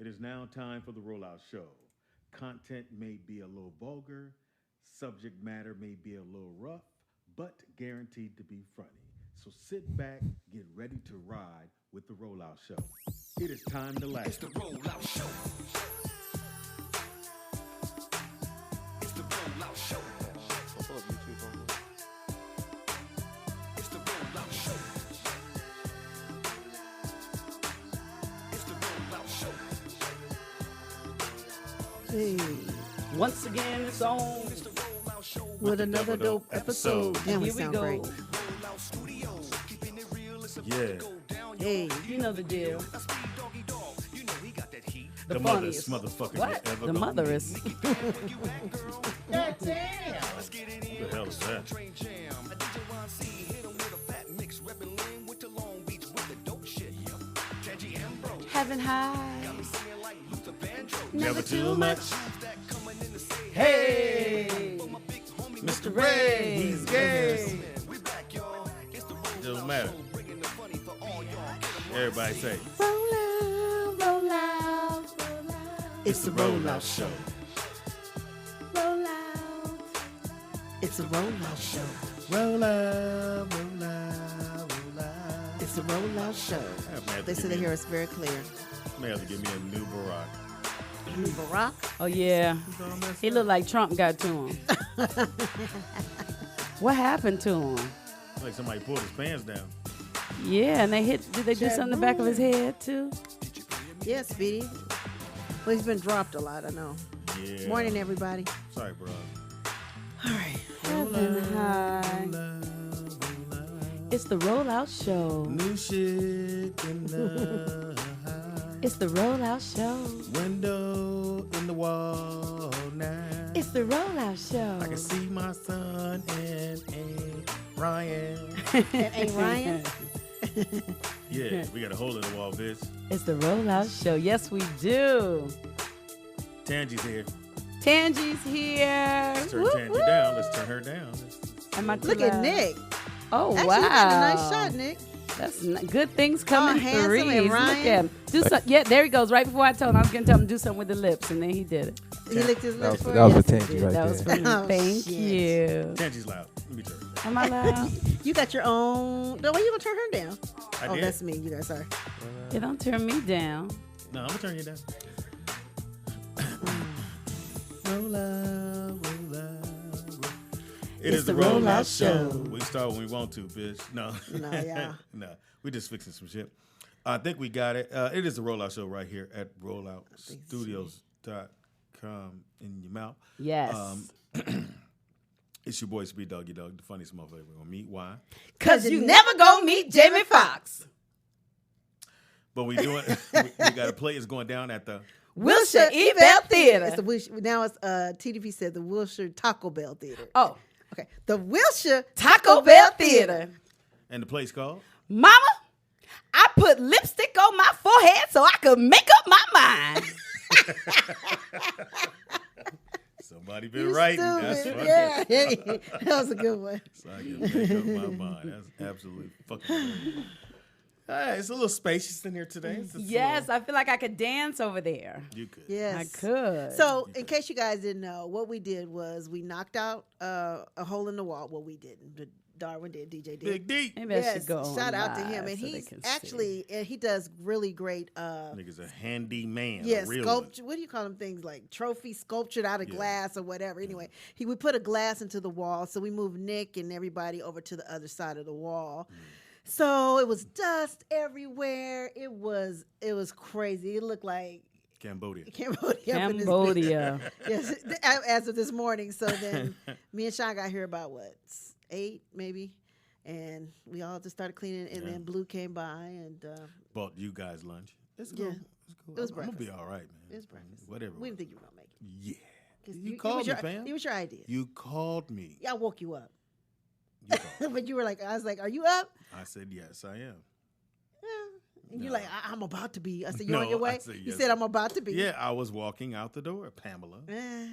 It is now time for the Rollout Show. Content may be a little vulgar, subject matter may be a little rough, but guaranteed to be funny. So sit back, get ready to ride with the Rollout Show. It is time to laugh. It's the Rollout Show. It's the Rollout Show. I'll pull up YouTube on this. It's the Rollout Show. It's the Rollout Show. Hey, Once again, it's on. It's the Rollout Show. with another dope episode. Damn, we Here we sound go. great. Rollout Studios. Keeping it real, it's about Yeah. to go down. Hey, You know the deal. That's me, doggy dog. You know he got that heat. The mothest funniest. motherfucker What? you ever The gonna mother meet. is. Where you at, girl? Let's get it in. What the hell is that? Train jam. A DJ Ron C. Hit him with a fat mix. Reppin' Lynn with the Long Beach with the dope shit. Tangy Ambrose. Heaven high. Got me singing like Luther Vandross. Never too much. That coming in to say, Hey, for my big homie, Mr. Ray. He's gay. We back, y'all. It's the Rollout Doesn't matter. Show, bringing the funny for all y'all. Get 'em right. Everybody say, roll out, roll out, roll out. It's the rollout show. Roll out. It's a rollout show. roll out, roll out, roll out. It's a rollout show. They said they hear us very clear. May have to give me a new Barack. Barack. Oh yeah, he looked like Trump got to him. What happened to him? Like somebody pulled his pants down. Yeah, and they hit. Did they do something in the back of his head too? Yes, Speedy. Well, he's been dropped a lot, I know. Yeah. Morning, everybody. Sorry, bro. All right. Heaven high. It's the Rollout Show. New shit in the It's the Rollout Show. window in the wall now. It's the Rollout Show. I can see my son and Ryan. Hey, Ryan. Yeah, we got a hole in the wall, bitch. It's the Rollout Show. Yes, we do. Tangy's here. Tangy's here. Let's turn Whoop, Tangy whoop. down. Let's turn her down. Am I too Look at loud? Nick. Oh, Actually, wow. you got a nice shot, Nick. That's good things coming handsome threes. and Look Ryan. at him. Do some, yeah, there he goes. Right before I told him, I was going to tell him to do something with the lips, and then he did it. He licked his lips for That was you. for Tangy right That was there. for me. Oh, Thank shit. you. Tangy's loud. Let me turn her down. Am I loud? You got your own. No, why you gonna turn her down? I Oh, did. that's me. You guys, sorry. You don't turn me down. No, I'm going to turn you down. Roll out, roll out, roll. It is the Rollout Show. We start when we want to, bitch. No. No, yeah. No. We just fixing some shit. I think we got it. It is the Rollout Show right here at rolloutstudios.com in your mouth. Yes. It's your boy, Speed Doggy Dog, the funniest motherfucker we're going to meet. Why? Because you never going to meet Jamie Foxx. But we doing, we got to play. It's going down at the Wilshire Eval Theater. It's the now it's TDP said the Wilshire Taco Bell Theater. Oh, Okay, the Wilshire Taco Bell Theater. and the place called. Mama, I put lipstick on my forehead so I could make up my mind. Somebody been You writing. stupid. That's funny. Yeah, that was a good one. So I can make up my mind. That's absolutely fucking hilarious. Hey, it's a little spacious in here today. It's just a Yes, little- I feel like I could dance over there. you could. Yes, I could. So, in case you guys didn't know, what we did was we knocked out a hole in the wall. Well, we didn't. But Darwin did. DJ did. Big D. Maybe I Yes, should go on shout out to him, live and so they he's can see. actually he does really great. Nigga's a handy man. Yeah, a real sculpture. What do you call them things like trophy sculptured out of Yeah. glass or whatever? Anyway, we put a glass into the wall, so we moved Nick and everybody over to the other side of the wall. So it was dust everywhere. It was crazy. It looked like Cambodia. Cambodia. up in this Cambodia. bitch. Yes, as of this morning. So then me and Sean got here about 8 maybe, and we all just started cleaning. And Yeah. then Blue came by and Bought you guys lunch. It's Yeah. cool. It's cool. It was I'm gonna be breakfast. all right, man. it was breakfast. Whatever. We didn't think you were gonna make it. Yeah. 'Cause You it called was me, your, fam. It was your idea. You called me. Yeah, I woke you up. You called. But you were like, I was like, are you up? I said yes, I am. And you're No. like, I'm about to be. I said, you're on No, your I way? said You yes. said, I'm about to be. Yeah, I was walking out the door, Pamela. Eh,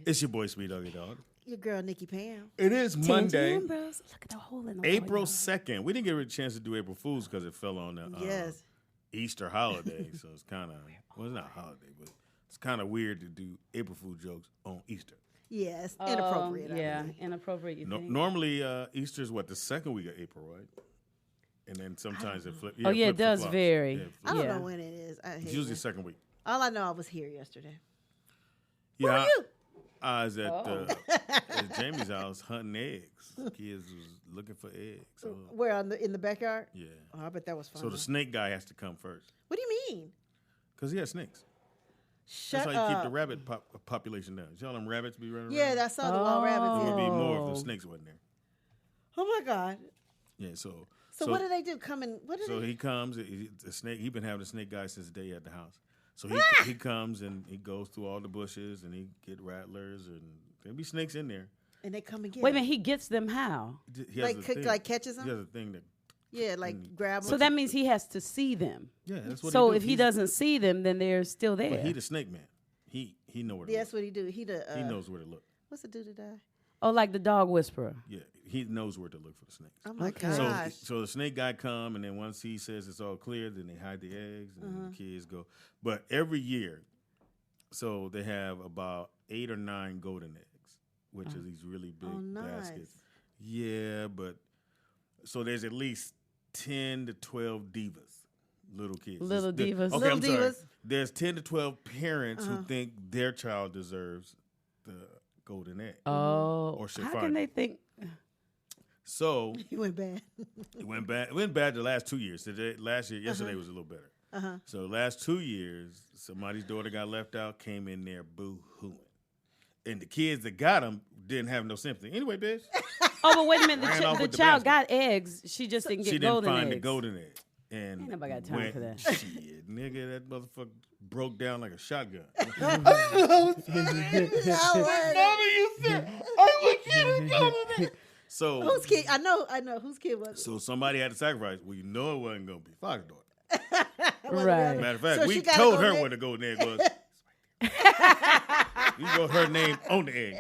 It's your boy, Sweet Doggy Dog. your girl, Nikki Pam. It is Monday, Ambrose. Look at the hole in the April wall. 2nd. We didn't get a chance to do April Fools because it fell on the Yes. Easter holiday, so it's kind of well, it's not a holiday, but it's kind of weird to do April Fool jokes on Easter. Yeah, it's inappropriate. I Yeah, believe. inappropriate. You think? Normally, Easter is what the second week of April, right? And then sometimes it flips. Oh, yeah, it does vary. Yeah, it I flips. don't know when it is. I hate It's usually that. second week. All I know, I was here yesterday. Yeah, Where were you? I was at, Oh. at Jamie's house hunting eggs. Kids was looking for eggs. So, Where in the backyard? yeah. Oh, I bet that was fun. So the snake guy has to come first What do you mean? because he has snakes. Shut That's how up. you keep the rabbit population down. You see all them rabbits be running Yeah, around? I saw the wild It rabbits. would Yeah. be more if Oh. the snakes wasn't there. Oh my God. Yeah, so So what do they do? Come and what do So they? he comes. The snake. He's been having the snake guy since the day at the house. So he comes and he goes through all the bushes and he get rattlers and there'll be snakes in there. And they come and get. Wait a them. minute, he gets them how? He has Like a cook- thing- like catches He has them. a thing that. Yeah, like grab them. So that means he has to see them. Yeah, that's what. So he do. if he He's- doesn't see them, then they're still there. but he the snake man. He know where to Yeah, that's look. what he do. He He knows where to look. What's the dude that died? Oh, like the dog whisperer. Yeah, he knows where to look for the snakes. Oh my Okay. gosh. So the snake guy come, and then once he says it's all clear, then they hide the eggs, and then the kids go. But every year, so they have about 8 or 9 golden eggs, which is these really big Oh, nice. baskets. Yeah, but so there's at least 10 to 12 divas, little kids. Little There's- divas. Okay, Little I'm sorry. divas. There's 10 to 12 parents who think their child deserves the golden egg. Oh, Or should how find can it. they think? So He went bad. it went bad. It went bad the last 2 years. Yesterday was a little better. So the last 2 years, somebody's daughter got left out, came in there boo-hooing. And the kids that got them didn't have no sympathy. Anyway, bitch, Oh, but wait a minute. Ran The, off the with the child basket. got eggs. She just didn't get she didn't golden find eggs. the golden egg. And Ain't nobody got time went, for that. Shit, nigga, that motherfucker broke down like a shotgun. So Whose kid? I know. Whose kid was it? So somebody had to sacrifice. Well, you know it wasn't gonna be Fox's daughter. Right. Matter of fact, So we she gotta told go her there? where the golden egg was. You wrote her name on the egg.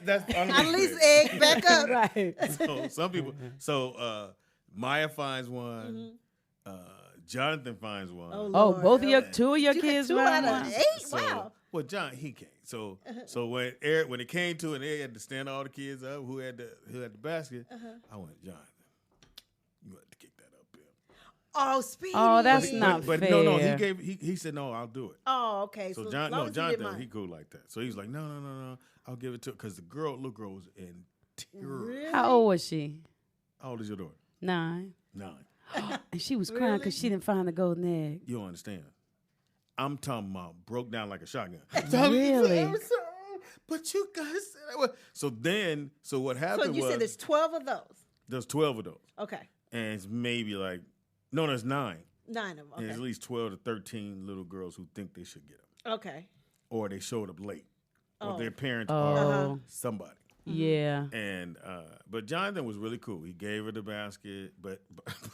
That's Unleash egg back up. Right. So some people. So Maya finds one. Jonathan finds one. Oh, Oh, Lord. both of your 2 of your You got kids 2 ran out of one? 8. So, Wow. well, John he can't. So when it came to it, and they had to stand all the kids up who had the basket. I went, Jonathan, you had to kick that up here. Oh, Speedy. Oh, that's not But fair. no, he said no, I'll do it. Oh, okay. So as John, long no, as he didn't Jonathan, mind. he cool like that. So he was like, no, I'll give it to her because the little girl was in terror. Really? How old was she? How old is your daughter? 9. 9. And she was crying because she didn't find the golden egg. You don't understand. I'm talking about broke down like a shotgun. Really? I'm sorry, but you guys said I was. So what happened So you was said there's 12 of those. there's 12 of those, Okay. and it's maybe like no, there's 9, 9 of them. and there's at Okay. least 12 to 13 little girls who think they should get them, Okay. or they showed up late, or Oh. their parents Oh. are somebody. Yeah. And but Jonathan was really cool. He gave her the basket, but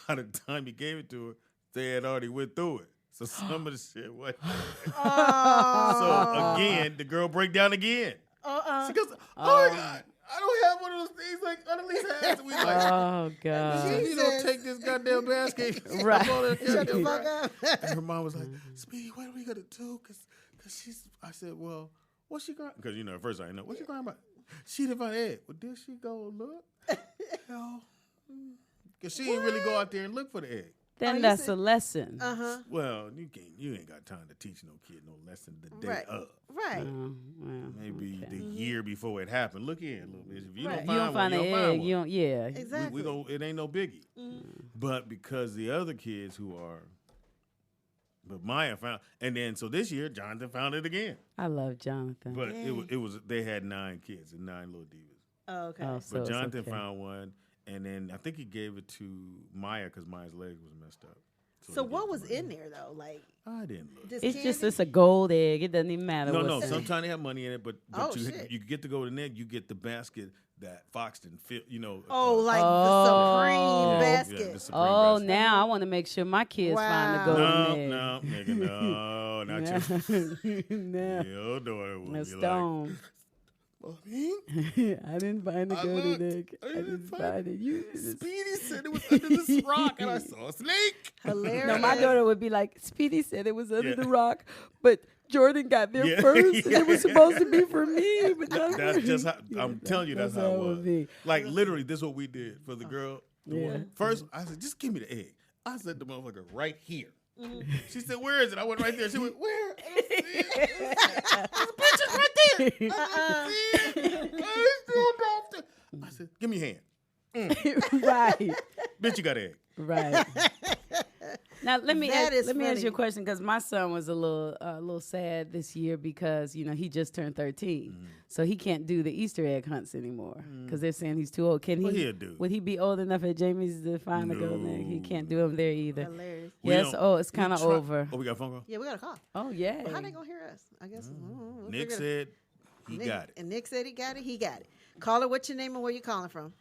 by the time he gave it to her, they had already went through it. So some of the shit was. So again, the girl break down again. She goes, "Oh my God, I don't have one of those things like Annalisa has." We like, Oh, God. if you don't take this goddamn basket, Right. Shut the fuck up. And her mom was like, "Speedy, what are we gonna do?" Because she's. I said, "Well, what's she crying?" Because at first I didn't know what's she crying about. She didn't find the egg. Well, did she go look? Hell, because she didn't really go out there and look for the egg. Then you that's said- a lesson. Uh-huh. Well, you ain't got time to teach no kid no lesson the day Right. of. Right. Oh, well, Maybe okay. the year before it happened. Look here, little bitch. If you Right. don't You find don't find one, the you don't find egg. one. You don't. Yeah. Exactly. We it ain't no biggie. But because the other kids but Maya found, and then so this year Jonathan found it again. I love Jonathan. But it was they had 9 kids and 9 little divas. Oh, okay. Oh, so But it's Jonathan okay. found one, and then I think he gave it to Maya because Maya's leg was messed up. So he what gave it was to Maya. in there though? Like I didn't look. just It's candy? just it's a gold egg. It doesn't even matter. No, what's in it. sometimes they have money in it, but Oh, shit. you get to go to the egg, you get the basket that Fox didn't fit, Oh, like Oh. the Supreme yeah, basket. the Supreme Oh, basket. now I want to make sure my kids find the Wow. golden egg. No, nigga, no, not you. no. Your daughter will A be stone. I didn't find the I golden looked. egg. I I didn't didn't find find it. You. Speedy said it was under this rock, and I saw a snake. Hilarious. No, my daughter would be like, Speedy said it was under Yeah. the rock, but Jordan got there Yeah. first, and it was supposed to be for me. But not That's for just me. how I'm telling you. That's how it was. would be. Like literally, this is what we did for the girl. The Yeah. one. First, I said, just give me the egg. I said the motherfucker right here. She said, where is it? I went right there. She went, where? I don't see it. There's pictures right there. I don't see it. I still don't. I said, give me your hand. Right. Bitch, you got an egg. Right. Now let me That is ask you funny. a question because my son was a little sad this year because he just turned 13, so he can't do the Easter egg hunts anymore because they're saying he's too old. Can What he? he'll do? Would he be old enough at Jamie's to find the golden egg? He can't do them there either. Hilarious. We Yes. don't- Oh, it's we kind of try- over. Oh, we got a phone call? Yeah, we got a call. Oh yeah. Well, how they gonna hear us? I guess. We'll Nick figure it said he Nick- got it. And Nick said he got it. He got it. Caller, what's your name and where you calling from?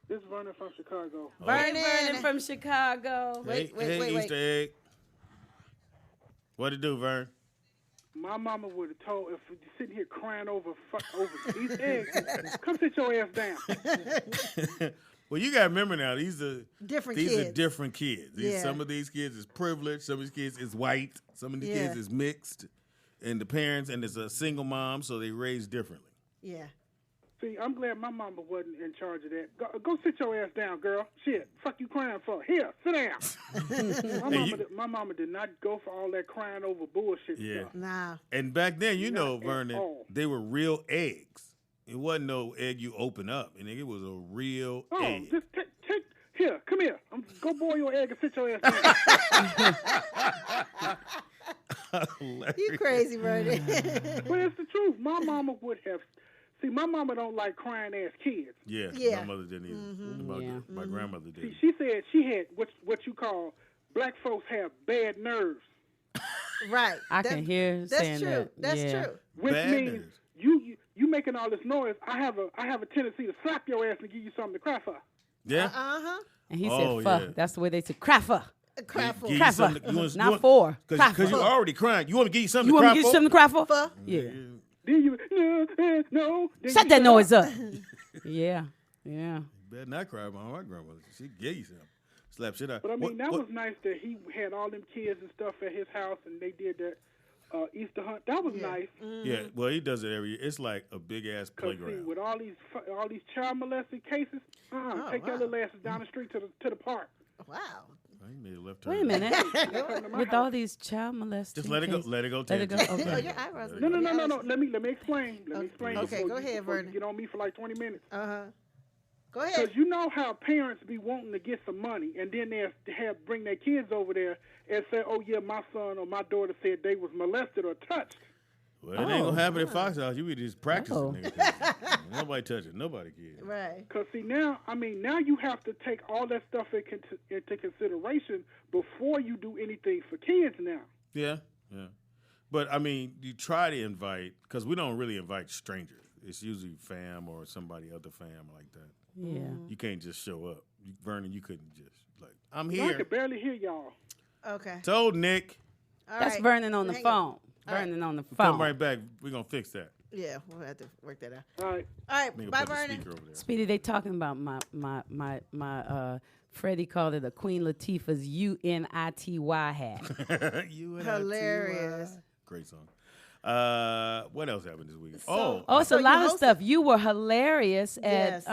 This is Vernon from Chicago. Vernon from Chicago. Wait, Hey, Easter egg. What it do, Vern? My mama would have told if you're sitting here crying over these eggs, come sit your ass down. Well, you got to remember now, these are Different these kids. are different kids. Yeah. Some of these kids is privileged. Some of these kids is white. Some of these Yeah. kids is mixed. And the parents, and it's a single mom, so they raised differently. Yeah. See, I'm glad my mama wasn't in charge of that. Go sit your ass down, girl. Shit, fuck you crying for? Here, sit down. My mama did not go for all that crying over bullshit Yeah. stuff. Nah. And back then, you know, Not at Vernon, all. they were real eggs. It wasn't no egg you open up. And it was a real Oh, egg. just take. Here, come here. Go boil your egg and sit your ass down. You crazy, Vernon. But it's the truth. My mama would have. See, my mama don't like crying ass kids. Yeah, Yeah. my mother didn't either. Yeah. My grandmother did. She said she had what you call black folks have bad nerves, Right. I can hear That's saying true. that. That's Yeah. true. which Bad means nerves. you making all this noise. I have a tendency to slap your ass and give you something to cry for. Yeah? Uh-huh. And he Oh, said, "Fuck." yeah. That's the way they said, "Cry for." Crap. Give you Cry something for. to- you want- Not for. Cry Because for. you're already crying. You want me to give you something You to want cry me to get for? you something to cry for? For? Yeah. Then you no. Then Shut you that noise up. up. Yeah. Yeah. You better not cry about my grandmother. She gave you something. Slap shit out. But I mean, that What- was nice that he had all them kids and stuff at his house, and they did that Easter hunt. That was nice. Yeah, well, he does it every year. It's like a big ass Cause see, playground. with all these child molested cases, take your little asses down the street to the park. Wow. He made a left turn. Wait a minute. Come to my With house. all these child molesting Just let it go. cases- Let it go. Let it go. Tangent. Okay. Oh, your eyebrows. No. Let me explain. Let me explain. Okay, before go you- ahead, before you Vernon. get on me for like 20 minutes. Uh-huh. Go ahead. Because you know how parents be wanting to get some money, and then they bring their kids over there and say, "Oh yeah, my son or my daughter said they was molested or touched." Well, it ain't gonna happen at Fox House. You be just practicing. Oh. Nigga. Nobody touching. Nobody kid. Right. Because see now you have to take all that stuff into consideration before you do anything for kids now. Yeah, yeah. But I mean, you try to invite because we don't really invite strangers. It's usually fam or somebody other fam like that. Yeah. You can't just show up. Vernon, you couldn't just like I'm I here. could barely hear y'all. Okay. Told Nick. All That's right. Vernon on the Hang phone. right. Vernon on the phone. Come right back. We're gonna fix that. Yeah, we'll have to work that out. All right. All right. Nigga Bye, put the Vernon. speaker over there. Speedy, they talking about my Freddie called it a Queen Latifah's UNITY hat. You and Hilarious. I. Great song. What else happened this week? Oh, it's So a you lot of hosted- stuff. You were hilarious Yes.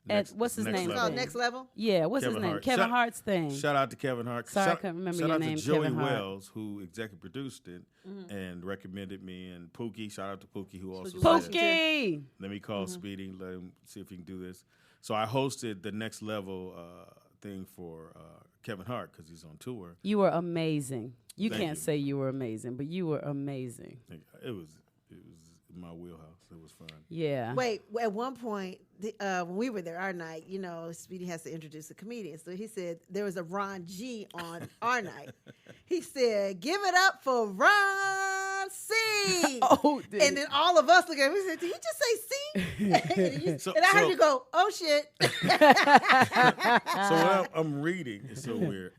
Next- at what's his Next name? It's Level. called Next Level. Yeah, what's Kevin his name? Hart. Kevin Shout- Hart's thing. Shout out to Kevin Hart. Sorry, I shout, couldn't remember shout your out name, to Joey Kevin Hart. Wells, who executive produced it and recommended me, and Pookie. Shout out to Pookie, who also Pookie. said, Pookie. let me call Speedy, let him see if he can do this. So I hosted the Next Level thing for Kevin Hart because he's on tour. You were amazing. You Thank can't you. say you were amazing, but you were amazing. It was in my wheelhouse. It was fun. Yeah. Wait, at one point, when we were there our night, Speedy has to introduce the comedian. So he said there was a Ron G on our night. He said, "Give it up for Ron C." Oh, did and then all of us look at him. We said, "Did he just say C?" So- and I heard so- you go, "Oh shit." So when I'm reading, it's so weird.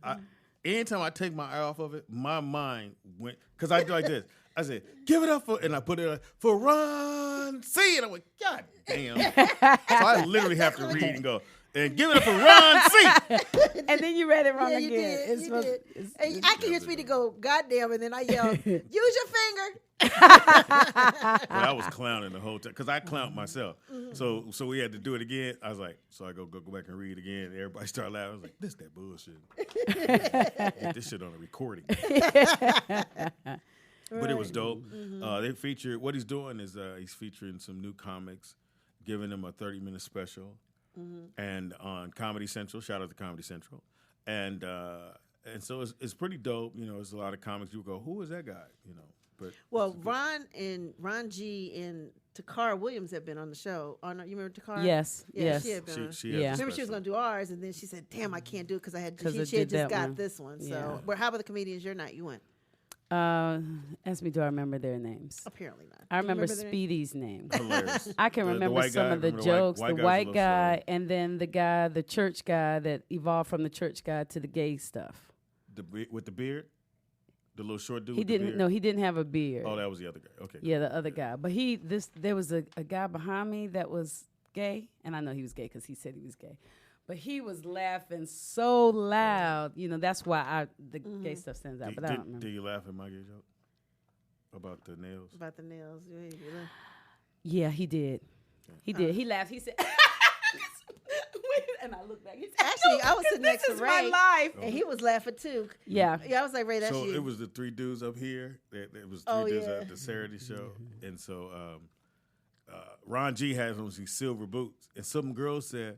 Anytime I take my eye off of it, my mind went, because I do like this. I said, "Give it up for," and I put it for Ron Ron C. And I went, God damn. So I literally have to read and go, and give it up for Ron C. And then you read it wrong Yeah, you again. did. It's You supposed- did. it's- And I can hear Speedy go, goddamn, and then I yell, use your finger. But I was clowning the whole time because I clowned myself. Mm-hmm. So we had to do it again. I was like, so I go back and read again. Everybody started laughing. I was like, this that bullshit. Get this shit on a recording. But it was dope. Mm-hmm. They featured what he's doing is he's featuring some new comics, giving them a 30-minute special, Mm-hmm. and on Comedy Central. Shout out to Comedy Central, and so it's pretty dope. You know, there's a lot of comics. You go, who is that guy? You know, but Well, Ron G and Takara Williams have been on the show. Oh, no, you remember Takara? Yes, Yeah, yes. she had been on. she has a Yeah. Remember she was special. going to do ours, and then she said, damn, I can't do it because I had 'Cause I she had did just that got one. this one. So, Yeah. but how about the comedians your night? You went? Ask me, do I remember their names? Apparently not. I Do you remember their name? Speedy's name. Hilarious. I can The remember white some guy, of the remember jokes. white The guy's a white little guy, slow. and then the guy, the church guy that evolved from the church guy to the gay stuff. With the beard, the little short dude. He with the didn't. beard? No, he didn't have a beard. Oh, that was the other guy. Okay. Yeah, the other guy. But there was a guy behind me that was gay, and I know he was gay because he said he was gay. But he was laughing so loud. You know, that's why the gay stuff stands out. But I don't remember. Did you laugh at my gay joke about the nails? About the nails. Yeah, he did. He did. He laughed. He said, and I looked back. He said, Actually, "No, I was 'cause sitting next this to is my Ray, life." and he was laughing too. Yeah. Yeah, I was like, Ray, that's So you. it was the three dudes up here. It was Oh, three dudes yeah. at the Saturday show, and so Ron G has on these silver boots, and some girl said,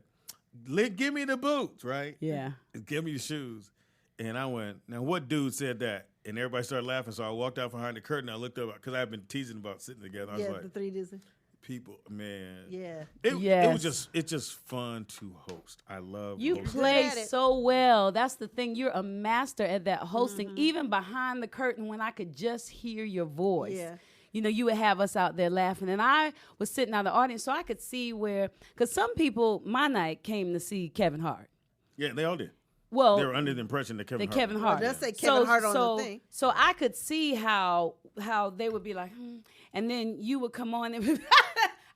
"Give me the boots, right? Yeah. Give me the shoes." And I went, "Now what dude said that?" And everybody started laughing. So I walked out behind the curtain. I looked up because I've been teasing about sitting together. I was yeah, like, the three dudes. "People, man, Yeah. It Yes. was just fun to host. I love You hosting. play at it. so well. That's the thing. You're a master at that hosting, Mm-hmm. even behind the curtain when I could just hear your voice. Yeah. You know, you would have us out there laughing. And I was sitting out of the audience, so I could see where, because some people, my night, came to see Kevin Hart. Yeah, they all did. Well, They were under the impression that Kevin Hart. Well, let's say Kevin Hart on the thing. So I could see how they would be like, and then you would come on and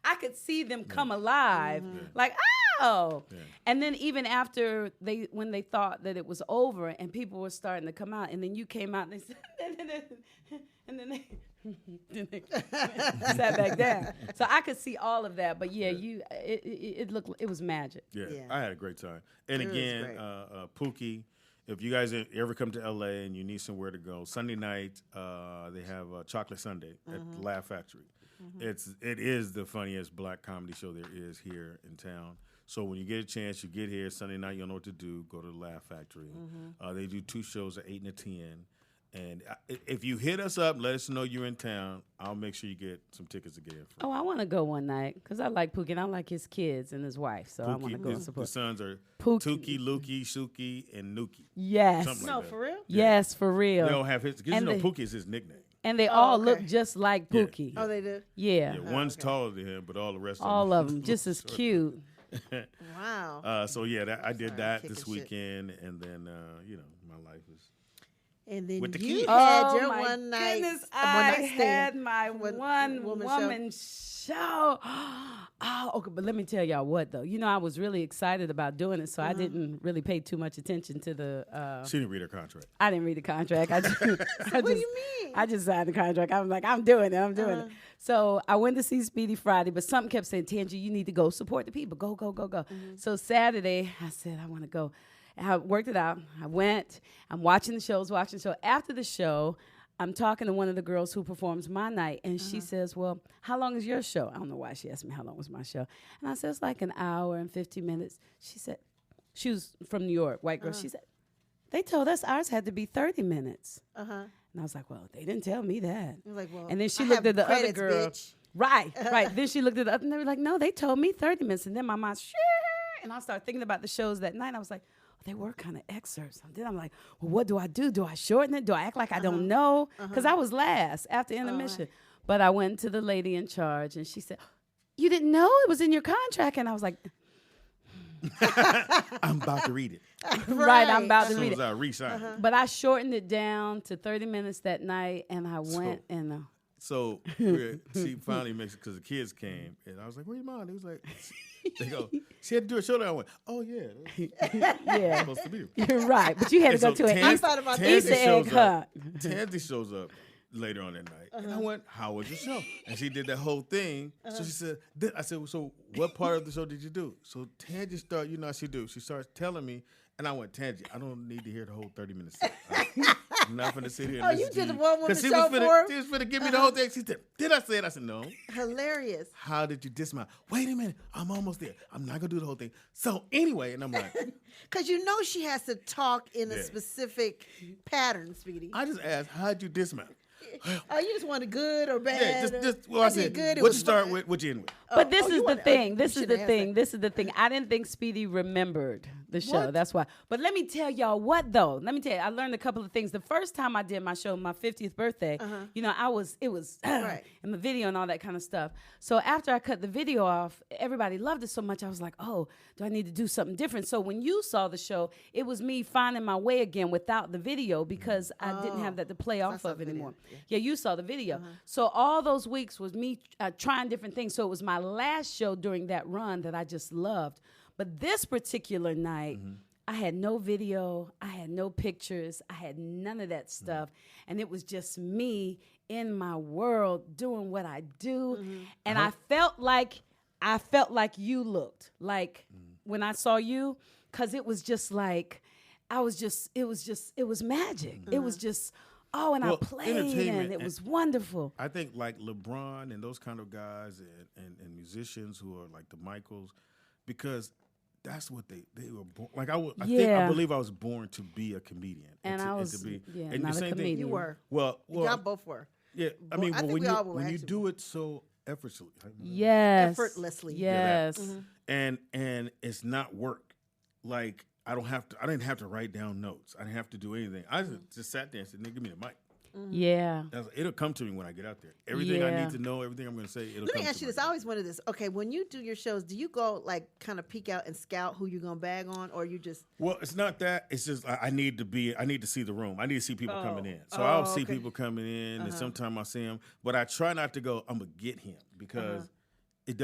I could see them come alive, like, oh. Yeah. And then even after when they thought that it was over and people were starting to come out, and then you came out and they said, and then they sat back down. So I could see all of that. But yeah, it was magic. Yeah, Yeah. I had a great time. And It was again, great. Pookie, if you guys ever come to LA and you need somewhere to go, Sunday night they have Chocolate Sunday at the Laugh Factory. It is the funniest black comedy show there is here in town. So when you get a chance, you get here Sunday night. You don't know what to do. Go to the Laugh Factory. They do 2 shows at 8 and at 10. And if you hit us up, let us know you're in town. I'll make sure you get some tickets to get in. Oh, I want to go one night because I like Pookie and I like his kids and his wife. So I want to go and The support. sons are Pookie. Tuki, Lukey, Shuki, and Nuki. Yes. Something like No, that. for real? Yes, for real. They don't have his, because And you know they- Pookie is his nickname. And they all look okay. just like Yeah. Pookie. Oh, they do? Yeah. Yeah, one's taller than him, but all the rest All of of them just as cute. Wow. So yeah, I did Sorry, that kicking this shit. weekend, and then my life is. And then With the you kids. had your my one night. goodness, one I night stand. had my One woman woman show. Oh, okay, but let me tell y'all what though. You know, I was really excited about doing it, so I didn't really pay too much attention to the. She didn't read her contract. I didn't read the contract. I just, What do you mean? I just signed the contract. I'm like, I'm doing it. I'm doing it. So I went to see Speedy Friday, but something kept saying, Tangie, you need to go support the people. Go, go, go, go. So Saturday, I said, I want to go. And I worked it out. I went. I'm watching the shows, watching the show. After the show, I'm talking to one of the girls who performs my night, and she says, well, how long is your show? I don't know why she asked me how long was my show. And I said, it's like an hour and 50 minutes. She said, she was from New York, white girl. She said, they told us ours had to be 30 minutes. And I was like, well, they didn't tell me that. You're like, well, And then she I looked have at the other credits, girl. bitch. Right, right. Then she looked at the other, and they were like, no, they told me 30 minutes. And then my mind, and I started thinking about the shows that night. I was like, oh, they were kind of excerpts. And then I'm like, well, what do I do? Do I shorten it? Do I act like I don't know? Because I was last after intermission. But I went to the lady in charge, and she said, you didn't know it was in your contract? And I was like, I'm about to read it. right, I'm about As to soon read as it. I re-sign it. But I shortened it down to 30 minutes that night, and I went and So she finally makes it because the kids came, and I was like, "Where your mom?" He was like, "They go." She had to do a show. I went, "Oh yeah, Yeah, supposed to be." you're right. But you had to go to an I thought about that. Easter egg hunt. Tansy shows up later on that night, and I went, "How was your show?" And she did that whole thing. So she said, "I said, so what part of the show did you do?" So Tansy started, you know how she do. She starts telling me, and I went, "Tansy, I don't need to hear the whole 30 minutes. I'm not finna sit here and Oh, listen you to did you." the one woman 'Cause show was for finna, him? She was finna give me the whole thing. She said, "Did I say it?" I said, "No." Hilarious. How did you dismount? Wait a minute, I'm almost there. I'm not gonna do the whole thing. So anyway, and I'm like, Because you know she has to talk in a Yeah. specific pattern, Speedy. I just asked, how'd you dismount? Oh, you just wanted good or bad? Yeah, just well, I I did said, good. It what was you start fun. with, what you end with. But this oh, is you the wanna- thing. you This is shouldn't the ask thing. that. This is the thing. I didn't think Speedy remembered the show. What? That's why. But let me tell y'all what though. Let me tell you. I learned a couple of things. The first time I did my show, my 50th birthday, you know, it was Right. in the video and all that kind of stuff. So after I cut the video off, everybody loved it so much. I was like, oh, do I need to do something different? So when you saw the show, it was me finding my way again without the video because I didn't have that to play off saw of the video. anymore. Yeah, you saw the video. So all those weeks was me trying different things. So it was my last show during that run that I just loved. But this particular night, I had no video, I had no pictures, I had none of that stuff. And it was just me in my world doing what I do. And I felt like you looked like when I saw you, because it was just like, it was magic. It was just, and I Well, played entertainment and it and- was wonderful. I think like LeBron and those kind of guys and musicians who are like the Michaels, because that's what they were born. Like I believe I was born to be a comedian. And I was, to be, yeah, and not the a same comedian. thing. You were. Well, Y'all both were. yeah. I Well, mean, I but think when we all were you actually. do it so effortlessly, Yes. Effortlessly. Yes. and it's not work. Like I didn't have to write down notes. I didn't have to do anything. I just sat there and said, "Nigga, give me the mic." Yeah. It'll come to me when I get out there. Everything I Yeah. need to know, everything I'm going to say, it'll Let come me ask to you this. me. I always wanted this. Okay, when you do your shows, do you go like kind of peek out and scout who you're gonna bag on, or you just? Well, it's not that. It's just I need to see the room. I need to see people coming in. So Oh, I'll see okay. people coming in, and sometimes I see them. But I try not to go, I'm going to get him, because it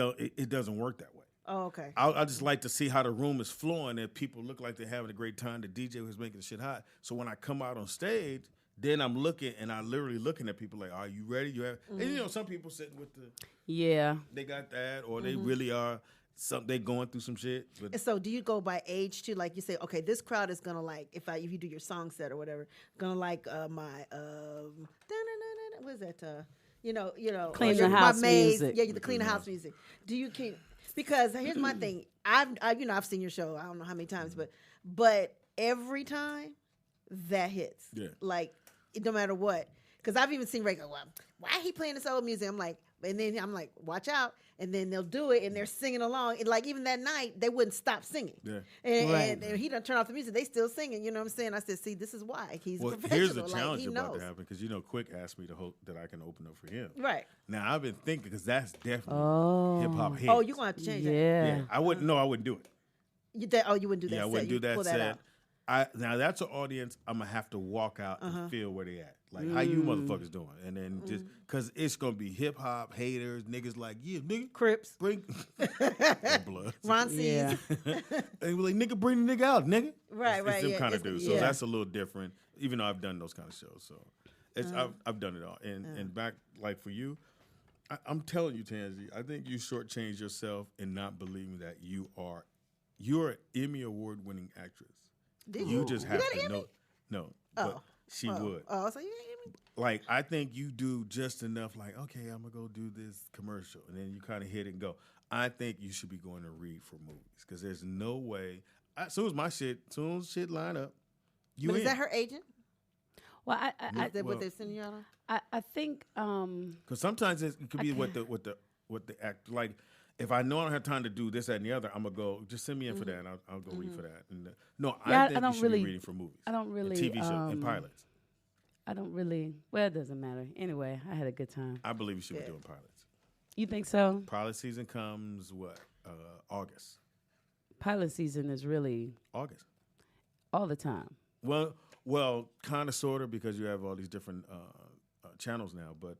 doesn't work that way. Oh, okay. I just like to see how the room is flowing, and people look like they're having a great time. The DJ who's making the shit hot. So when I come out on stage, then I'm looking, and I literally looking at people like, "Are you ready? You have?" And you know, some people sitting with Yeah. they got that, or they really are. They going through some shit. But And so, do you go by age too? Like you say, okay, this crowd is gonna like if you do your song set or whatever, gonna like my what is that? Clean your- the house my maze. music. Yeah, the clean the house music. Do you keep? Because here's my thing. I've seen your show. I don't know how many times, but every time that hits. Yeah. Like no matter what. Because I've even seen Ray go, well, why he playing this old music? I'm like, and then I'm like, watch out. And then they'll do it, and they're singing along. And like even that night, they wouldn't stop singing. Yeah. And he done turn off the music. They still singing. You know what I'm saying? I said, see, this is why he's well, a professional. here's the Like, challenge he about knows. to happen, because Quick asked me to hope that I can open up for him. Right. Now I've been thinking, because that's definitely Oh. hip hop heads. Oh, you're gonna have to change that. Yeah. Yeah, I wouldn't. No, I wouldn't do it. You wouldn't do that. Yeah, I set. wouldn't do You that pull set. out. Now that's an audience I'm gonna have to walk out and feel where they at. Like how you motherfuckers doing, and then just because it's gonna be hip hop haters, niggas like nigga Crips. bring blood. Ron C's. Yeah. They were like, nigga, bring the nigga out, nigga. Right, It's right, them yeah, kind of it's- dudes. So yeah. that's a little different, even though I've done those kind of shows. So it's I've done it all. And back like for you, I'm telling you, Tansy, I think you shortchange yourself in not believing that you're an Emmy Award winning actress. Did You just have got to an Emmy? know. No, but she would. Oh, so you got an Emmy? Like, I think you do just enough, like, okay, I'm going to go do this commercial. And then you kind of hit it and go. I think you should be going to read for movies, because there's no way. As soon as shit line up, you But in. is that her agent? Well, Is that well- what they're sending you out on? I think Because sometimes it could be what the act, like, if I know I don't have time to do this, that, and the other, I'm going to go, just send me in for that, and I'll go read for that. And no, Yeah, I think I don't you should really- be reading for movies. I don't really, And TV shows and pilots. I don't really. Well, it doesn't matter. Anyway, I had a good time. I believe you should be Yeah. doing pilots. You think so? Pilot season comes, August. Pilot season is really August. all the time. Well, kind of, sort of, because you have all these different channels now. But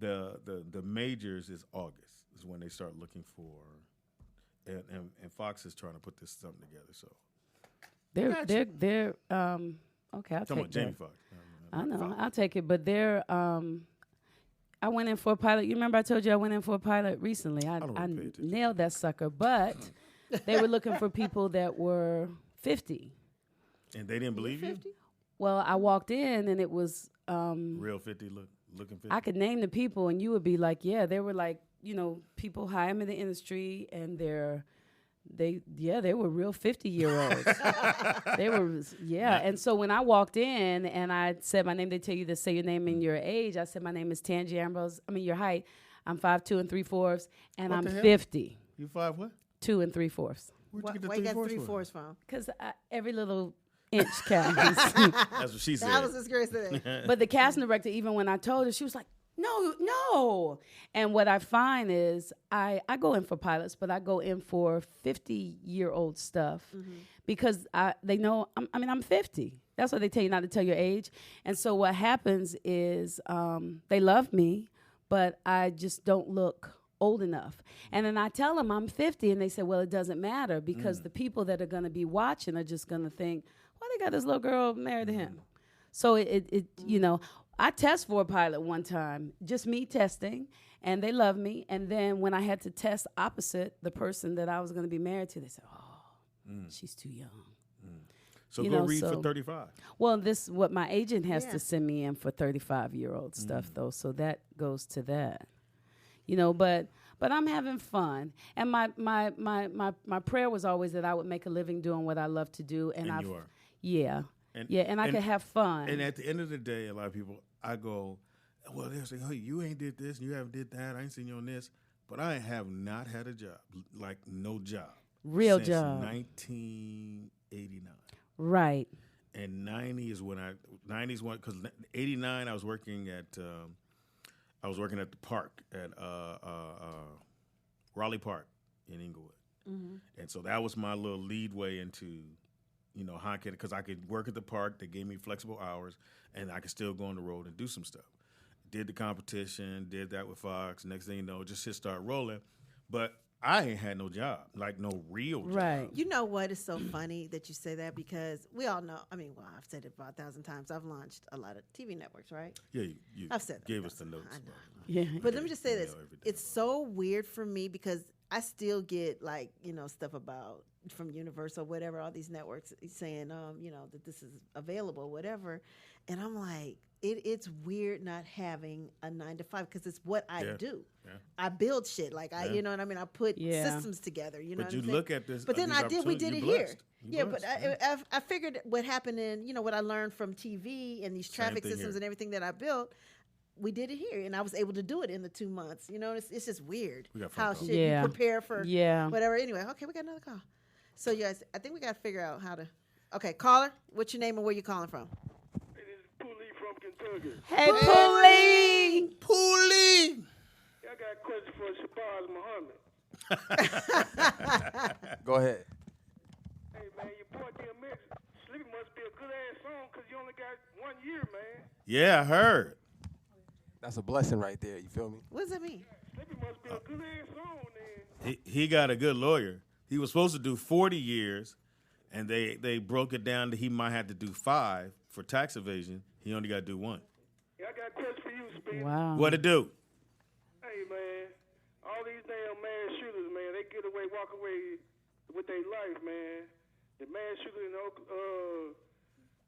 The majors is August is when they start looking for, and Fox is trying to put this something together. So they're okay. I'll talking take about Jamie that. Foxx. I know. I'll take it. But they're I went in for a pilot. You remember I told you I went in for a pilot recently. I don't really pay attention. nailed that sucker. But they were looking for people that were 50. And they didn't believe you. Well, I walked in and it was Real 50 looking 50. I could name the people and you would be like, yeah, they were like, people high in the industry and they were real 50-year-olds. They were, And so when I walked in and I said my name, they tell you to say your name and your age. I said, my name is Tangi Ambrose. I mean, your height. I'm 5'2" and 3/4", and What I'm the hell? 50. You 5 what? 2 and 3/4. Where'd you get the Why you got 3/4 3/4 from? Because every little inch counts. That's what she said. That was this girl today. But the casting director, even when I told her, she was like, no. And what I find is I go in for pilots, but I go in for 50-year-old stuff because they know, I'm 50. That's why they tell you not to tell your age. And so what happens is they love me, but I just don't look old enough. And then I tell them I'm 50, and they say, well, it doesn't matter because the people that are going to be watching are just going to think, why they got this little girl married to him? So I test for a pilot one time, just me testing, and they love me. And then when I had to test opposite the person that I was going to be married to, they said, she's too young. So go read for 35. Well, this is what my agent has to send me in for 35-year-old stuff, though. So that goes to that. But I'm having fun. And my prayer was always that I would make a living doing what I love to do. And you are. Yeah. And I could have fun. And at the end of the day, a lot of people, I go, well, they'll say, hey, you ain't did this, and you haven't did that, I ain't seen you on this. But I have not had a job, like no job. Real since job. 1989. Right. And 90s when 'cause 89 I was working at the park at Raleigh Park in Inglewood. And so that was my little lead way into, how because I could work at the park. They gave me flexible hours, and I could still go on the road and do some stuff. Did the competition, did that with Fox. Next thing you know, just shit started rolling. But I ain't had no job, like no real job. Right. You know what is so funny that you say that because we all know. I've said it about 1,000 times. I've launched a lot of TV networks, right? Yeah, you I've said that gave 1,000 us the notes. times. I know. Yeah. But let me just say this: Email every day. it's so weird for me because I still get stuff about from Universal, whatever, all these networks saying, that this is available, whatever, and I'm like, it's weird not having a 9 to 5 because it's what I do. Yeah. I build shit you know what I mean. I put systems together. You know, But what you I'm saying? look at this. But then we did it you're here. blessed. You're Yeah, blessed. but I figured what happened in, what I learned from TV and these traffic thing systems here. and everything that I built, we did it here, and I was able to do it in the 2 months. It's just weird We got phone how calls. shit you prepare for whatever. Anyway, okay, we got another call. So, yes, I think we got to figure out how to. Okay, caller, what's your name and where you calling from? It is Poolie from Kentucky. Hey, Pauline. Poolie. I got a question for Shabazz Muhammad. Go ahead. Hey, man, your boy DMX, Sleepy must be a good-ass song because you only got 1 year, man. Yeah, I heard. That's a blessing right there. You feel me? What does that mean? Sleepy must be a good-ass song, then. He got a good lawyer. He was supposed to do 40 years, and they broke it down that he might have to do 5 for tax evasion. He only got to do 1. Yeah, I got a question for you, Speedy. Wow. What it do? Hey, man, all these damn mass shooters, man, they get away, walk away with their life, man. The mass shooter,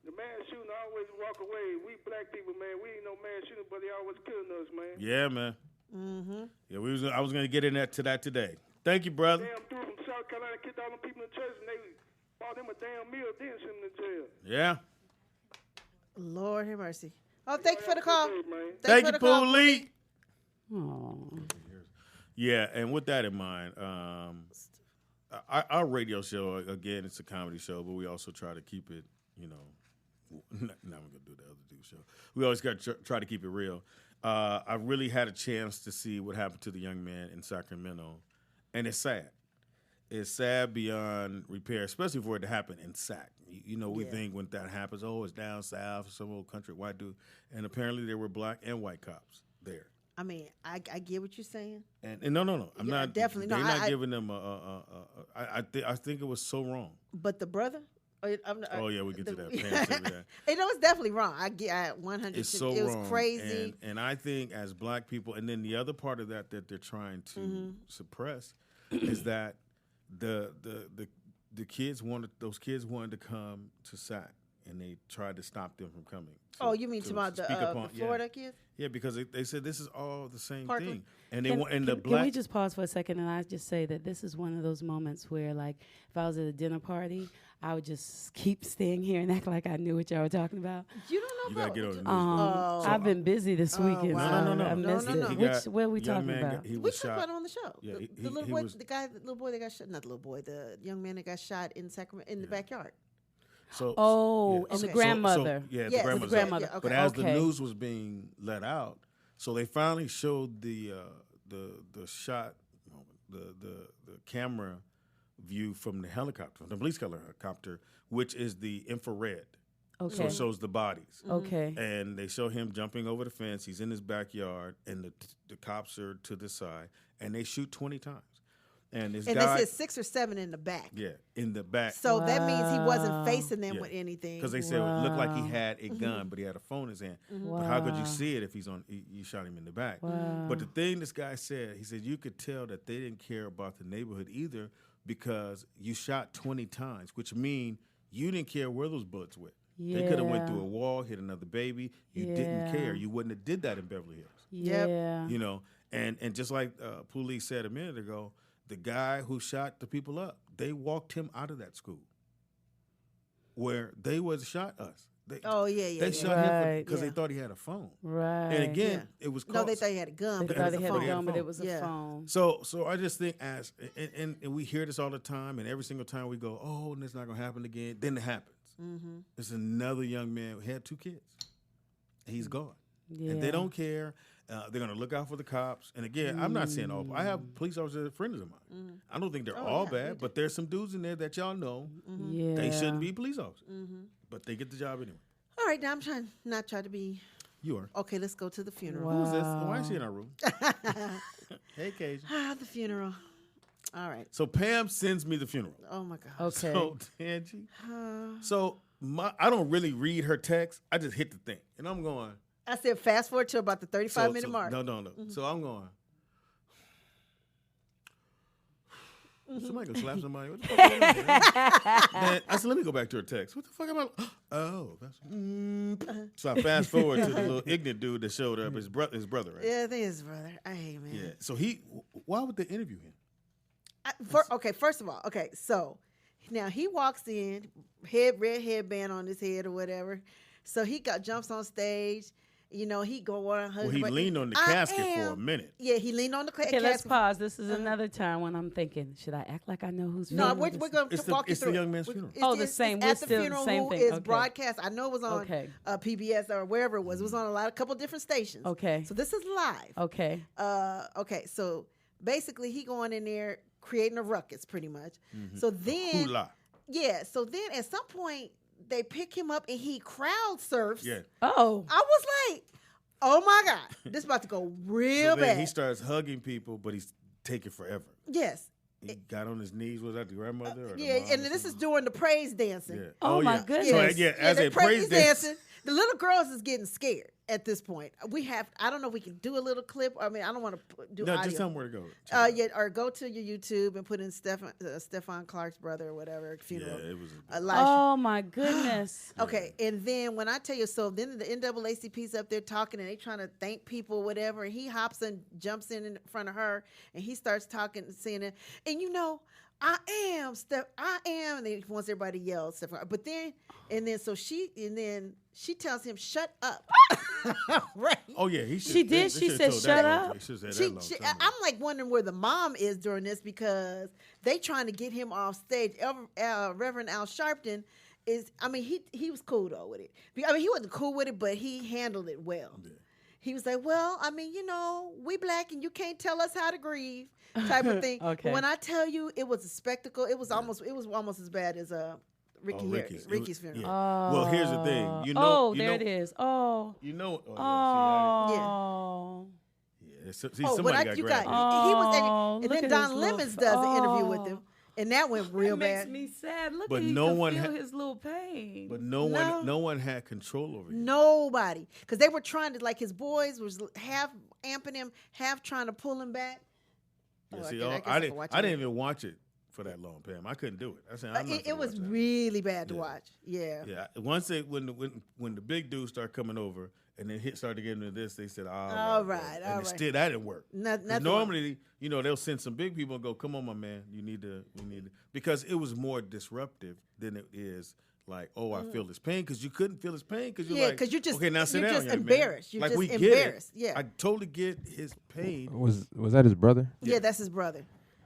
the mass shooter always walk away. We black people, man, we ain't no mass shooter, but they always killing us, man. Yeah, man. Mm-hmm. Yeah, I was going to get in to that today. Thank you, brother. Damn dude from South Carolina kicked all them people in the church, and they bought them a damn meal, then sent them to jail. Yeah. Lord have mercy. Oh, thank you for the call. Hey, man. Thank you, for the call. Poolie. Aw. Yeah, and with that in mind, our radio show, again, it's a comedy show, but we also try to keep it, now I'm going to do the other dude show. We always got to try to keep it real. I really had a chance to see what happened to the young man in Sacramento, and it's sad. It's sad beyond repair, especially for it to happen in Sac. We think when that happens, it's down south, some old country white dude, and apparently there were black and white cops there. I mean, I get what you're saying. And no, I'm Yeah, not definitely. No, They're not I giving them I think it was so wrong. But the brother. Oh yeah, we get to that. Pam said that. It was definitely wrong. I get 100. It's so it was wrong. crazy. And I think as black people, and then the other part of that they're trying to suppress is that the kids those kids wanted to come to SAC, and they tried to stop them from coming. You mean about the Florida kids? Yeah, because they said this is all the same Parkland? thing, and they want the black. Can we just pause for a second and I just say that this is one of those moments where, like, if I was at a dinner party, I would just keep staying here and act like I knew what y'all were talking about. You don't know You about gotta get on the news. I've been busy this weekend, wow. so No. I missed No, no, it. no. What are we young talking man about? he we was talked shot. about it on the show. Yeah, the little he boy, was- the little boy that got shot. Not the little boy, the young man that got shot in Sacramento in the backyard. So Oh, yeah. and the Okay. grandmother. Yeah, Yes, the the grandmother. yeah, okay. But as the Okay. news was being let out, so they finally showed the shot, the camera view from the helicopter, from the police helicopter, which is the infrared. So Okay. it shows the bodies. Okay. And they show him jumping over the fence. He's in his backyard, and the cops are to the side, and they shoot 20 times. And this And guy, they said 6 or 7 in the back. yeah, in the back. So that means he wasn't Wow. facing them Yeah. with anything. Because they said it looked like he Wow. had a gun, but he had a phone in his hand. But how could you Wow. see it if you shot him in the back? Wow. But the thing this guy said, he said you could tell that they didn't care about the neighborhood either because you shot 20 times, which mean you didn't care where those bullets went. They could have went through a wall, hit another baby. You didn't care. You wouldn't have did that in Beverly Hills. Yep. Yeah. You know, and just like Police said a minute ago, the guy who shot the people up, they walked him out of that school where they was shot us. They shot him Right. because they thought he had a phone. Right. And again, it was No, called, they thought he had a gun. They but it thought was they a had phone. a gun, but it was a Yeah. phone. So I just think and we hear this all the time, and every single time we go, oh, and it's not gonna happen again. Then it happens. Mm-hmm. It's another young man who had 2 kids. He's gone, Yeah. and they don't care. They're gonna look out for the cops. And again, I'm not saying all. I have police officers, friends of mine. I don't think they're all bad, but there's some dudes in there that y'all know Yeah. they shouldn't be police officers, but they get the job anyway. All right, now I'm trying not try to be. You are. Okay, let's go to the funeral. Who's this? Why is she in our room? Hey, Cajun. The funeral. All right. So Pam sends me the funeral. Oh my God. Okay. So Angie. So I don't really read her text. I just hit the thing, and I'm going. I said fast forward to about the 35-minute mark. No. So I'm going. Somebody go slap somebody. What the fuck going on, man? Then I said, let me go back to her text. What the fuck am I? Oh, that's. So I fast forward to the little ignorant dude that showed up. His brother, right? Yeah, I think it's his brother. I hate him, man. Yeah. So why would they interview him? First of all, so now he walks in, red headband on his head or whatever. So he jumps on stage. You know, he go on. Well, he leaned on the casket for a minute. Yeah, he leaned on the casket. Okay, let's pause. This is another time when I'm thinking, should I act like I know who's No, funeral we're this going to It's walk you it's the through. young man's funeral. Oh, the same. It's We're at the still funeral same who thing. is Okay. broadcast. I know it was on Okay. PBS or wherever it was. It was on a couple different stations. Okay. So this is live. Okay. Okay, so basically he going in there creating a ruckus pretty much. So then Hula. yeah, so then at some point they pick him up and he crowd surfs. Yeah. Oh. I was like, oh my God, this about to go real So then bad. he starts hugging people, but he's taking forever. Yes. He got on his knees. Was that the grandmother? Or the Yeah, mom and or this is something? during the praise dancing. Yeah. Oh, my yeah. goodness. So, yeah, as the a praise dance. dancing. The little girls is getting scared at this point. I don't know if we can do a little clip. I mean, I don't want to do No, audio. just tell him where to go. Yeah, or go to your YouTube and put in Stephon Clark's brother or whatever funeral. Yeah, it was. Live Oh my goodness. Okay, and then when I tell you, so then the NAACP's up there talking and they trying to thank people, whatever. And he hops and jumps in front of her and he starts talking and saying it. And you know, I am Steph. I am. And he wants everybody to yell Steph. But then, so she tells him, "Shut up." Right. Oh yeah, he should. She did? they She should've said, told "Shut that long up." time. She should've said that long time ago. I'm like wondering where the mom is during this because they trying to get him off stage. Reverend Al Sharpton is. I mean, he was cool though with it. I mean, he wasn't cool with it, but he handled it well. Yeah. He was like, well, I mean, you know, we black and you can't tell us how to grieve, type of thing. Okay. But when I tell you, it was a spectacle. It was almost as bad as Ricky's funeral. Yeah. Well, here's the thing. You know. Oh, you there know, it is. Oh. You know. Oh. Yeah. See, Oh, somebody what got you grabbed. got? He was, Oh, and look then at Don his little Lemons does an interview with oh. him, and that went real It makes bad. me sad. Look But at he no can one feel ha- his little pain. But No. no one had control over him. Nobody, because they were trying to, like, his boys was half amping him, half trying to pull him back. Yeah, Oh, see, I guess I can didn't. watch I it didn't later. even watch it for that long, Pam. I couldn't do it. I said, I'm not It gonna was watch that. really bad to Yeah. watch. Yeah. Yeah, once when the big dudes started coming over and then started getting into this, they said, All right, and all right. instead that didn't work. 'Cause Nothing. normally, they'll send some big people and go, "Come on, my man, you need to," because it was more disruptive than it is like, "Oh, I feel this pain," because you couldn't feel his pain because you're Yeah, like, 'cause you're just- okay, now sit you're down, just young embarrassed. Man. You're Like just we embarrassed. get it. Yeah. I totally get his pain. Was that his brother? Yeah, that's his brother.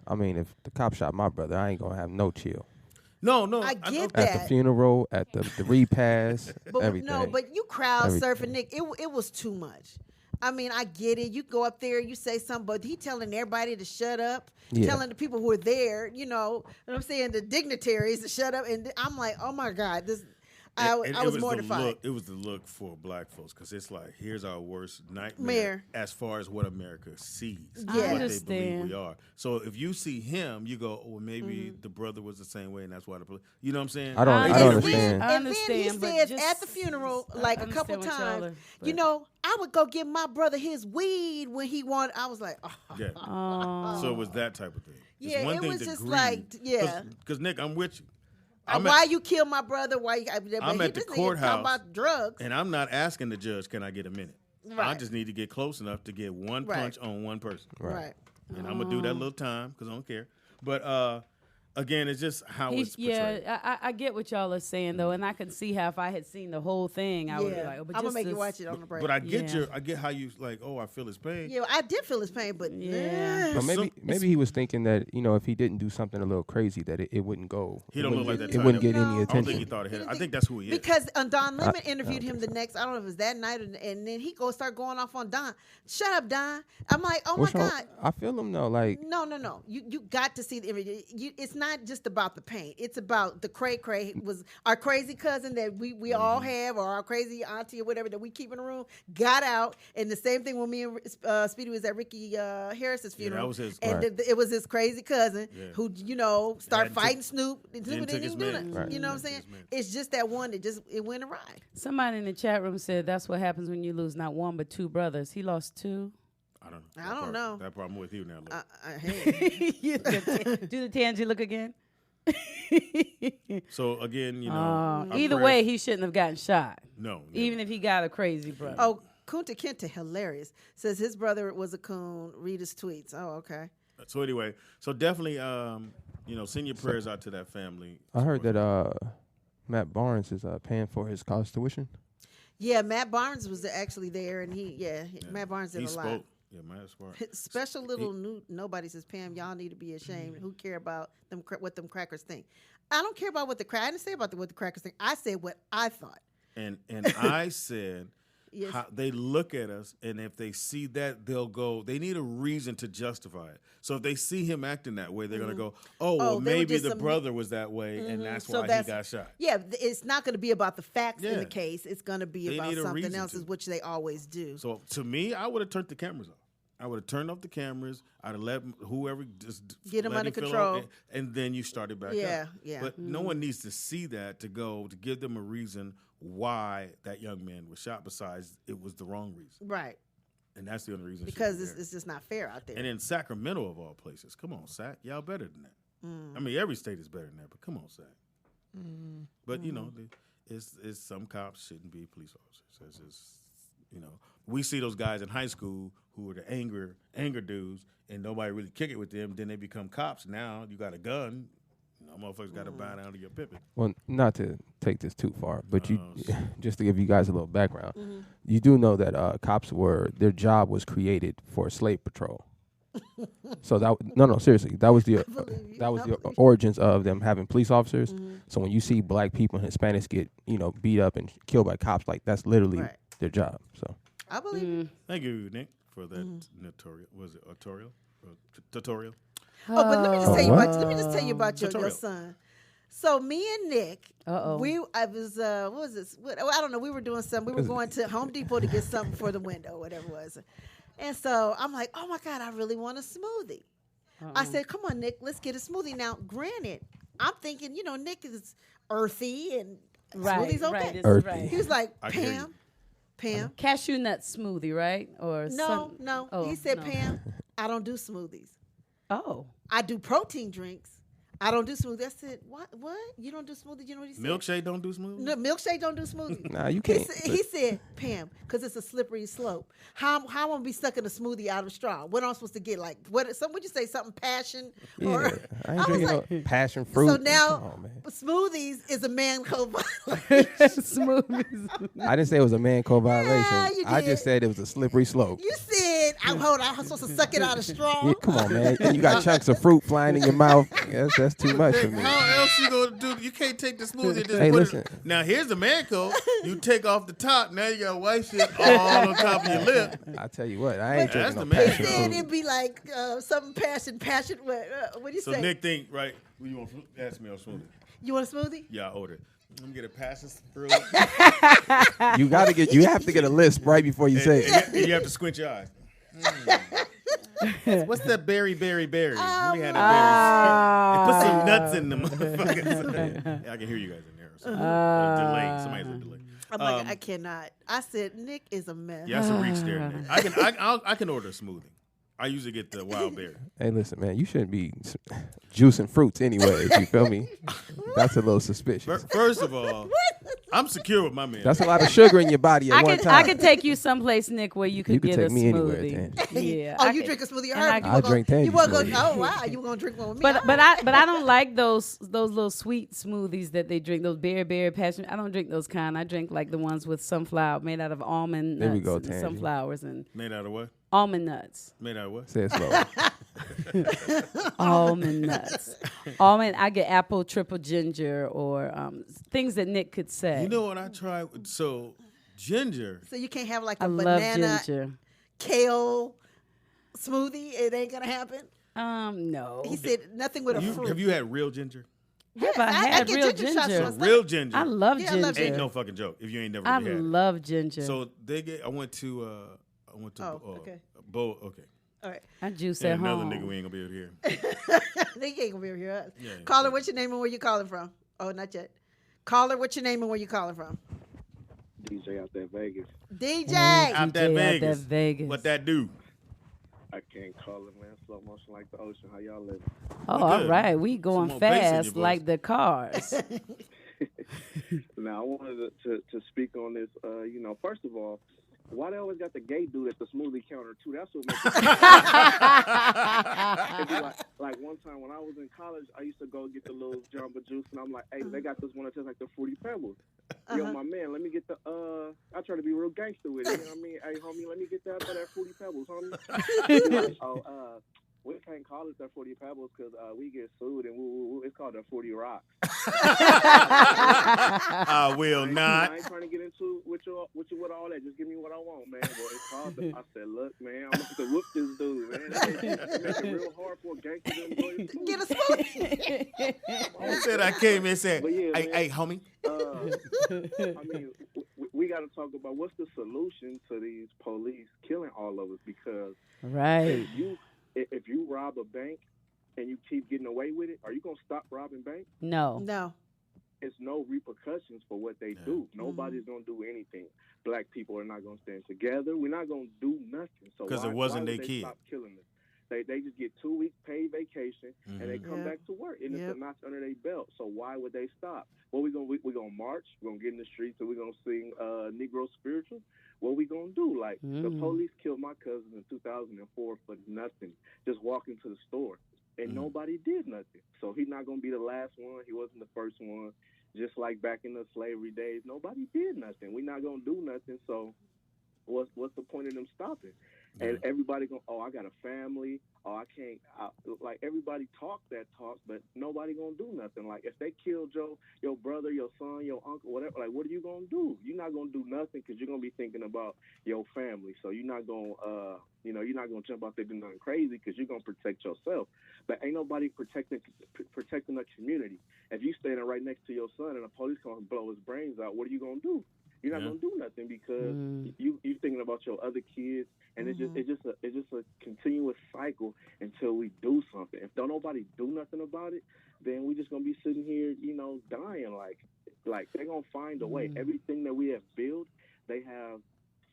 I mean, if the cop shot my brother, I ain't gonna have no chill. No, I get know- At that. the funeral, at the repast, But everything. no, but you crowd Everything. surfing, Nick. It was too much. I mean, I get it. You go up there, you say something, but he telling everybody to shut up, Yeah. telling the people who are there, you know what I'm saying, the dignitaries to shut up. And I'm like, oh my God, this. I And was the mortified. look- it was the look for black folks because it's like, here's our worst nightmare Mayor. as far as what America sees, Yeah. what they believe Understand. we are. So if you see him, you go, oh, well, maybe the brother was the same way, and that's why you know what I'm saying? I don't And understand. I And then he understand, but says just- at the funeral, I like a couple understand what y'all times, are- you but- know, I would go give my brother his weed when he wanted. I was like, oh. Yeah. Oh. So it was that type of thing. It's Yeah, one it thing was to just grieve, like, yeah. Because Nick, I'm with you. Why you kill my brother? Why? I'm at the courthouse, talking about drugs. and I'm not asking the judge, can I get a minute? I Right. just need to get close enough to get one Right. punch on one person. Right. And I'm going to do that little time because I don't care. But again, it's just how it's portrayed. I get what y'all are saying though, and I can see how if I had seen the whole thing, I would be Yeah. like, oh, but I'm gonna just make you this- watch it on the break. But I get Yeah. I get how you like. Oh, I feel his pain. Yeah, I did feel his pain, but Yeah. But Some- maybe he was thinking that if he didn't do something a little crazy, that it wouldn't go. He it don't look wouldn't like get- that It wouldn't type. get No. any I don't think he attention. thought ahead. He I didn't think that's who he is. because Don Lemon I interviewed don't him think the next. I don't know if it was that night, and then he start going off on Don. Shut up, Don. I'm like, oh What's my wrong? God. I feel him though. Like No. You got to see the image. It's not just about the pain. It's about the cray was our crazy cousin that we all have, or our crazy auntie or whatever that we keep in the room, got out. And the same thing when me and Speedy was at Ricky Harris's Yeah, funeral. that was his. And Right. it was his crazy cousin Yeah. who, started And fighting Snoop. Snoop took didn't his even do meds. nothing. Right. You know what I'm Took saying? his meds. It's just that one that it went awry. Somebody in the chat room said that's what happens when you lose not one but two brothers. He lost two. I don't know. I don't know. That problem with you now. Look. Hey. Do the Tangy look again? So again, our Either prayers- way, he shouldn't have gotten shot. no. Even if he got a crazy brother. Oh, Kunta Kinte, hilarious. Says his brother was a coon. Read his tweets. Oh, okay. So anyway, so definitely, send your prayers out to that family. I heard that Matt Barnes is paying for his college tuition. Yeah, Matt Barnes was actually there, and Matt Barnes did He a lot. spoke. Yeah, Matt spoke. Special little nobody says, Pam, y'all need to be ashamed. Who care about them? What them crackers think? I don't care about what I didn't say about what the crackers think. I said what I thought. And I said, Yes. how they look at us, and if they see that, they'll go. They need a reason to justify it. So if they see him acting that way, they're gonna go, "Oh, well, Oh, they were maybe just the some- brother was that way, and that's So why that's- he got shot." Yeah, it's not going to be about the facts in Yeah. the case. It's going to be They about need a something reason else, to. which they always do. So to me, I would have turned the cameras off. I would have turned off the cameras. I'd have let whoever just Get 'em let under it fill control. out, and then you started back Yeah, up. yeah. But no one needs to see that to give them a reason why that young man was shot. Besides, it was the wrong reason, Right. and that's the only reason. Because she's there. it's just not fair out there. And in Sacramento of all places, come on, Sac, y'all better than that. I mean, every state is better than that, but come on, Sac. But it's some cops shouldn't be police officers. That's just we see those guys in high school who are the anger dudes, and nobody really kick it with them. Then they become cops. Now you got a gun. Motherfuckers got to buy down to your pippin. Well, not to take this too far, but Oh, just to give you guys a little background, you do know that cops their job was created for slave patrol. So seriously, that was the origins of them having police officers. So when you see black people and Hispanics get beat up and killed by cops, like that's literally Right. their job. So I believe it. Thank you, Nick, for that tutorial. Was it tutorial? Tutorial. Oh, but let me just Oh, tell you what? about your Tutorial. son. So me and Nick, Uh-oh. I was what was this? I don't know. We were doing something. We were going to Home Depot to get something for the window, whatever it was. And so I'm like, oh my God, I really want a smoothie. I said, come on, Nick, let's get a smoothie. Now, granted, I'm thinking, Nick is earthy and smoothie's okay. Right, Earthy. right. He was like, I hear you. Pam. Cashew nut smoothie, right? Or No. Oh, He said, no. Pam, I don't do smoothies. Oh, I do protein drinks. I don't do smoothies. I said, what? You don't do smoothies? You know what he said? Milkshake don't do smoothie? No, milkshake don't do smoothies. Nah, you He, can't. he said, Pam, because it's a slippery slope. How am I gonna be sucking a smoothie out of a straw? What am I supposed to get? Like what? Would you say something passion? Yeah, Or I ain't was drinking like, no passion fruit. so now Come on, man. smoothies is a man code violation. smoothies. I didn't say it was a man code violation. you I did. just said it was a slippery slope. You said, I'm supposed to suck it out of straw. Yeah, come on, man. And you got chunks of fruit flying in your mouth. That's too much for me. How else you gonna do? You can't take the smoothie and just Hey, put listen. it. Now here's the man code. You take off the top. Now you got white shit all on top of your lip. I tell you what, I ain't That's drinking no the man. He passion said fruit. it'd be like something passion. What do you So say? Nick think right. What you want? Ask me on smoothie. You want a smoothie? Yeah, I ordered. Let me get a passion fruit. You have to get a list right before you say it. and you have to squint your eyes. What's that berry? Let me have that berry. Put some nuts in them, motherfuckers. I can hear you guys in there. So delay. Somebody's a delay. I'm like, I cannot. I said, Nick is a mess. Yeah, that's a reach there. Nick. I can order a smoothie. I usually get the wild berry. Hey, listen, man, you shouldn't be juicing fruits anyways. You feel me? That's a little suspicious. First of all, I'm secure with my man. That's a lot of sugar in your body at one time. I could take you someplace, Nick, where you could get take a me anywhere, smoothie. Tan. Yeah. Oh, I you could- drink a smoothie? and I- I drink Tangy You want to smoothie. go? Oh wow, you were gonna drink one with me? But I don't like those little sweet smoothies that they drink. Those berry passion. I don't drink those kind. I drink like the ones with sunflower, made out of almond There we nuts go, and Tangy. sunflowers and Made out of what? almond nuts. Made out of what? Say it slow. Almond nuts. Almond. I get apple triple ginger or things that Nick could say. You know what I tried? So ginger. so you can't have like I a love banana ginger. kale smoothie. It ain't gonna happen. No. He said nothing with a fruit. Have you had real ginger? Have I I had get real ginger shots ginger? once. Real ginger. I love Yeah, I love ginger. Ain't no fucking joke. If you ain't never I really had it. love ginger. So I went to Oh, okay. Okay. All right. I juice And at another home. nigga we ain't gonna be able to hear. They ain't gonna be able to hear us. Yeah. Caller, what's your name and where you calling from? Oh, not yet. Caller, what's your name and where you calling from? DJ out there Vegas. DJ. Out that DJ out Vegas. that Vegas. What that do? I can't call it, man. Slow motion like the ocean. How y'all living? Oh, We all good. right. We going more bass in your fast voice. like the cars. Now I wanted to speak on this. First of all, why they always got the gay dude at the smoothie counter too? That's what makes it. It'd be like one time when I was in college, I used to go get the little Jamba Juice, and I'm like, hey, they got this one that tastes like the Fruity Pebbles. Yo, my man, let me get the. I try to be real gangster with it. You know what I mean? Hey, homie, let me get that Fruity Pebbles, homie. He's like, we can't call it the 40 Pebbles because we get sued and it's called the 40 Rocks. I will not. I ain't trying to get into with you with all that. Just give me what I want, man. Well, it's called I said, look, man, I'm going to whoop this dude, man. It makes it real hard for a gangster to enjoy his food. Get a smoothie. I said I came and said, But yeah, hey, man. homie. I mean, we got to talk about what's the solution to these police killing all of us because right. if you rob a bank and you keep getting away with it, are you going to stop robbing banks? No. No. It's no repercussions for what they do. Nobody's going to do anything. Black people are not going to stand together. We're not going to do nothing. So 'Cause it why wasn't would they they kid. stop killing us? They just get 2 weeks paid vacation and they come Yeah. back to work and Yep. it's a notch under their belt. So why would they stop? Well, we're gonna march. We're gonna get in the streets and we're gonna sing Negro spirituals. What we gonna do? Like the police killed my cousin in 2004 for nothing, just walking to the store, and nobody did nothing. So he's not gonna be the last one. He wasn't the first one. Just like back in the slavery days, nobody did nothing. We're not gonna do nothing. So what's the point of them stopping? And everybody going, I got a family. I can't. Like everybody talk, but nobody gonna do nothing. Like if they kill your brother, your son, your uncle, whatever. Like what are you gonna do? You're not gonna do nothing because you're gonna be thinking about your family. So you're not gonna, you're not gonna jump out there doing nothing crazy because you're gonna protect yourself. But ain't nobody protecting the community. If you standing right next to your son and the police come and blow his brains out, what are you gonna do? You're not gonna do nothing because you thinking about your other kids, and it's just a continuous cycle until we do something. If don't nobody do nothing about it, then we just gonna be sitting here, dying. Like they're gonna find a way. Everything that we have built, they have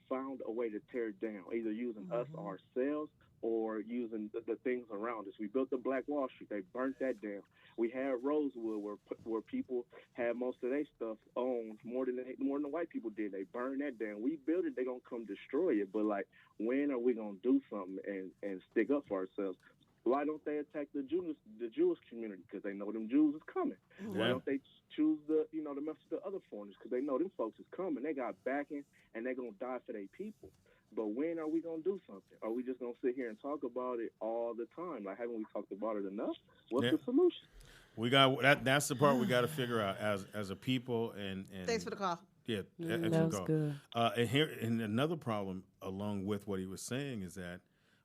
found a way to tear it down, either using us ourselves or using the things around us. We built the Black Wall Street. They burnt that down. We had Rosewood, where people had most of their stuff owned more than the white people did. They burned that down. We built it. They're gonna come destroy it. But like, when are we gonna do something and stick up for ourselves? Why don't they attack the Jewish community? Because they know them Jews is coming. Yeah. Why don't they choose the mess with the other foreigners? Because they know them folks is coming. They got backing, and they're gonna die for their people. But when are we gonna do something? Are we just gonna sit here and talk about it all the time? Like, haven't we talked about it enough? What's the solution? We got that. That's the part we got to figure out as a people. And Thanks for the call. Yeah, that was good. And another problem along with what he was saying is that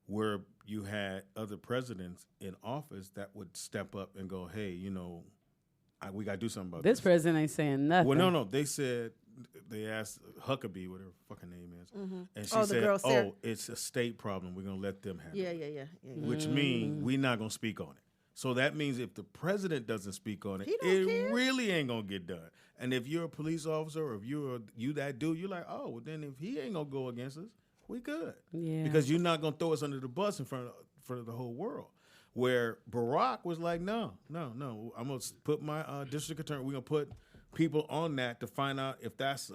where you had other presidents in office that would step up and go, hey, we got to do something about this. This president ain't saying nothing. Well, no. They asked Huckabee, whatever her fucking name is, and she the said, girl, Sarah. it's a state problem. We're going to let them handle it. Yeah. Which means we're not going to speak on it. So that means if the president doesn't speak on it, He don't it care. really ain't going to get done. And if you're a police officer or if you that dude, you're like, oh, well, then if he ain't going to go against us, we good. Yeah. Because you're not going to throw us under the bus in front of the whole world. Where Barack was like, no. I'm going to put my district attorney, we're going to put people on that to find out if that's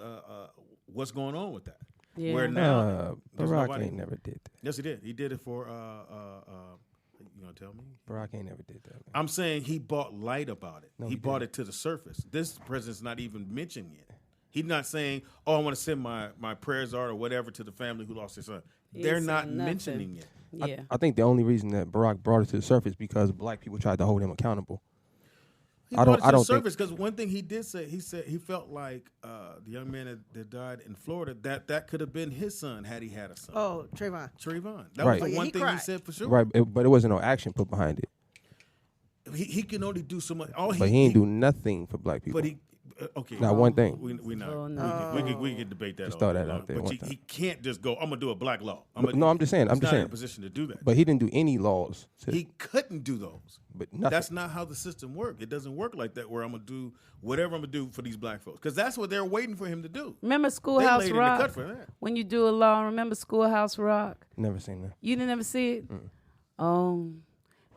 what's going on with that. Yeah. Where now Barack ain't never did that. Yes, he did. He did it for you gonna tell me? Barack ain't never did that. Man. I'm saying he brought light about it. No, he brought it to the surface. This president's not even mentioning it. He's not saying, "Oh, I want to send my prayers out or whatever to the family who lost their son." They're not mentioning it. Yeah. I think the only reason that Barack brought it to the surface because black people tried to hold him accountable. He I brought it to the don't surface because one thing he did say, he said he felt like the young man that died in Florida that could have been his son had he had a son. Oh, Trayvon. That Right. was the one he thing he cried. said for sure. Right, but it wasn't no action put behind it. He can only do so much. But he ain't do nothing for black people. But he okay. Not one thing. We not. Oh, no. We can debate that. Just all throw day that long, out there But one time. he can't just go. I'm gonna do a black law. No, I'm just saying. He's not in a position to do that. But he didn't do any laws. He couldn't do those. But nothing. That's not how the system works. It doesn't work like that. Where I'm gonna do whatever I'm gonna do for these black folks because that's what they're waiting for him to do. Remember They Schoolhouse laid in the Rock? cut for that. When you do a law, remember Schoolhouse Rock? Never seen that. You didn't ever see it? Oh,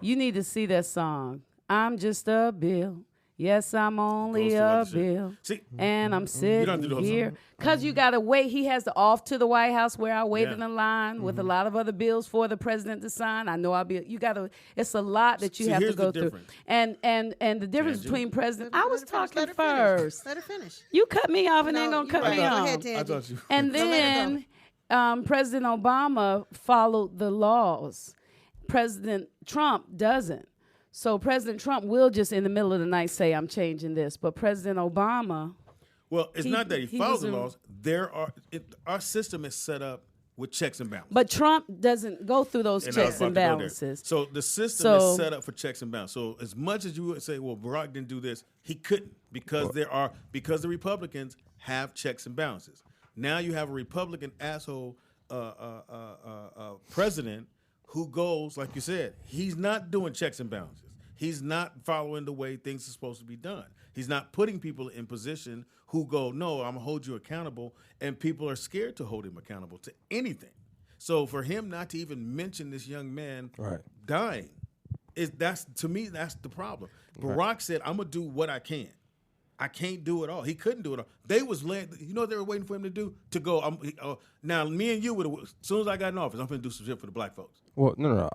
you need to see that song. I'm just a bill. Yes, I'm only Goes to a other shit. bill. See, And I'm have to sitting do the whole here. song. Because you got to wait. He has to off to the White House where I waited Yeah. in line with a lot of other bills for the president to sign. I know I'll be, you got to, it's a lot that you See, have to here's go the through. difference. And the difference Tangent. between president, I was Let talking her finish. first. Let her finish. You cut me off and No, then going you to cut right. me Go off. ahead, I Tangy. thought you. And So let her then President Obama followed the laws. President Trump doesn't. So President Trump will just in the middle of the night say, I'm changing this. But President Obama, Well, it's not that he follows the was laws. Our system is set up with checks and balances. but Trump doesn't go through those And I was checks about and to go there. balances. So the system So- is set up for checks and balances. So as much as you would say, well, Barack didn't do this, he couldn't because the Republicans have checks and balances. Now you have a Republican asshole president who goes, like you said, he's not doing checks and balances. He's not following the way things are supposed to be done. He's not putting people in position who go, no, I'm going to hold you accountable, and people are scared to hold him accountable to anything. So for him not to even mention this young man dying, that's the problem. Barack said, I'm going to do what I can. I can't do it all. He couldn't do it all. They was laying, you know what they were waiting for him to do? To go, now me and you would have, as soon as I got in office, I'm going to do some shit for the black folks. Well, no.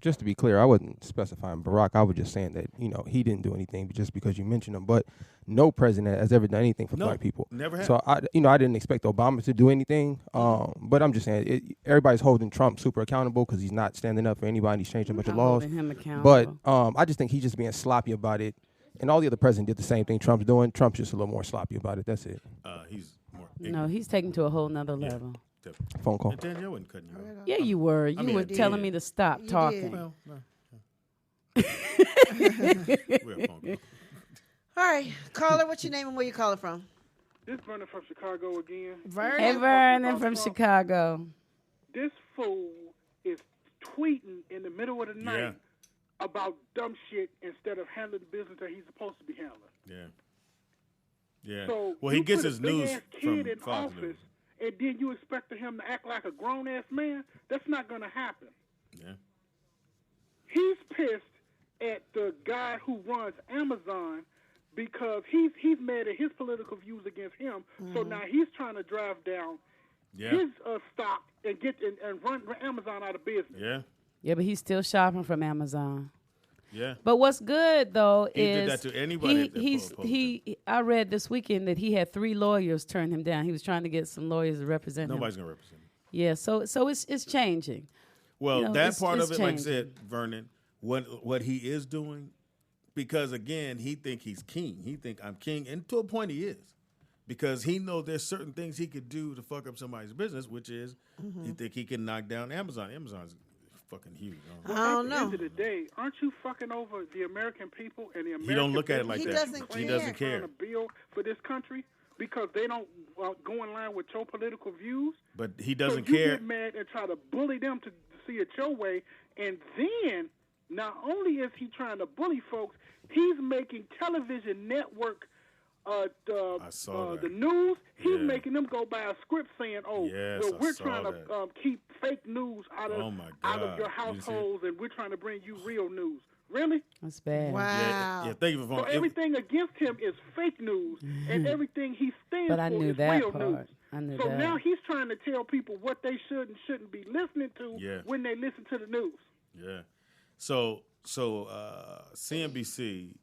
Just to be clear, I wasn't specifying Barack. I was just saying that, he didn't do anything just because you mentioned him. But no president has ever done anything for black people. Never have. So, I didn't expect Obama to do anything. But I'm just saying, everybody's holding Trump super accountable because he's not standing up for anybody. He's changing a bunch of laws. Holding him accountable. But I just think he's just being sloppy about it. And all the other presidents did the same thing Trump's doing. Trump's just a little more sloppy about it. That's it. He's more No, he's taken to a whole nother level. definitely. Phone call. And Danielle wasn't cutting you off. Yeah, you were. You mean, were I did. telling me to stop You talking. did. Well, no. We're a phone call. All right, caller, what's your name and where you calling from? This Vernon from Chicago again. Vernon. Hey, Vernon About from Trump. Chicago. This fool is tweeting in the middle of the night about dumb shit instead of handling the business that he's supposed to be handling. Yeah. Yeah. So well, he you gets put his a big news ass from kid in Fox office, News. and then you expect him to act like a grown ass man. That's not going to happen. Yeah. He's pissed at the guy who runs Amazon because he's mad at his political views against him. So now he's trying to drive down his stock and get and run Amazon out of business. Yeah. Yeah, but he's still shopping from Amazon. Yeah. But what's good though He is did that to anybody that I read this weekend that he had 3 lawyers turn him down. He was trying to get some lawyers to represent him. Nobody's gonna represent him. Yeah, so it's changing. Well, You know, that it's- part it's of it, like I changing. said, Vernon, what he is doing, because again, he think he's king. He think I'm king, and to a point he is, because he know there's certain things he could do to fuck up somebody's business, which is he think he can knock down Amazon. Amazon's fucking huge. I don't At the know. end of the day, aren't you fucking over the American people and the American He don't look at it business like He that. doesn't He care. doesn't care. trying to build for this country because they don't go in line with your political views? But he doesn't so you care. get mad and try to bully them to see it your way, and then not only is he trying to bully folks, he's making television network I saw that. the news. He's Yeah. making them go by a script saying, "Oh, Yes, well, I we're saw trying to that. keep fake news out of Oh, my out of God. your You didn't see it? households, and we're trying to bring you real news." Really? That's bad. Wow. Yeah, thank you for So phone. everything against him is fake news, and everything he stands But I for knew is that real part. news. I knew So that. now he's trying to tell people what they should and shouldn't be listening to Yeah. when they listen to the news. Yeah. So CNBC,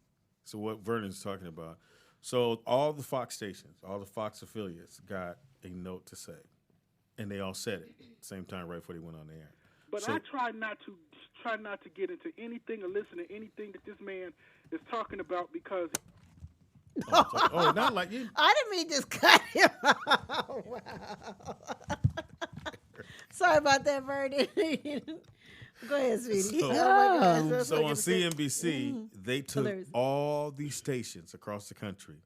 so what Vernon's talking about. So all the Fox stations, all the Fox affiliates got a note to say. And they all said it at the same time right before they went on the air. But So- I try not to get into anything or listen to anything that this man is talking about because Oh, not like you. I didn't mean to just cut him off. Wow. Sorry about that, Vernon. Go ahead, sweetie. So- So on CNBC, they took Hilarious. all these stations across the country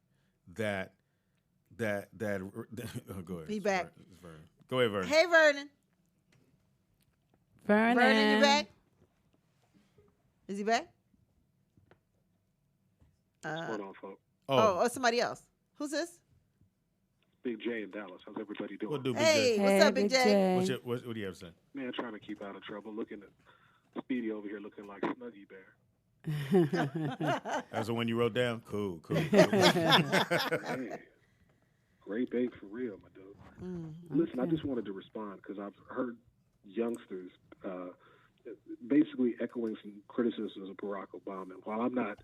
that oh, go ahead. He It's back. It's Vernon. Go ahead, Vernon. Hey, Vernon. Vernon. Vernon, you back? Is he back? What's going on, folks? Oh, somebody else. Who's this? Big J in Dallas. How's everybody doing? What do Big Hey, J? what's up, Big J? What's your, what do you have to say? Man, trying to keep out of trouble. Looking at Speedy over here looking like Snuggie Bear. That's the one you wrote down? Cool. Hey, great bait for real, my dude. Listen, I just wanted to respond because I've heard youngsters basically echoing some criticisms of Barack Obama. And while I'm not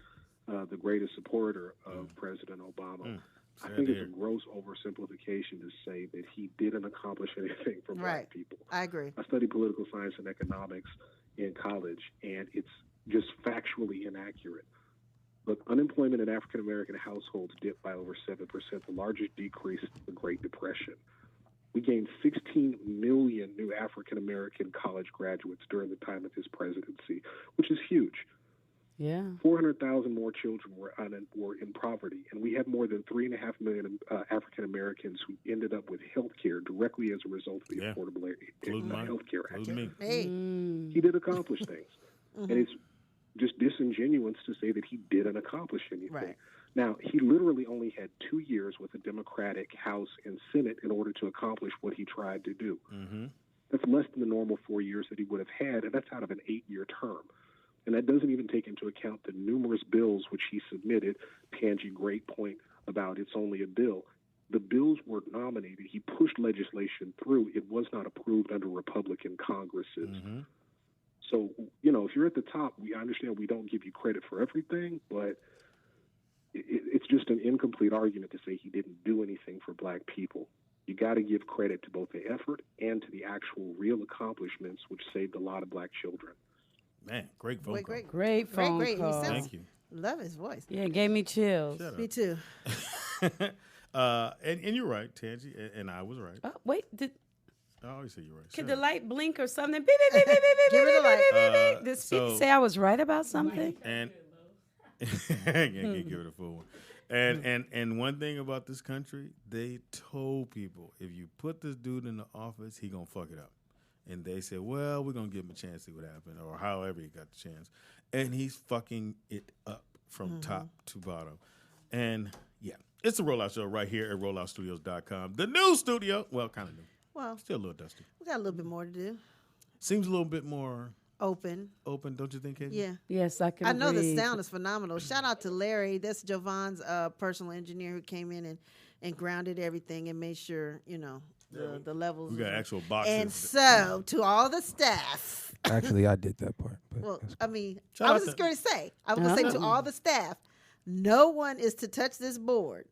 the greatest supporter of President Obama, I think it's a gross oversimplification to say that he didn't accomplish anything for black people. I agree. I studied political science and economics in college, and it's just factually inaccurate. Look, unemployment in African American households dipped by over 7%, the largest decrease since the Great Depression. We gained 16 million new African American college graduates during the time of his presidency, which is huge. Yeah. 400,000 more children were in poverty, and we have more than 3.5 million African Americans who ended up with health care directly as a result of the Affordable Health Care Act. Hey. He did accomplish things, and it's just disingenuous to say that he didn't accomplish anything. Right. Now, he literally only had 2 years with the Democratic House and Senate in order to accomplish what he tried to do. That's less than the normal 4 years that he would have had, and that's out of an 8-year term. And that doesn't even take into account the numerous bills which he submitted. Tangi, great point about it's only a bill. The bills were nominated. He pushed legislation through. It was not approved under Republican Congresses. So, if you're at the top, I understand we don't give you credit for everything, but it's just an incomplete argument to say he didn't do anything for black people. You got to give credit to both the effort and to the actual real accomplishments, which saved a lot of black children. Man, great phone call. Great phone Great. call. Thank you. Love his voice. Yeah, it gave me chills. Shut up. Me too. And you're right, Tangi, and I was right. Oh, wait, I always say you're right. could Shut the up. light blink or something? Beep, beep, beep, beep, beep, beep, Give her the beep, light. beep, beep, beep. Did So- Speedy say I was right about something? And can't give it a full one. And one thing about this country, they told people if you put this dude in the office, he gonna fuck it up. And they said, well, we're gonna give him a chance to see what happened, or however he got the chance. And he's fucking it up from top to bottom. And yeah, it's a Rollout Show right here at rolloutstudios.com. The new studio. Well, kind of new. Well, Still a little dusty. we got a little bit more to do. Seems a little bit more Open. don't you think, Katie? Yeah. Yes, I can. I know the agree. sound is phenomenal. Shout out to Larry. That's Jovan's personal engineer who came in and grounded everything and made sure, the levels. We got actual boxes. And so, to all the staff. Actually, I did that part. But Well, that's I mean, Shout I out was to- just going to say, I was going to say to all the staff, no one is to touch this board.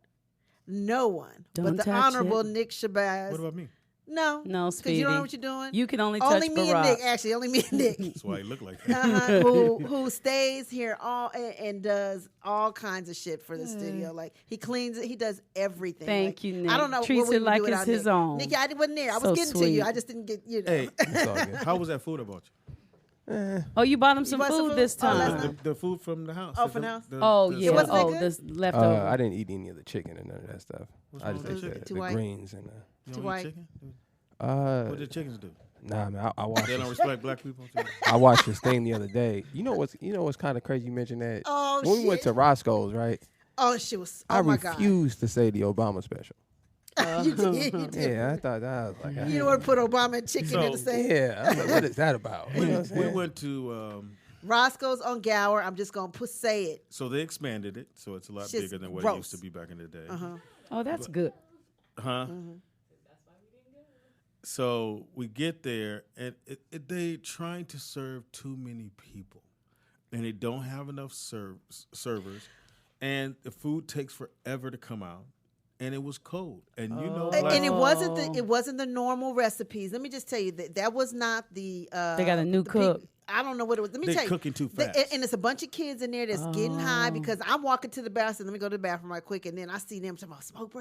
No one. Don't but the touch Honorable it. Nick Shabazz. What about me? No. No, Because Speedy. you don't know what you're doing? You can only touch Only me and Barack. Nick, actually. Only me and Nick. That's why he look like that. who stays here and does all kinds of shit for the studio. Like he cleans it, he does everything. Thank Like, you, Nick. I don't know Treats what we it would like do it's without his Nick. own. Nick, I wasn't there. I was So getting to you. sweet. I just didn't get Hey, it's all good. how was that food I bought you? Oh, you bought him some bought some food food? this Oh, last time. time. The food from the house. Oh, from the house? Oh, the yeah. wasn't that Oh, good? this leftover. I didn't eat any of the chicken and none of that stuff. What's I wrong just with ate the the, chicken? Too the white? greens and You Too don't eat white. chicken? uh What did chickens do? nah, man. I watched They don't respect black people. Too? I watched this thing the other day. You know what's kind of crazy? You mentioned that. Oh, when we went shit. to Roscoe's, right? Oh, she was. I Oh my God. refused to say the Obama special. You did. You did. Yeah, I thought that was like. You don't want to put Obama and chicken in the So- same. Yeah, I was like, what is that about? You know what I'm We saying? went to, Roscoe's on Gower. I'm just gonna say it. so they expanded it, so it's a lot Shit's bigger than what it gross. used to be back in the day. Oh, that's good. Huh? So we get there, and they trying to serve too many people, and they don't have enough servers, and the food takes forever to come out, and it was cold, and you know, like, And it wasn't the normal recipes. Let me just tell you that was not the. They got a new cook. I don't know what it was. Let me They tell you, cooking too The- fast. and it's a bunch of kids in there that's getting high because I'm walking to the bathroom. Let me go to the bathroom right quick, and then I see them talking about smoke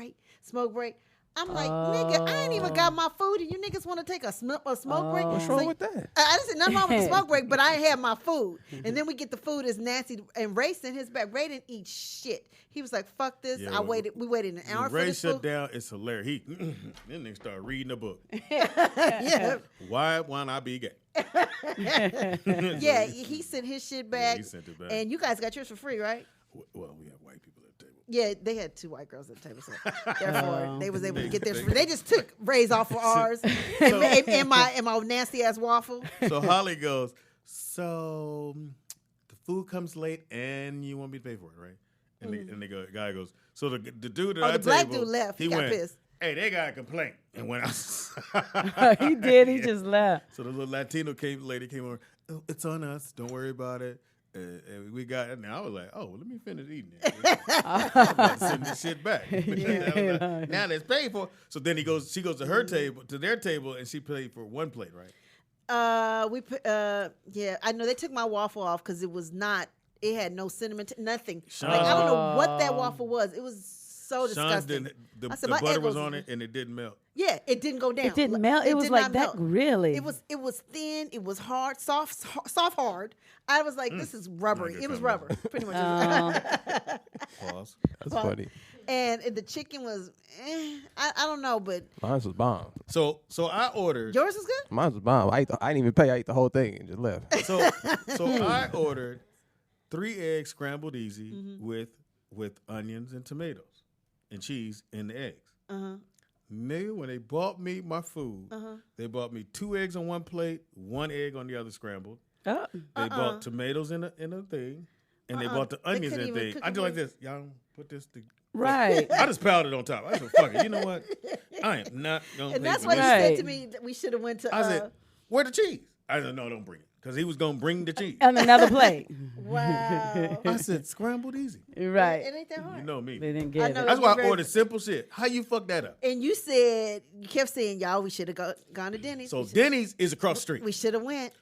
break. I'm like, nigga, I ain't even got my food, and you niggas want to take a smoke break? What's wrong with that? I didn't say nothing wrong with the smoke break, but I ain't had my food. And then we get the food is nasty. And Ray sent his back. Ray didn't eat shit. He was like, fuck this. Yeah, We waited an hour when for Ray this shut food. down. It's hilarious. He then they start reading a book. Yeah. Why not be gay? Yeah, he sent his shit back. he sent it back. And you guys got yours for free, right? Well, we have white people at the table. Yeah, they had 2 white girls at the table, so therefore they was able to get theirs free. They just took Ray's off of ours and my nasty ass waffle. So Holly goes, so the food comes late and you want me to pay for it, right? And the guy goes, so the dude at Oh, our the black table, dude left. He got went, pissed. Hey, they got a complaint. And when I He did. He just left. So the little Latino lady came over. Oh, it's on us. Don't worry about it. And we got it. And I was like, oh, well, let me finish eating it. I'm about to send this shit back. Now that's paid for. So then she goes to her table, to their table, and she paid for one plate, right? Yeah, I know they took my waffle off because it had no cinnamon, nothing. Like I don't know what that waffle was. It was so disgusting. The I said, the my butter egg was was- on it, and it didn't melt. Yeah, it didn't go down. It didn't melt. It was did like not that. melt. Really? It was thin. It was hard, soft, hard. I was like, this is rubbery. Like It was it's rubber, pretty much. Pause. That's funny. And the chicken was, I don't know, but Mine was bomb. So I ordered. yours was good. Mine was bomb. I didn't even pay. I ate the whole thing and just left. So I ordered 3 eggs scrambled easy with onions and tomatoes and cheese in the eggs. Nigga, when they bought me my food, they bought me 2 eggs on one plate, 1 egg on the other scrambled. Oh. They bought tomatoes in a thing, and they bought the onions in a couldn't thing. even cook I do it like this. Y'all don't put this together. Right. I just piled it on top. I said, fuck it. You know what? I am not going to And pay that's for what he this. said Right. to me. That we should have went to. I said, where the cheese? I said, no, don't bring it. Because he was going to bring the cheese. On another plate. wow. I said, scrambled easy. Right. It ain't that hard. You know me. They didn't I get know. it. That's why I Very- ordered simple shit. How you fuck that up? And you kept saying, y'all, we should have gone to Denny's. So Denny's is across the street. We should have went.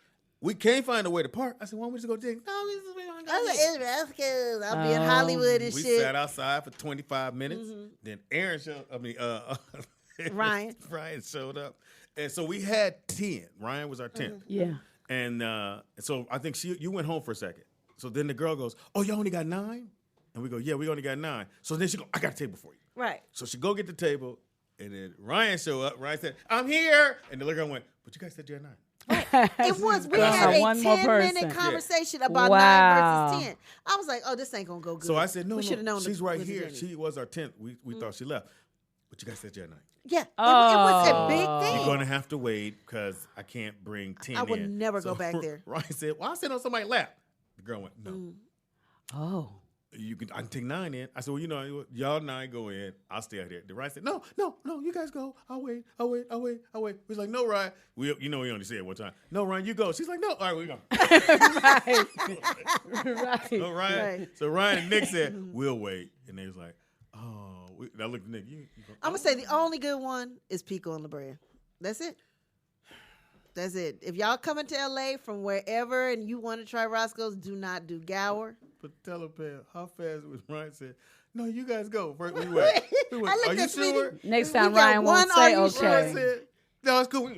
We can't find a way to park. I said, why don't we just go to Denny's? No, we just I was like, that's good. I'll be in Hollywood and We shit. sat outside for 25 minutes. Then Aaron Ryan. Ryan showed up. And so we had 10. Ryan was our 10th. Yeah. And so I think you went home for a second. So then the girl goes, oh, y'all only got 9? And we go, yeah, we only got 9. So then she go, I got a table for you. Right. So she go get the table, and then Ryan show up. Ryan said, I'm here. And the little girl went, but you guys said you had 9. It was. We Wow. had a One more 10-minute person. conversation about Wow. 9 versus 10. I was like, oh, this ain't going to go good. So I said, no, we should have known she's the- right with the here. journey. She was our 10th. We thought she left. But you guys said you had 9. Yeah. It was a Oh. big You're thing. going to have to wait because I can't bring 10 I would in. never go back there. Ryan said, well, I'll sit on somebody's lap. The girl went, no. Oh. I can take 9 in. I said, well, you know, y'all 9 go in. I'll stay out here. The Ryan said, no, you guys go. I'll wait. We was like, no, Ryan. We only said it one time. No, Ryan, you go. She's like, no. All right, we go. Right. So Ryan, Right. so Ryan and Nick said, we'll wait. And they was like, oh. I looked at Nick. You go, I'm going to say the only good one is Pico and LeBron. That's it. That's it. If y'all coming to LA from wherever and you want to try Roscoe's, do not do Gower. But tell her, Pam, how fast was Ryan said, no, you guys go. First, we went. I Are looked you at Speedy. sure? Next We time got Ryan won't one, say are you sure? Ryan okay. said, no, it's cool.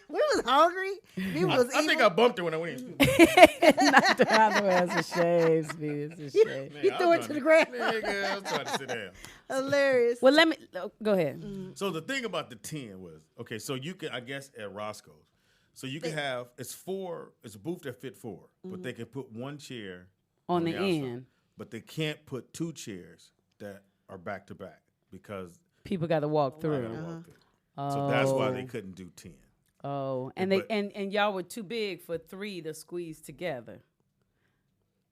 We was hungry. We was I think I bumped her when I went in. Knocked her out the way. It's a shame, Speedy. It's a shame. Man, You I threw was it to trying the ground. Nigga, I was trying to sit down. Hilarious. Well, let me go ahead. So the thing about the 10 was, okay, so you can, I guess, at Roscoe's, so you can have, it's a booth that fit 4, but they can put 1 chair On the outside. end. But they can't put 2 chairs that are back to back because People got to walk I through. gotta walk through. So that's why they couldn't do 10. Oh, and But- and y'all were too big for 3 to squeeze together.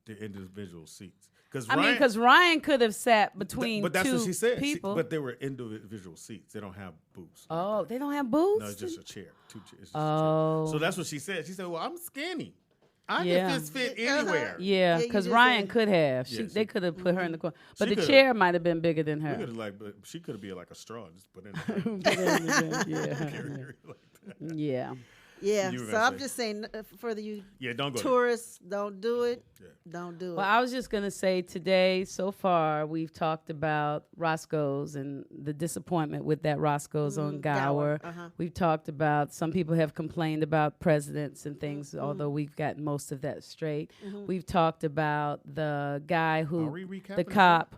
The individual seats. Because Ryan could have sat between but that's two what she said. people. But they were individual seats. They don't have booths. Oh, they don't have booths? No, it's just a chair. 2 chairs. It's just a Oh. chair. So that's what she said. She said, well, I'm skinny. I Yeah. can fit anywhere. Yeah, you because just Ryan said- could have. Yeah, They could have put her in the corner. But She the coulda- chair might have been bigger than We her. could have but she could have been like a straw and just put in yeah. Yeah. Yeah. You were So gonna I'm say. just saying, for you Yeah, don't go there. tourists, don't do it. Yeah. Don't do Well, it. I was just going to say today, so far, we've talked about Roscoe's and the disappointment with that Roscoe's on Gower. We've talked about, some people have complained about presidents and things, although we've gotten most of that straight. We've talked about the guy who, Are we recapping the the cop.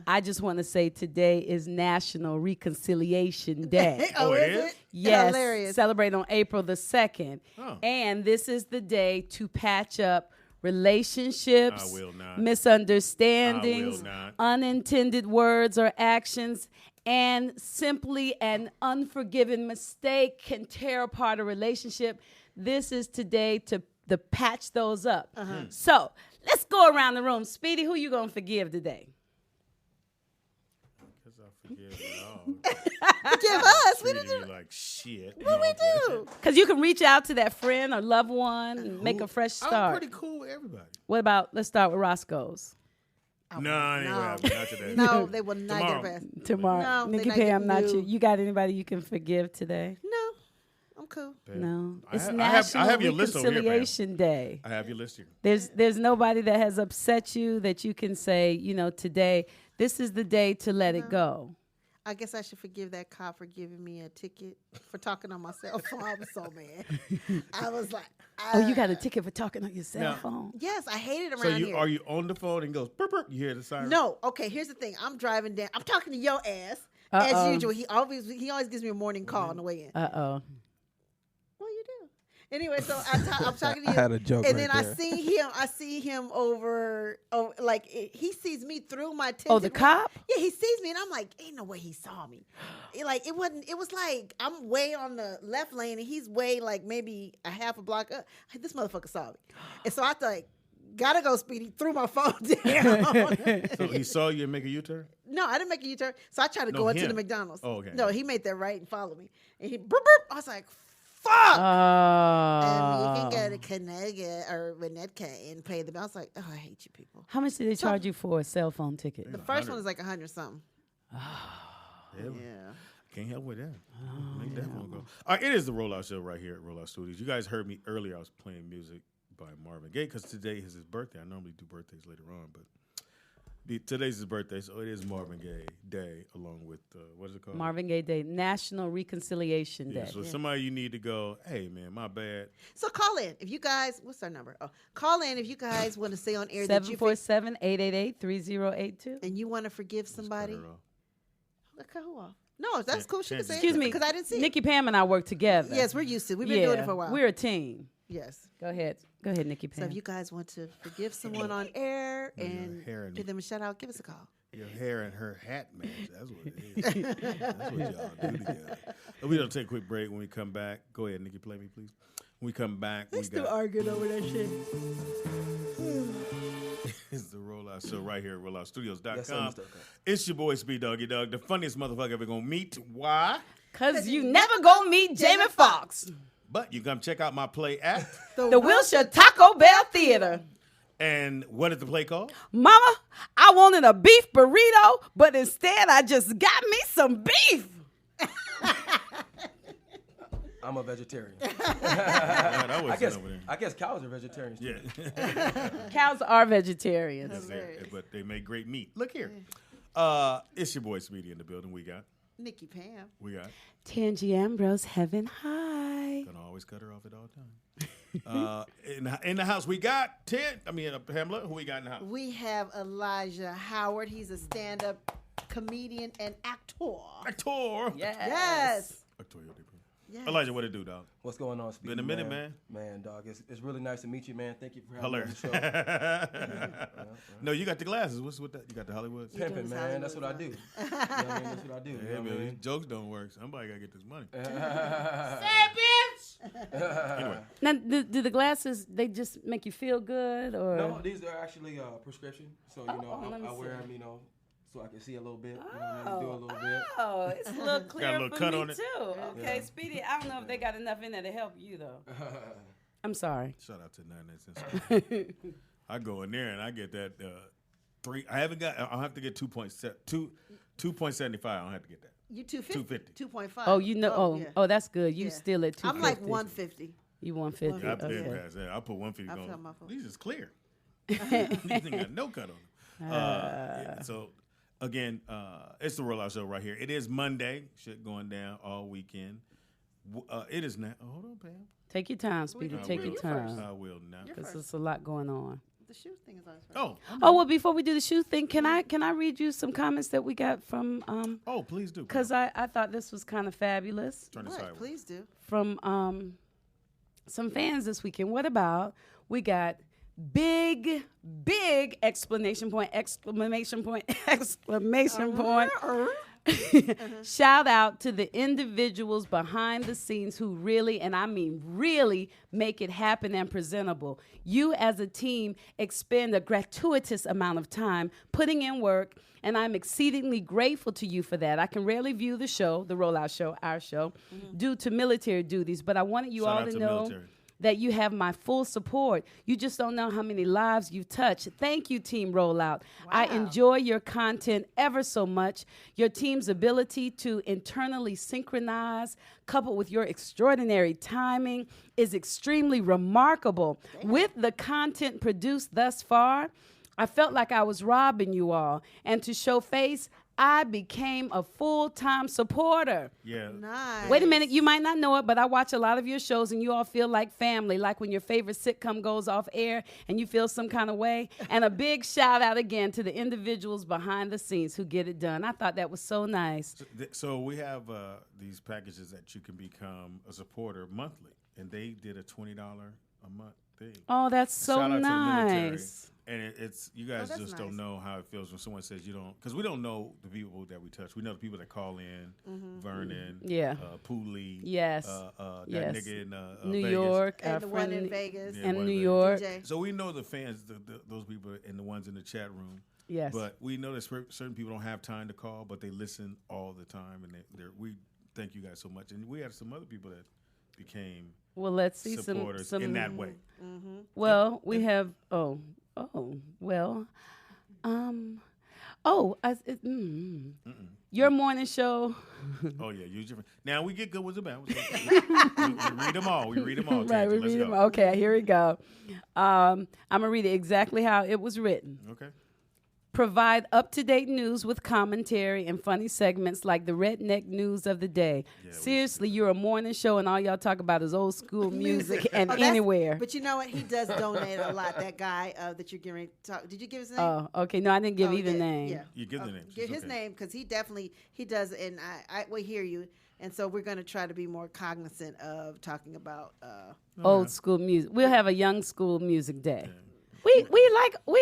I just want to say today is National Reconciliation Day. Oh, it is? Yes, Hilarious. celebrate on April the 2nd. Oh. And this is the day to patch up relationships, I will not. misunderstandings, I will not. unintended words or actions, and simply an unforgiven mistake can tear apart a relationship. This is today to patch those up. So let's go around the room. Speedy, who you gonna forgive today? Because I forgive it all. Forgive us. We Treating didn't me like shit. What we do? Because you can reach out to that friend or loved one and make a fresh I'm start. pretty cool with everybody. What about, let's start with Roscoe's. No, I ain't gonna happen. Not today. No, they will not Tomorrow. get past. Tomorrow. No, Nikki they not Pam, getting not you. new. You got anybody you can forgive today? No, I'm cool. No. I It's have- National I have your list over here, Pam. Reconciliation Day. I have your list here. There's nobody that has upset you that you can say, today, this is the day to let it go. I guess I should forgive that cop for giving me a ticket for talking on my cell phone. I was so mad. I was like, Oh, you got a ticket for talking on your cell Now- phone? Yes, I hate it around So here. are you on the phone and goes burp burp? You hear the siren? No, okay. Here's the thing. I'm driving down. I'm talking to your ass Uh-oh. as usual. He always gives me a morning call on the way in. Uh-oh. What you do? Anyway, so I'm talking to I you. had a joke and right then there. I see him over. Oh, he sees me through my tinted. Oh, the cop? Yeah, he sees me, and I'm like, ain't no way he saw me. It was like I'm way on the left lane, and he's way like maybe a half a block up. This motherfucker saw me, and so I thought, gotta go, Speedy. Threw my phone down. So he saw you and make a U-turn? No, I didn't make a U-turn. So I tried to No, go into him. the McDonald's. Oh, okay. No, he made that right and followed me. And he burp, burp. I was like, fuck. And you can go to Connecticut or Winnetka and pay the bill. I was like, oh, I hate you people. How much did they charge you for a cell phone ticket? The first one is like 100 something. Yeah. Yeah. Can't help with that. Make that one go. All right, it is the Rollout Show right here at Rollout Studios. You guys heard me earlier. I was playing music by Marvin Gaye because today is his birthday. I normally do birthdays later on, but Today's his birthday, so it is Marvin Gaye Day, along with what is it called? Marvin Gaye Day, National Reconciliation Yeah, Day. so somebody you need to go, hey man, my bad. So call in if you guys. What's our number? Oh, call in if you guys want to say on air that you 747-888-3082. and you want to forgive somebody. Cut her off. Cut who off? No, that's cool. She can say Excuse it me, because I didn't see Nikki Pam and I work together. it. Yes, we're used to. We've been doing it for a while. We're a team. Yes. Go ahead, Nikki Pam. So if you guys want to forgive someone on air and hair and- give them a shout out, give us a call. Your hair and her hat match. That's what it is. That's what y'all do together. We're going to take a quick break. When we come back, go ahead, Nikki, play me, please. When we come back, we got... arguing over that shit. It's the Rollout Show right here at RolloutStudios.com. Yes, sir, Mr. Okay. It's your boy, Speed Doggy Dog, the funniest motherfucker ever going to meet. Why? Because you never gonna meet Jamie Foxx. But you come check out my play at... The Wilshire Taco Bell Theater. And what is the play called? Mama, I wanted a beef burrito, but instead I just got me some beef. I'm a vegetarian. That was over there. I guess cows are vegetarians. Too. Yeah. Cows are vegetarians. That's it. But they make great meat. Look here. It's your boy, Speedy, in the building. We got... Nikki Pam. We got... Tangi Ambrose, Heaven High. Gonna always cut her off at all times. In the house, we got Pamela. Who we got in the house? We have Elijah Howard. He's a stand-up comedian and actor. Actor. Yes. Actor. Yes. Elijah, what it do, dog? What's going on, Speedy? Been a minute, man. Man, dog, it's really nice to meet you, man. Thank you for having me on Hilarious. the show. No, you got the glasses. What's with that? You got the Hollywood? Pimping, man. That's what I do. You know what I mean? That's what I do. Hey, You know what I man, mean? these jokes don't work. Somebody gotta get this money. Anyway, Now, do the glasses, they just make you feel good? Or? No, these are actually prescription. So, you know, let me I wear see. them, you know, so I can see a little bit. You know what I mean? Do a little bit. Oh, it's a little clear little for cut me on it. too. Okay, Speedy, I don't know if they got enough in there to help you though. I'm sorry. shout out to 99 cents. I go in there and I get that 3. I'll have to get 2.75. I don't have to get that. You 250. 2.5. Oh, you know. yeah. Oh, that's good. You Yeah. still at 250. I'm like 150. You 150. I Okay. did pass that. I put 150 I going. felt my fault. These is clear. These ain't got no cut on them. Yeah, so again, it's the Rollout Show right here. It is Monday. Shit going down all weekend. It is now. Hold on, Pam. Take your time, Speedy. I Take will. your time. I will now. Because there's a lot going on. The shoe thing is on his Oh, Oh, well, before we do the shoe thing, can I read you some comments that we got from oh, please do. because I thought this was kind of fabulous Turn this What? sideways. Please do. from some fans this weekend. What about we got big exclamation point shout out to the individuals behind the scenes who really, and I mean really, make it happen and presentable. You as a team expend a gratuitous amount of time putting in work, and I'm exceedingly grateful to you for that. I can rarely view the show, the Rollout Show, our show, due to military duties, but I wanted you Shout all out to to know military. that you have my full support. You just don't know how many lives you've touched. Thank you, Team Rollout. I enjoy your content ever so much. Your team's ability to internally synchronize, coupled with your extraordinary timing, is extremely remarkable. With the content produced thus far, I felt like I was robbing you all. And to show face, I became a full-time supporter. Yeah. Nice. Wait a minute, you might not know it, but I watch a lot of your shows and you all feel like family, like when your favorite sitcom goes off air and you feel some kind of way. And a big shout out again to the individuals behind the scenes who get it done. I thought that was so nice. So we have these packages that you can become a supporter monthly, and they did a $20 a month thing. Oh, that's so Shout out to the military. nice. And it's you guys that's just nice. don't know how it feels when someone says you don't, because we don't know the people that we touch. We know the people that call in, Vernon, Yeah. Pooley, Yes. that Yes. nigga in New Vegas. York, And our the one friend in Vegas. Yeah, and one New in Vegas. York. DJ. So we know the fans, those people, and the ones in the chat room. Yes. But we know that certain people don't have time to call, but they listen all the time, and we thank you guys so much. And we had some other people that became Well, let's see supporters some in that way. Well, we have your morning show. Oh yeah, use your. Now we get good ones about. We read them all. We read them all. Right, we Let's read go. them. Okay, here we go. I'm gonna read it exactly how it was written. Okay. provide up-to-date news with commentary and funny segments like the redneck news of the day. Seriously, you're a morning show and all y'all talk about is old school music and anywhere. But you know what? He does donate a lot. That guy that you're getting ready to talk. Did you give his name? Oh, okay. No, I didn't give either name. Yeah. You give the name. Give his name because he does, and we hear you. And so we're going to try to be more cognizant of talking about old school music. We'll have a young school music day. We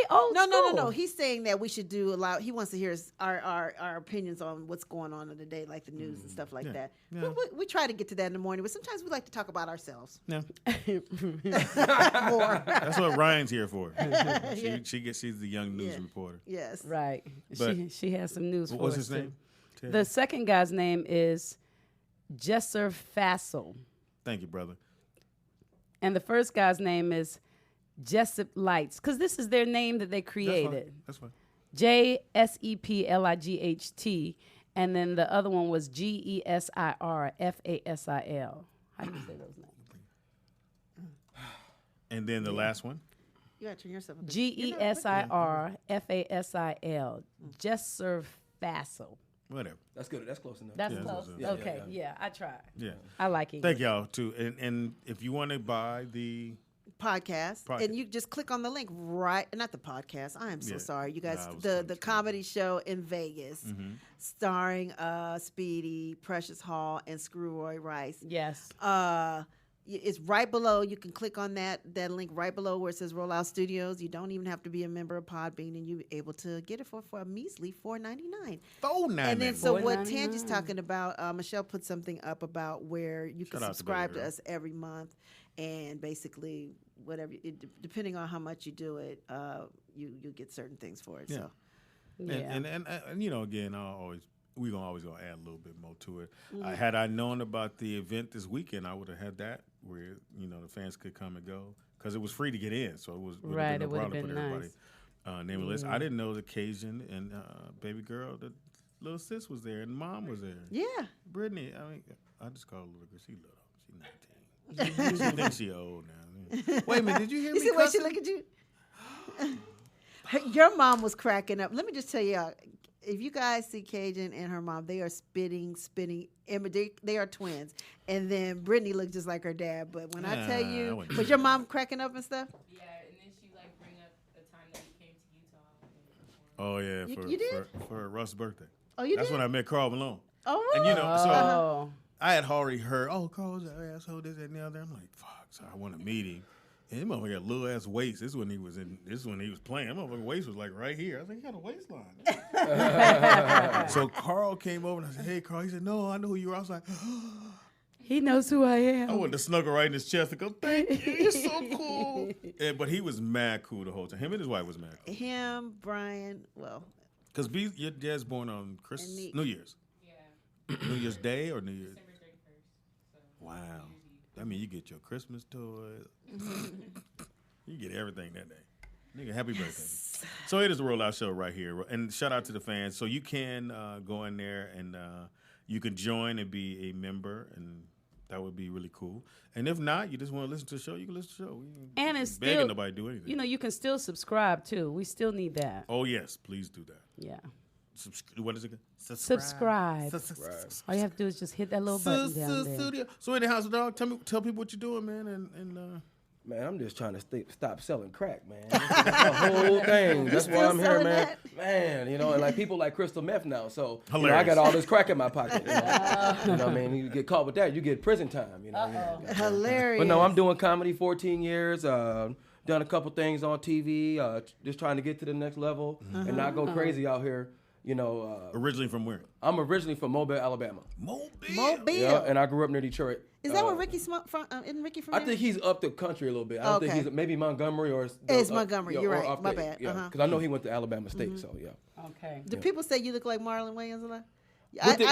old school. No. He's saying that we should do a lot. He wants to hear our opinions on what's going on in the day, like the news and stuff like that. Yeah. We try to get to that in the morning, but sometimes we like to talk about ourselves. Yeah. More. That's what Ryan's here for. She's the young news reporter. Yes. Right. But she has some news for us. What's his name? The second guy's name is Jesser Fassel. Thank you, brother. And the first guy's name is Jessup Lights, because this is their name that they created. That's fine. JSEPLIGHT, and then the other one was GESIRFASIL. How do you say those names? And then the last one? You got to turn yourself up. GESIRFASIL. Jesser Fassel. Whatever. That's good. That's close enough. That's close. Okay, I tried. Yeah. I like it. Thank y'all, too. And if you want to buy the podcast, and you just click on the link not the podcast. I am so sorry, you guys. The comedy show in Vegas, starring Speedy, Precious Hall, and Screw-Roy Rice. Yes. It's right below. You can click on that link right below where it says Rollout Studios. You don't even have to be a member of Podbean, and you're able to get it for a measly $4.99. $4.99. And then so what Tangi's talking about, Michelle put something up about where you can subscribe to us every month, and basically whatever, depending on how much you do it, you get certain things for it. Yeah. So and you know, again, we're always gonna add a little bit more to it. Had I known about the event this weekend, I would have had that where the fans could come and go because it was free to get in, so it was it would have been everybody name and list. I didn't know the Cajun and baby girl, the little sis was there, and mom was there. Yeah, Brittany. I mean, I just call her little girl. She little. She's 19. She thinks she old now. Wait a minute, did you hear me? See the way she look at you? Your mom was cracking up. Let me just tell y'all, if you guys see Cajun and her mom, they are spitting. They are twins. And then Brittany looked just like her dad. But when I tell you, was your mom cracking up and stuff? Yeah, and then she bring up the time that we came to Utah. Oh yeah, you did? for Russ' birthday. Oh, you That's did? when I met Carl Malone. Oh, really? And so I had already heard, Carl's an asshole, this, that, and the other. I'm like, fuck, so I want to meet him. And his motherfucker got a little ass waist. This is when he was playing. That motherfucking waist was like right here. I was like, he got a waistline. So Carl came over and I said, hey, Carl. He said, no, I know who you are. I was like, he knows who I am. I wanted to snuggle right in his chest and go, thank you, you're so cool. But he was mad cool the whole time. Him and his wife was mad cool. Him, Brian, well. Because your dad's born on New Year's. Yeah. New Year's Day or New Year's? December 31st. So wow. That means you get your Christmas toys. You get everything that day. Nigga, happy birthday. So it is the Rollout Show right here. And shout out to the fans. So you can go in there and you can join and be a member, and that would be really cool. And if not, you just want to listen to the show, you can listen to the show. And it's begging still, nobody to do anything. You can still subscribe, too. We still need that. Oh, yes. Please do that. Yeah. What is it? Subscribe. All you have to do is just hit that little button down there. So in the house, dog, tell people what you're doing, man, and man, I'm just trying to stop selling crack, man. The whole thing. That's why I'm here, man. Man, and like people like crystal meth now. So I got all this crack in my pocket. You know what I mean? You get caught with that, you get prison time. Hilarious. But no, I'm doing comedy 14 years. Done a couple things on TV. Just trying to get to the next level and not go crazy out here. Originally from where? I'm originally from Mobile, Alabama. Mobile. Yeah, and I grew up near Detroit. Is that where Ricky's from? Isn't Ricky from there? I think he's up the country a little bit. I don't think he's maybe Montgomery or. It's Montgomery. You're right. My bad. Yeah, because I know he went to Alabama State. So yeah. Okay. Do people say you look like Marlon Wayans a lot?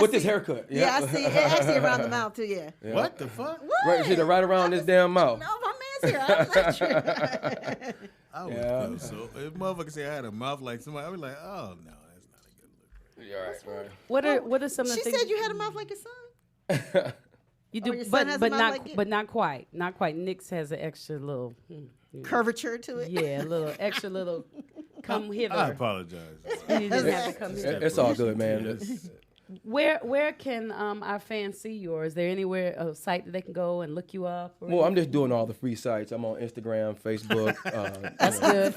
With this haircut. Yeah, I see. Actually, around the mouth too. Yeah. What the fuck? What? Right, see, right around this damn mouth. No, my man's here. I'm not sure. I would feel so. If motherfucker say I had a mouth like somebody, I would be like, oh no. Yeah, right. What are some of the things? She said you had a mouth like your son. You do, your son but has a but mouth not like you? but not quite. Not quite. Nick's has an extra little curvature to it. Yeah, a little extra little come hither. I apologize. Speedy didn't have to come hither. It's all good, man. Yes. Where can our fans see you, or is there anywhere a site that they can go and look you up? Or Well, I'm just doing all the free sites. I'm on Instagram, Facebook. That's good.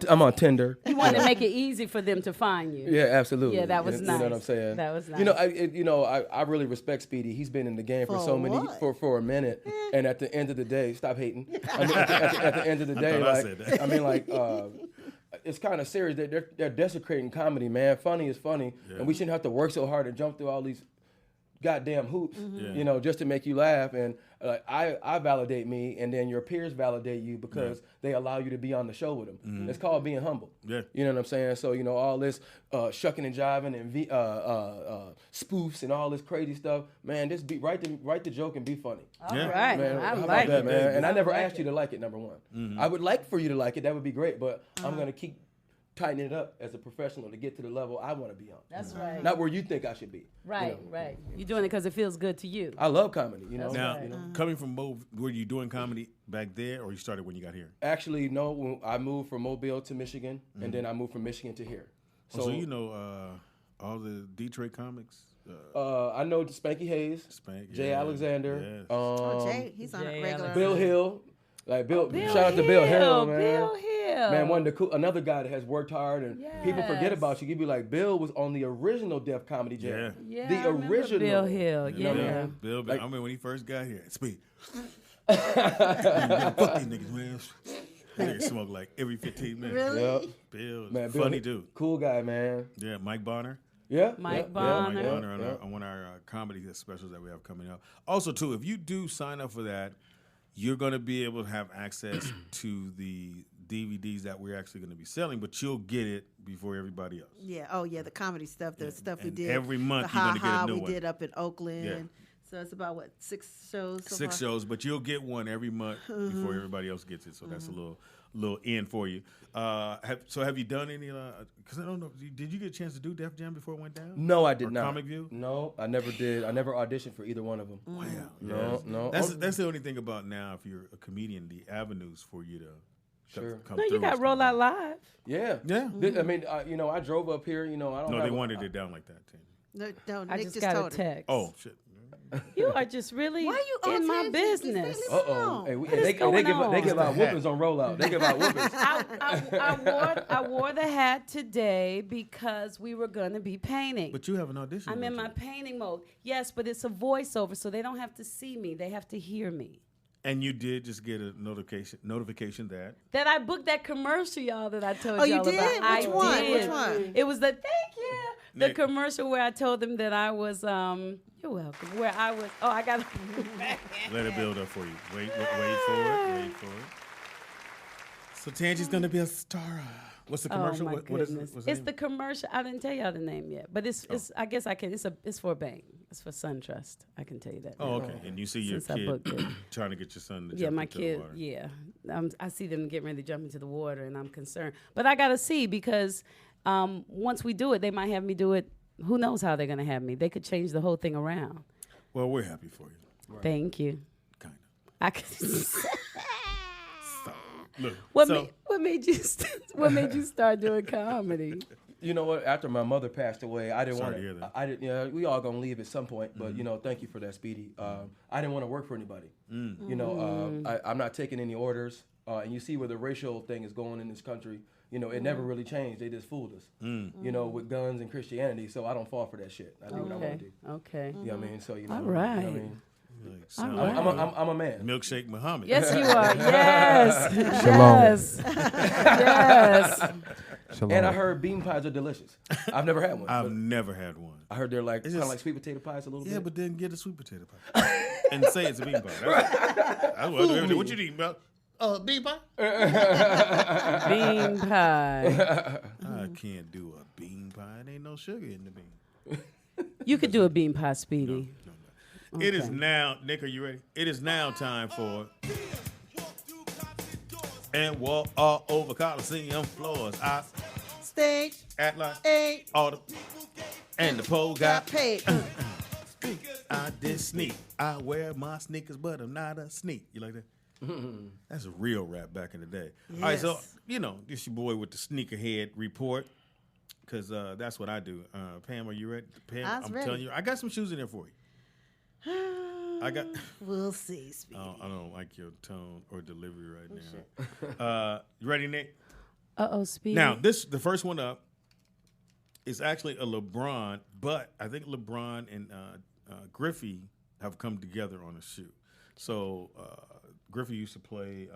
I'm on Tinder. You want to make it easy for them to find you. Yeah, absolutely. Yeah, that was You nice. know what I'm saying? That was nice. I really respect Speedy. He's been in the game for so many for a minute, and at the end of the day, stop hating. I mean, at the end of the day, thought I said that. it's kind of serious. They're desecrating comedy, man. Funny is funny, Yeah. and we shouldn't have to work so hard and jump through all these goddamn hoops, Yeah. just to make you laugh. And I validate me, and then your peers validate you because they allow you to be on the show with them. Mm-hmm. It's called being humble. Yeah. You know what I'm saying? So all this shucking and jiving and spoofs and all this crazy stuff, man. Just write the joke and be funny. All Yeah. right. Man, I how about like that, it. man? And I never like asked you to like it. Number one, Mm-hmm. I would like for you to like it. That would be great. But I'm gonna keep tightening it up as a professional to get to the level I want to be on. That's right. Not where you think I should be. Right, right. You're doing it because it feels good to you. I love comedy. That's Now, right. coming from were you doing comedy back there, or you started when you got here? Actually, no. When I moved from Mobile to Michigan, and then I moved from Michigan to here. So you know all the Detroit comics. I know Spanky Hayes, Spank, Jay yeah, Alexander, yes. Jay, he's on Jay a regular. Bill Hill. Like Bill, Bill shout out to Bill Hill, man. Bill Hill. Man, another guy that has worked hard, and people forget Yes. about you. You be like, Bill was on the original Def Comedy Jam. Yeah, The I remember original. Bill Hill. You know what I Yeah. mean? Bill, Like- I remember when he first got here. Speed. Fuck these niggas, man. Niggas smoke like every 15 minutes. Really? Yep. Bill, Man, Bill, funny dude. Cool guy, man. Yeah, Mike Bonner. Yeah. Mike yeah, Bonner. Mike yeah, Bonner on, yeah. on one of our comedy specials that we have coming up. Also, too, if you do sign up for that, you're going to be able to have access to the DVDs that we're actually going to be selling, but you'll get it before everybody else. Yeah. Oh, yeah. The comedy stuff. The stuff we and did. every month the you're gonna get a Ha-Ha new we one. did up in Oakland. Yeah. So it's about what 6 shows. So 6 far? shows, but you'll get one every month before everybody else gets it. So that's a little in for you. Have you done any? Because I don't know. Did you get a chance to do Def Jam before it went down? No, I did Or not. Comic View? No, I never did. I never auditioned for either one of them. Wow. No, yes. no. That's the only thing about now. If you're a comedian, the avenues for you to Sure. come No, through. you got is Roll kinda- Out Live. Yeah. Yeah. I mean, I drove up here. I don't No, have they wanted it down like that. Too. No, I Nick just just got a told her. text. Oh shit. You are just really Why you in on my tangent? business. Just Uh-oh. Hey, is they going give on? they give out whoopings on rollout. They give out whoopings. I wore the hat today because we were going to be painting. But you have an audition. I'm in don't my you? painting mode. Yes, but it's a voiceover, so they don't have to see me. They have to hear me. And you did just get a notification that. That I booked that commercial, y'all, that I told Oh, you y'all did? about. Which I one? did. Which one? It was the thank you. The Nick. commercial where I told them that I was you're welcome. Where I was I got Let it build up for you. Wait for it. So Tangi's gonna be a star. What's the commercial? Oh my what is it? goodness! What's the It's name? the commercial. I didn't tell y'all the name yet, but it's I guess I can. It's for a bank. It's for SunTrust. I can tell you that. Oh, now. okay. And you see your Since I kid booked it. trying to get your son to Yeah, jump my into kid. the water. Yeah, I see them getting ready to jump into the water, and I'm concerned. But I gotta see because once we do it, they might have me do it. Who knows how they're gonna have me? They could change the whole thing around. Well, we're happy for you. Thank you. Kind of. I could. So, look. What so, made you start doing comedy? You know what? After my mother passed away, I didn't Sorry want to hear that. I didn't. We all gonna leave at some point, but thank you for that, Speedy. I didn't want to work for anybody. I'm not taking any orders, and you see where the racial thing is going in this country. It never really changed. They just fooled us. With guns and Christianity. So I don't fall for that shit. I do what I want to do. Okay. You know what I mean? So All You know right. what I mean? like, sound right. like I'm a man. Milkshake Muhammad. Yes, you are. Yes. Shalom. Yes. Yes. Shalom. And I heard bean pies are delicious. I've never had one. I've but never had one. I heard they're like It's kind of just- like sweet potato pies a little Yeah, bit. but then get a sweet potato pie and say it's a bean pie. That's what you eating about? Bean pie? Bean pie. I can't do a bean pie. It ain't no sugar in the bean. You could do a bean pie, Speedy. No. It is now, Nick, are you ready? It is now time for and walk all over Coliseum floors. I Stage act like 8 all the and the pole got got paid. I did sneak. I wear my sneakers, but I'm not a sneak. You like that? That's a real rap back in the day. All right, so, this your boy with the sneakerhead report, because that's what I do. Pam, are you ready? Pam, I'm telling you, I got some shoes in there for you. We'll see, Speedy. I don't like your tone or delivery right now. You ready, Nick? Speedy. Now, the first one up is actually a LeBron, but I think LeBron and Griffey have come together on a shoe. So Griffey used to play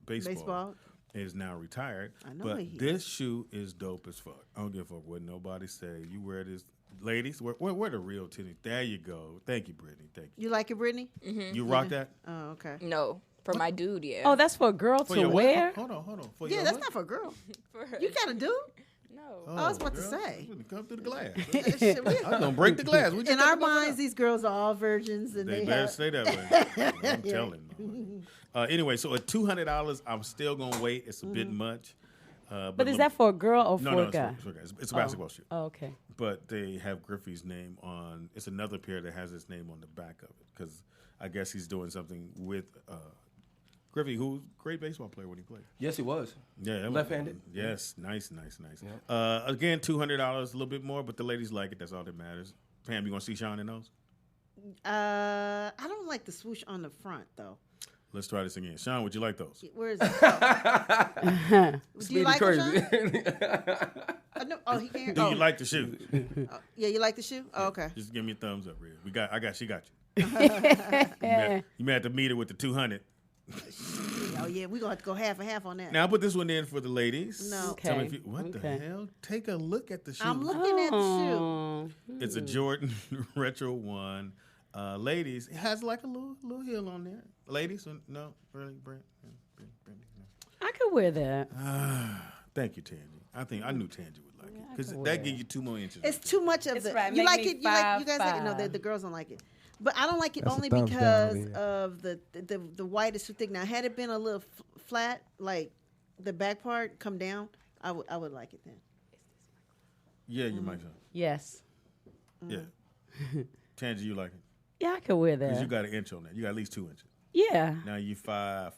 baseball. Is now retired. I know but this shoe is dope as fuck. I don't give a fuck what nobody say. You wear this. Ladies, wear the real tennis. There you go. Thank you, Brittany. Thank you. You like it, Brittany? Mm-hmm. You rock that? Oh, okay. No, for my dude, yeah. Oh, that's for a girl to wear? Hold on. Yeah, that's not for a girl. For her. You got a dude? No. I was about to say. Come through the glass. I was going to break the glass. In our minds, these girls are all virgins. And they better stay that way. I'm telling you. Anyway, so at $200, I'm still going to wait. It's a bit much. But is that for a girl or for a guy? For guys. It's a basketball shoe. Oh, okay. But they have Griffey's name on. It's another pair that has his name on the back of it because I guess he's doing something with Griffey, who's a great baseball player when he played. Yes, he was. Yeah, left-handed. Yes, nice. Yeah. Again, $200, a little bit more, but the ladies like it. That's all that matters. Pam, you want to see Sean in those? I don't like the swoosh on the front though. Let's try this again. Sean, would you like those? Where is it? Oh. Do you like crazy. He can't. Do you like the shoe? Yeah, you like the shoe? Oh, okay. Just give me a thumbs up, Red. She got you. You may have to meet her with the 200. Oh yeah, we're gonna have to go half and half on that. Now I put this one in for the ladies. No. Tell me what the hell? Take a look at the shoe. I'm looking at the shoe. It's a Jordan Retro 1. Ladies, it has like a little heel on there. Ladies, no, really, Brent. I could wear that. Thank you, Tangy. I knew Tangy would like it because that gives you 2 more inches. It's too much of the. Right. You like it? You guys 5'5". like it? No, the girls don't like it. But I don't like it That's only a thumbs because down, yeah. of the white is too thick. Now, had it been a little flat, like the back part come down, I would like it then. Yeah, you might. Yes. Yeah. Tangy, you like it? Yeah, I could wear Because that. you got an inch on that. You got at least 2 inches. Yeah. Now you 5'5".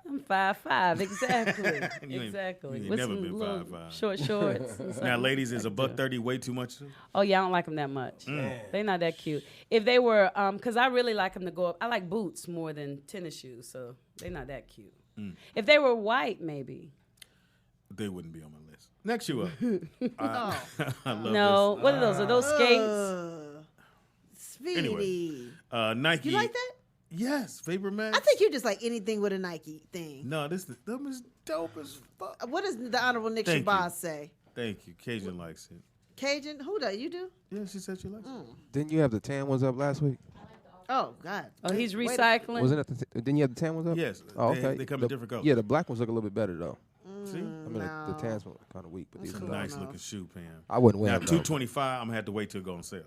I'm 5'5", exactly. You exactly. ain't With never some been little 5'5". short shorts. and Now, something. ladies, is $130 way too much? Oh yeah, I don't like them that much. They're not that cute. If they were, because I really like them to go up. I like boots more than tennis shoes, so they're not that cute. If they were white, maybe. They wouldn't be on my list. Next shoe up. I love No, this. what are those? Are those skates? Speedy. Anyway, Nike. You like that? Yes, Vapor Max. I think you just like anything with a Nike thing. No, them is dope as fuck. What does the Honorable Nick Thank Shabazz you. say? Thank you. Cajun likes it. Cajun? Who does? You do? Yeah, she said she likes it. Didn't you have the tan ones up last week? Oh, God. Oh, he's Wait recycling. Wasn't it? Didn't you have the tan ones up? Yes. Oh, they, okay. They come in different colors. Yeah, the black ones look a little bit better though. See? I mean, the tans one kind of weak, but these It's a are nice looking shoe, Pam. I wouldn't wear Now, them, though. $225, I'm going to have to wait till it go on sale.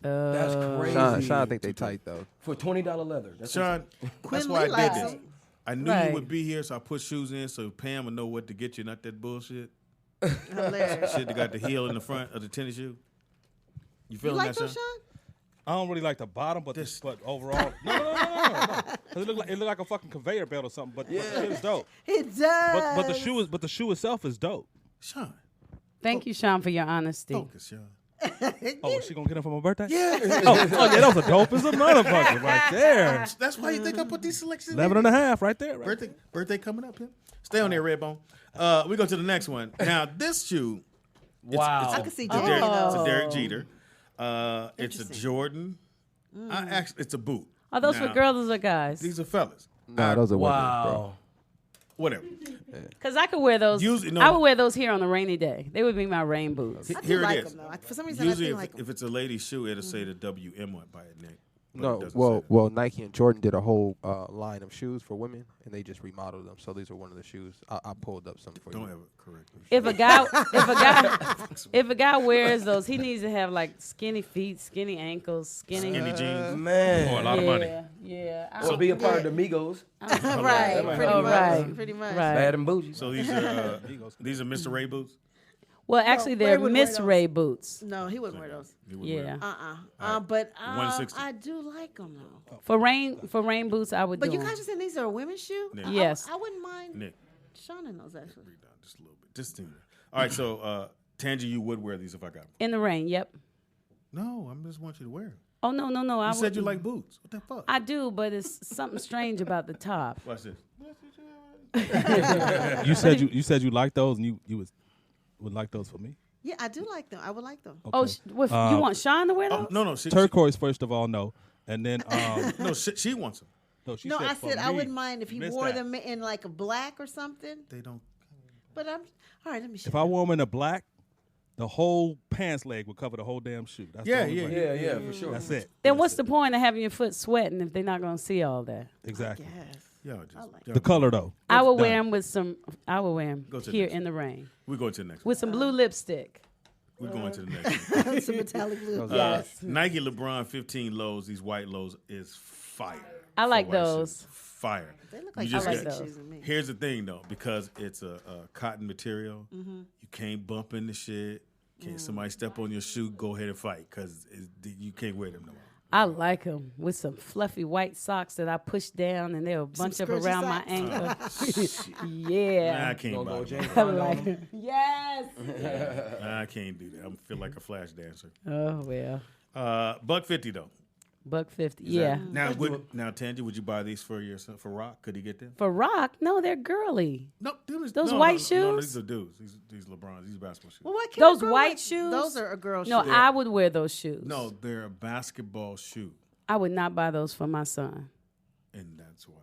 That's crazy. Sean, I think they tight though. For $20 leather. That's Sean, that's Quinn why Lee I did likes this. them. I knew Right. you would be here, so I put shoes in so Pam would know what to get you, not that bullshit. Hilarious. Shit that got the heel in the front of the tennis shoe. You You feeling like that, those, Sean? Sean? I don't really like the bottom, but but overall, no. 'Cause it look like a fucking conveyor belt or something. But the shit is dope. It does. But the shoe itself is dope. Sean, Thank you, Sean, for your honesty. focus, Sean. Oh, is she gonna get it for my birthday? Yeah. Oh yeah, that was a dope as a motherfucker right there. That's why you think I put these selections 11 and a half right there. Birthday coming up, Pam. Stay on there, Redbone. We go to the next one. Now, this shoe. Wow. I can see It's a Jerry, Derek, it's a though. Derek Jeter. It's a Jordan. It's a boot. Are those Now, for girls or guys? These are fellas. Nah, those are women, bro. Wow. Whatever. Because I could wear those. Usually- no. I would wear those here on a rainy day. They would be my rain boots. I do Here like it is. them, though. For some reason, Usually, I feel like if it's a lady's shoe, it'll say the WM by it, Nick. But it No, doesn't say that. well, Nike and Jordan did a whole line of shoes for women, and they just remodeled them. So these are one of the shoes. I pulled up some for Don't you. ever correct me. If a guy wears those, he needs to have like skinny feet, skinny ankles, skinny jeans. Man. Oh, a lot of money. Yeah. Or be a part of the Migos. right, might pretty help. much. Right. Pretty much. Right. Bad and bougie. So these are Mr. Ray boots. Well, actually, Ray they're wouldn't wear Miss those. Ray boots. No, he wouldn't wear those. Yeah. But 160. I do like them though. For rain boots, I would But do you 'em. guys are saying these are a women's shoe? Nick. Yes. I wouldn't mind Nick, Sean in those actually. read down just a little bit. Just a minute. All right, so Tangy, you would wear these if I got them. In the rain, yep. No, I just want you to wear them. Oh, no. You said you like boots. What the fuck? I do, but it's something strange about the top. Watch this. You said you like those, and you would like those for me. Yeah, I do like them. I would like them. Oh, you want Sean to wear those? No. Turquoise, first of all, no, and then No, she wants them. no, she No, said I for said I me. wouldn't mind if he Missed wore that. them in like a black or something. They don't. But I'm all right. Let me show If I wore them in a black, the whole pants leg would cover the whole damn shoe. That's the only way. Yeah, for sure. That's it. Then what's the point of having your foot sweating if they're not going to see all that? Exactly. Y'all just, The color though. I would wear done. them with some. I would wear them Go to the here next in the rain We're going to the next with some blue lipstick. one. We're going to the next one. some metallic blue. Yes. Nike LeBron 15 lows, these white lows, is fire. I like for white those. shoes. Fire. They look You like just I like got- those. shoes to me. Here's the thing, though, because it's a cotton material, you can't bump into shit. Can't somebody step on your shoe, go ahead and fight, because you can't wear them no more. I like them with some fluffy white socks that I push down, and they'll bunch up scrunchie around my socks? ankle. Nah, Yeah. I can't Gonna buy go them. James I Bond on like 'em? 'em. Yes. Nah, I can't do that. I feel like a flash dancer. Oh well. $150 though. $150. Is Yeah. that- now, Tangy, would you buy these for yourself for Rock? Could he get them? For rock, no, they're girly. No, Those white No, shoes? these are dudes. These LeBrons. These basketball shoes. Well, what can Those a girl white like- shoes? Those are a girl No, shoe. I would wear those shoes. No, they're a basketball shoe, I would not buy those for my son. and that's why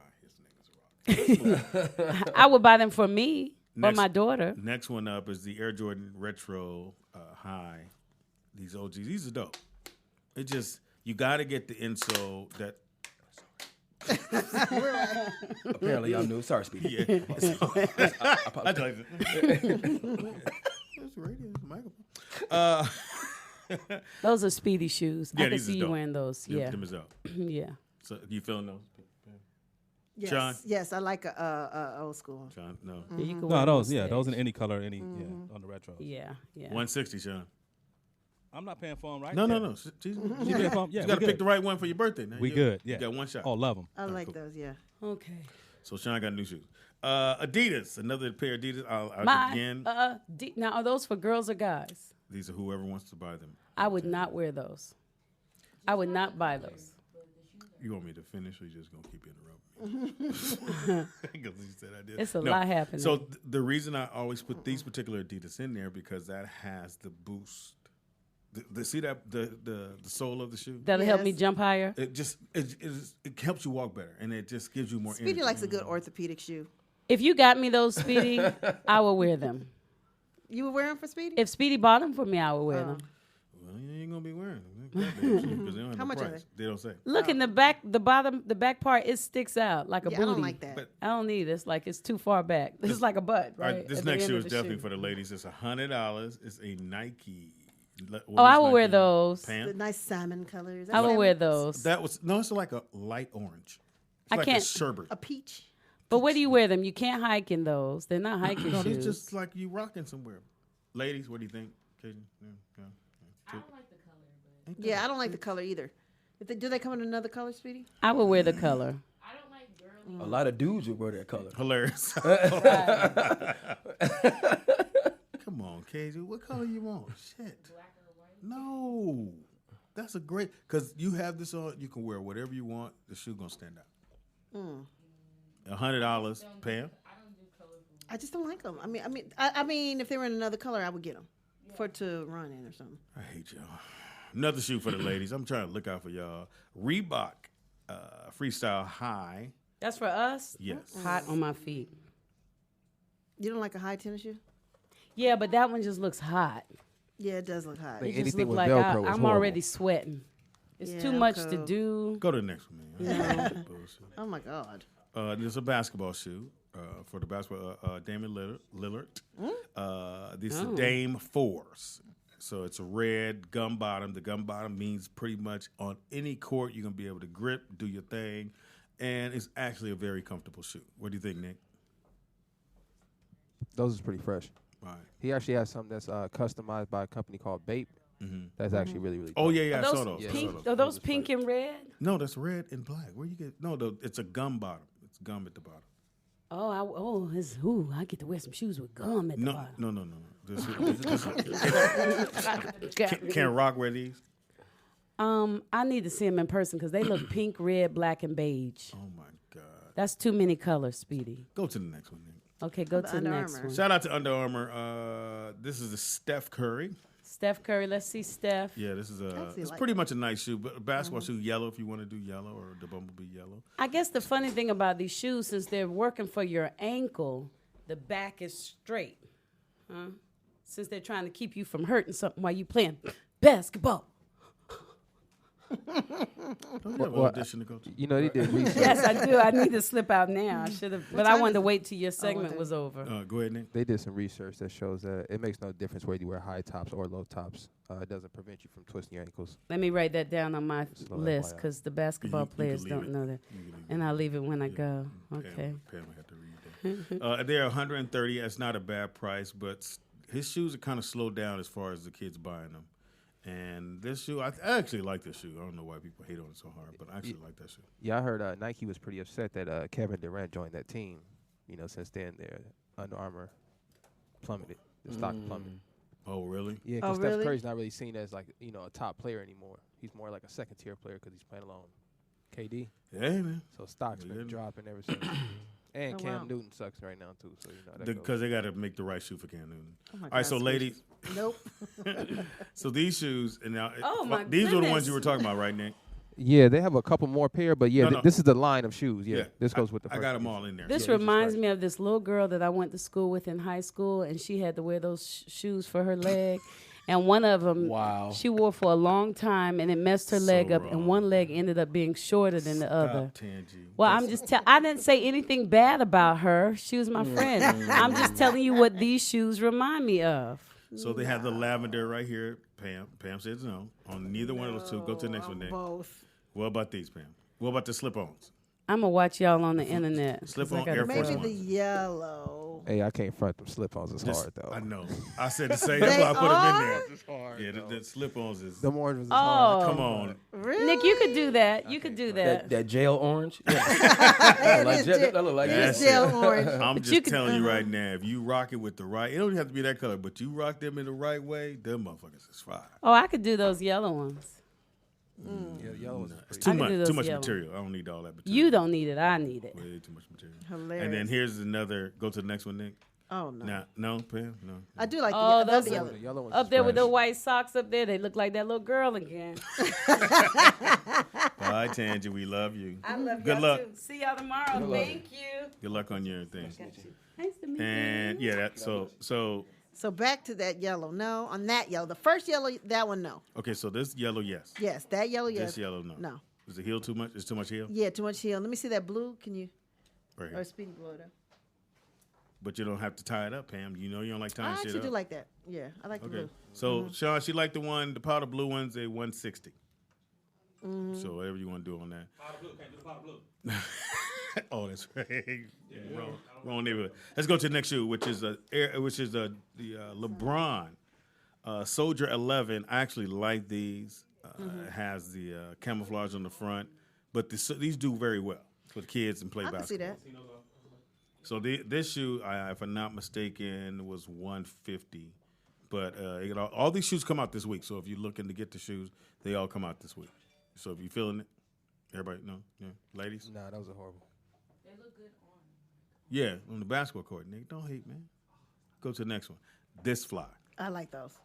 his name is Rock. I would buy them for me or Next- my daughter. Next one up is the Air Jordan Retro High. These OGs. These are dope. It just you got to get the insole that. Apparently, y'all knew. Sorry, Speedy. Yeah. I apologize. It's radio, it's a microphone. Those are Speedy shoes. Yeah, I can these is see you dope. wearing those. Them- Yeah. them is up. Yeah. So you feeling those? Yes, Sean? yes, I like a old school. John, no. Yeah, you can No, wear those, them yeah, on those in stage. any color, any, on the retro. Yeah, yeah. 160, Sean. I'm not paying for them right No, there. no. She's, You paying for 'em? Yeah, you we got to pick good. the right one for your birthday. Now. We You- good, You yeah. got one shot. Oh, love them. I like cool. those, yeah. Okay. So Sean got new shoes. Adidas, another pair of Adidas. Again, Now, are those for girls or guys? these are whoever wants to buy them. I would not wear those. I would not buy those. You want me to finish, or you just gonna keep interrupting? Because you said I did. It's a lot happening. So the reason I always put these particular Adidas in there because that has the boost. See that the sole of the shoe. That'll help me Yes. jump higher. It just it helps you walk better, and it just gives you more. Speedy energy. likes a good orthopedic shoe. If you got me those, Speedy, I will wear them. You would wear them for Speedy? If Speedy bought them for me, I would wear them. Well, you ain't gonna be wearing them because they don't have How no much are price. They don't say. Look in the back, the back part, it sticks out like a Yeah, booty. I don't like that. But- I don't need it. It's like it's too far back. This is like a butt, All right? right, this at the next end shoe of is the definitely shoe. for the ladies. It's $100. It's a Nike. Oh, I will wear those. The Pant. nice salmon colors. I will wear those. That was no. It's like a light orange. It's I like can't- a sherbet. A peach. But where do you wear them? You can't hike in those. They're not hiking No, shoes. it's just like you rocking somewhere. Ladies, what do you think? Cajun? I don't like the color, but Yeah, I don't like the color either. Do they come in another color, Speedy? I would wear the color. I don't like girly. A lot of dudes would wear that color. Hilarious. Come on, Cajun. What color you want? Shit. Black or white. No. That's a great because you have this on. You can wear whatever you want. The shoe gonna stand out. $100, Pam. I don't do colorful. I just don't like them. I mean, if they were in another color, I would get them to run in or something. I hate y'all. Another shoe for the ladies. I'm trying to look out for y'all. Reebok Freestyle High. That's for us? Yes. Hot on my feet. You don't like a high tennis shoe? Yeah, but that one just looks hot. Yeah, it does look hot. Like It just anything looks with like Velcro is I'm horrible. already sweating. It's Yeah, too I'm much to cold. do. Go to the next one, man. Bullshit. Oh my God. There's a basketball shoe for the basketball. Damian Lillard. This is Dame 4s. So it's a red gum bottom. The gum bottom means pretty much on any court you're going to be able to grip, do your thing. And it's actually a very comfortable shoe. What do you think, Nick? Those is pretty fresh. Right. He actually has something that's customized by a company called Bape. That's actually really, really. Oh dope. yeah, I saw those those. pink? Are those pink and red? No, that's red and black. Where you get? No, it's a gum bottom. It's gum at the bottom. I get to wear some shoes with gum at the bottom. No. Can Rock wear these? I need to see them in person because they look pink, red, black, and beige. Oh my God. That's too many colors, Speedy. Go to the next one. Then. Okay, go to the next one. Shout out to Under Armour. This is the Steph Curry. Steph Curry. Let's see Steph. Yeah, this is it's pretty much a nice shoe, but a basketball shoe, yellow if you want to do yellow, or the bumblebee yellow. I guess the funny thing about these shoes, since they're working for your ankle, the back is straight. Since they're trying to keep you from hurting something while you playing basketball. Don't you have an audition to go to? You know, they did research. Yes, I do. I need to slip out now. I should have, but I wanted to wait till your segment was over. Go ahead, Nick. They did some research that shows that it makes no difference whether you wear high tops or low tops. It doesn't prevent you from twisting your ankles. Let me write that down on my list because the basketball players don't know that. And I'll leave it when I go. Okay. Pam will have to read that. They're $130. That's not a bad price, but his shoes are kind of slowed down as far as the kids buying them. And this shoe, I actually like this shoe. I don't know why people hate on it so hard, but I actually like that shoe. Yeah, I heard Nike was pretty upset that Kevin Durant joined that team. You know, since then, their Under Armour plummeted. The stock plummeted. Oh, really? Yeah, because Steph Curry's not really seen as, like, you know, a top player anymore. He's more like a second-tier player because he's playing along KD. Yeah, man. So stock's been dropping ever since. And Cam Newton sucks right now, too. So, you know, because they got to make the right shoe for Cam Newton. All right, so ladies. Nope. So these shoes, and now these are the ones you were talking about, right, Nick? Yeah, they have a couple more pair, but this is the line of shoes. Yeah, this goes with the first I got them all in there. This reminds me of this little girl that I went to school with in high school, and she had to wear those shoes for her leg. And one of them, she wore for a long time, and it messed her leg up. And one leg ended up being shorter than the other. Well, I'm just I didn't say anything bad about her. She was my friend. I'm just telling you what these shoes remind me of. So they have the lavender right here. Pam says no on neither one of those two. Go to the next one, Nick. Both. What about these, Pam? What about the slip-ons? I'm going to watch y'all on the internet. Slip-on Air Force Maybe One. the yellow. Hey, I can't front them slip-ons. It's hard, though. I know. I said the same. That's why I put them in there. It's hard. Yeah, the slip-ons is. The orange was hard. Come on. Really? Nick, you could do that. You could do that. That jail orange. That look like It's jail orange. I'm just telling you right now, if you rock it with the right, it don't have to be that color, but you rock them in the right way, them motherfuckers is fire. Oh, I could do those yellow ones. Yeah, yellow was It's too much material. I don't need all that material. You don't need it. I need it. Way too much material. Hilarious. And then here's another. Go to the next one, Nick. Oh no. No, Pam, no. I do like those the yellow. The yellow ones Up there with the white socks up there, they look like that little girl again. Bye, Tangy. We love you. I love Good y'all luck. too. See y'all tomorrow. Thank you. Good luck on your thing. Nice to meet you. And yeah, that so. So back to that yellow. No, on that yellow. The first yellow, that one, no. Okay, so this yellow, yes. Yes, that yellow, yes. This yellow, no. No. Is the heel too much? Is too much heel? Yeah, too much heel. Let me see that blue. Can you? Right Or here. Speedy blow it up. But you don't have to tie it up, Pam. You know you don't like tying I shit actually up. do like that. Yeah, I like the Okay. blue. So Sean, she liked the powder blue ones. They 160. So whatever you want to do on that. Powder blue, can't do the powder blue. Oh, that's right. Wrong neighborhood. Let's go to the next shoe, which is the LeBron Soldier 11. I actually like these. It has the camouflage on the front, but these do very well for the kids and play I basketball. can see that. So this shoe, if I'm not mistaken, was 150. But all these shoes come out this week. So if you're looking to get the shoes, they all come out this week. So if you're feeling it, everybody, no, yeah, ladies. Nah, that was a horrible. They look good on. Yeah, on the basketball court, Nick. Don't hate, man. Go to the next one. This fly. I like those.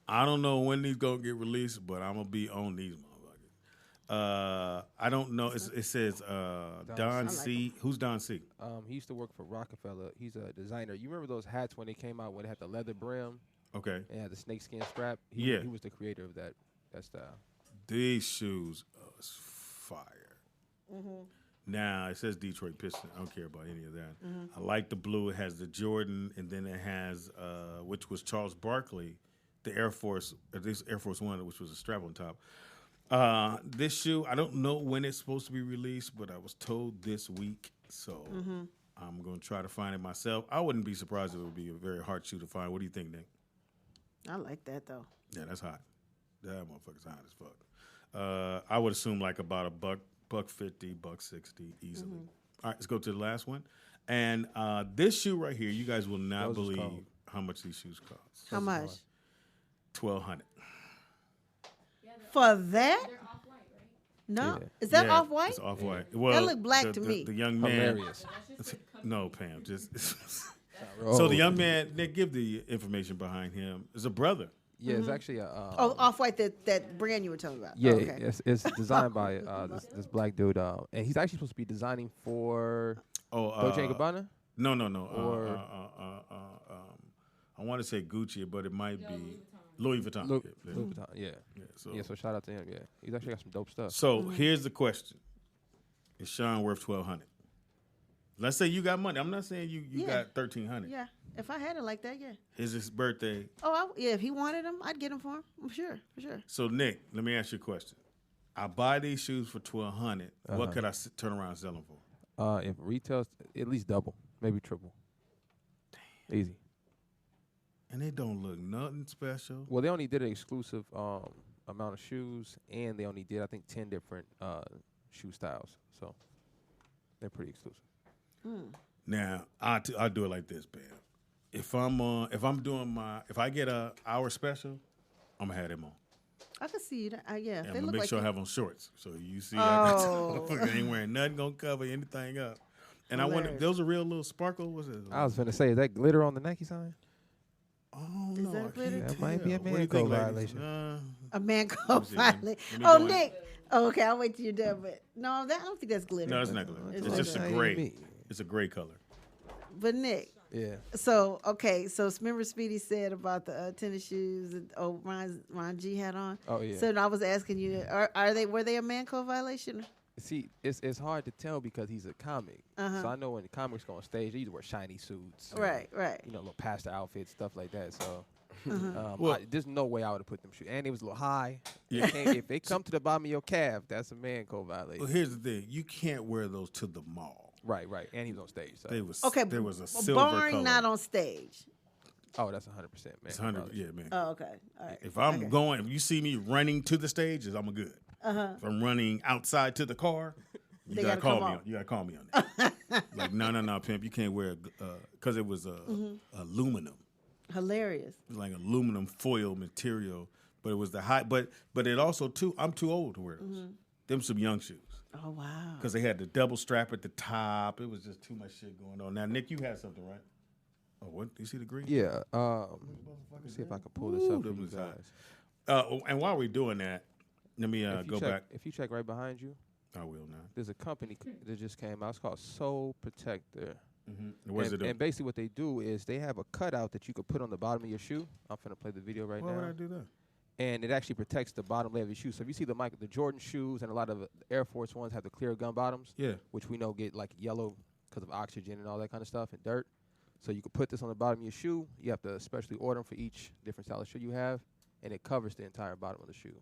I don't know when these gonna get released, but I'm gonna be on these motherfuckers. I don't know. It says Don C. Who's Don C? He used to work for Rockefeller. He's a designer. You remember those hats when they came out when they had the leather brim? Okay. And had the snakeskin strap? Yeah. He was the creator of that style. These shoes are fire. Now, it says Detroit Pistons. I don't care about any of that. I like the blue. It has the Jordan, and then it has, which was Charles Barkley, the Air Force, this Air Force One, which was a strap on top. This shoe, I don't know when it's supposed to be released, but I was told this week. So I'm going to try to find it myself. I wouldn't be surprised if it would be a very hard shoe to find. What do you think, Nick? I like that though. Yeah, that's hot. That motherfucker's hot as fuck. I would assume like about $150, $160 easily. All right, let's go to the last one. And this shoe right here, you guys will not believe how much these shoes cost. How much? $1,200. For that? No, is that off white? It's off white. Well, that look black to me. The young man. No, Pam. So the young man, Nick, give the information behind him. Is a brother. Yeah, it's actually a. Off white, that brand you were talking about. Yeah, okay. it's designed by this black dude, and he's actually supposed to be designing for Dolce & Gabbana. No. Or I want to say Gucci, but it might be Louis Vuitton. Louis Vuitton. Yeah. So shout out to him. Yeah, he's actually got some dope stuff. So here's the question: Is Sean worth $1,200? Let's say you got money. I'm not saying you got $1,300. Yeah, if I had it like that, yeah. It's his birthday. Oh, if he wanted them, I'd get them for him. I'm sure, for sure. So Nick, let me ask you a question. I buy these shoes for $1,200. What could I turn around and sell them for? If retail's at least double, maybe triple. Damn. Easy. And they don't look nothing special. Well, they only did an exclusive amount of shoes, and they only did, I think, 10 different shoe styles. So they're pretty exclusive. Now, I do it like this, Bam. If I get a hour special, I'm gonna have them on. I can see that. Yeah, And they I'm look gonna make like sure I have on shorts. So you see, I ain't wearing nothing gonna cover anything up. And I wonder, those are real little sparkle. What's it? I was gonna say, is that glitter on the Nike sign? Oh no, that glitter? That might be a man code violation. A man code violation. Oh, Nick. Oh, okay, I'll wait till you're done. But no, I don't think that's glitter. No, it's not glitter. It's just a gray. It's a gray color. But Nick. Yeah. So remember Speedy said about the tennis shoes and Ron G had on. Oh yeah. So I was asking you, were they a man code violation? See, it's hard to tell because he's a comic. So I know when the comics go on stage, they either wear shiny suits. Right. You know, little pastor outfits, stuff like that. So there's no way I would have put them shoes. And it was a little high. Yeah. If they come to the bottom of your calf, that's a man code violation. Well, here's the thing: you can't wear those to the mall. Right. And he was on stage. So. There was a silver barring color. not on stage. Oh, that's 100%, man. It's 100, yeah, man. Oh, okay. All right. If I'm going, if you see me running to the stage, I'm good. If I'm running outside to the car, you gotta call me. You gotta call me on that. Like, no, pimp, you can't wear because it was aluminum. Hilarious. It was like aluminum foil material, but it was the high. But it also I'm too old to wear those. Them some young shoes. Oh wow. Because they had the double strap at the top. It was just too much shit going on. Now, Nick, you had something, right? Oh, what? You see the green? Yeah. Let's see if I can pull this up for you guys. And while we're doing that, let me go back. If you check right behind you, I will now. There's a company that just came out. It's called Soul Protector. What does it do? And basically what they do is they have a cutout that you could put on the bottom of your shoe. I'm finna play the video right now. Why would I do that? And it actually protects the bottom layer of your shoe. So if you see the Jordan shoes and a lot of the Air Force ones have the clear gum bottoms, which we know get like yellow because of oxygen and all that kind of stuff and dirt. So you can put this on the bottom of your shoe. You have to specially order them for each different style of shoe you have, and it covers the entire bottom of the shoe.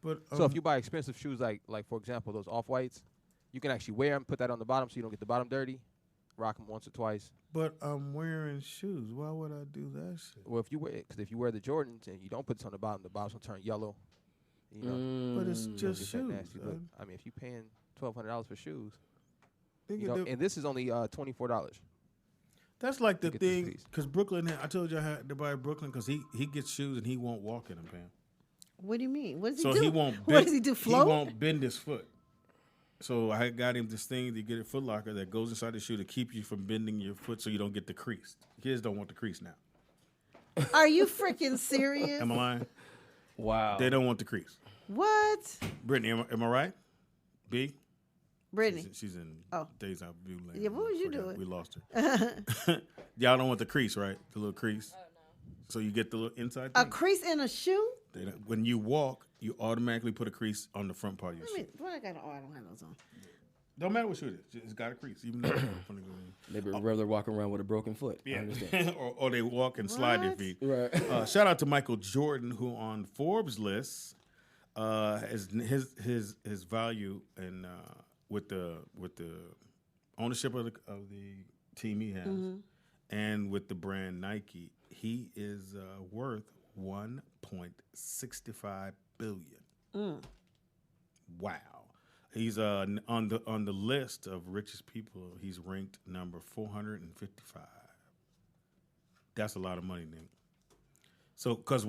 But so if you buy expensive shoes like for example those Off-Whites, you can actually wear them, put that on the bottom so you don't get the bottom dirty. Rock them once or twice. But I'm wearing shoes. Why would I do that shit? Well, if you wear the Jordans and you don't put this on the bottom's will turn yellow. You know, but it's just shoes. I mean, if you're paying $1,200 for shoes, and this is only $24. That's like the thing, because Brooklyn. I told you I had to buy Brooklyn because he gets shoes and he won't walk in them, Pam. What do you mean? What does he do? He won't. What does he do? Float? He won't bend his foot. So I got him this thing to get a Foot Locker that goes inside the shoe to keep you from bending your foot so you don't get the crease. Kids don't want the crease now. Are you freaking serious? Am I lying? Wow. They don't want the crease. What? Brittany, am I right? B? Brittany. She's in Days Out View Lane. Yeah, what was you doing? We lost her. Y'all don't want the crease, right? The little crease. Oh, no. So you get the little inside thing. A crease in a shoe? When you walk, you automatically put a crease on the front part of your shoe. What I don't have those on. Don't matter what shoe it is. It's got a crease. Even though they'd rather walk around with a broken foot. Yeah. I understand. or they walk and slide their feet. Right. Shout out to Michael Jordan, who on Forbes list his value and with the ownership of the team he has, and with the brand Nike, he is worth $1.65 billion. Wow. He's on the list of richest people. He's ranked number 455. That's a lot of money, Nick. So, because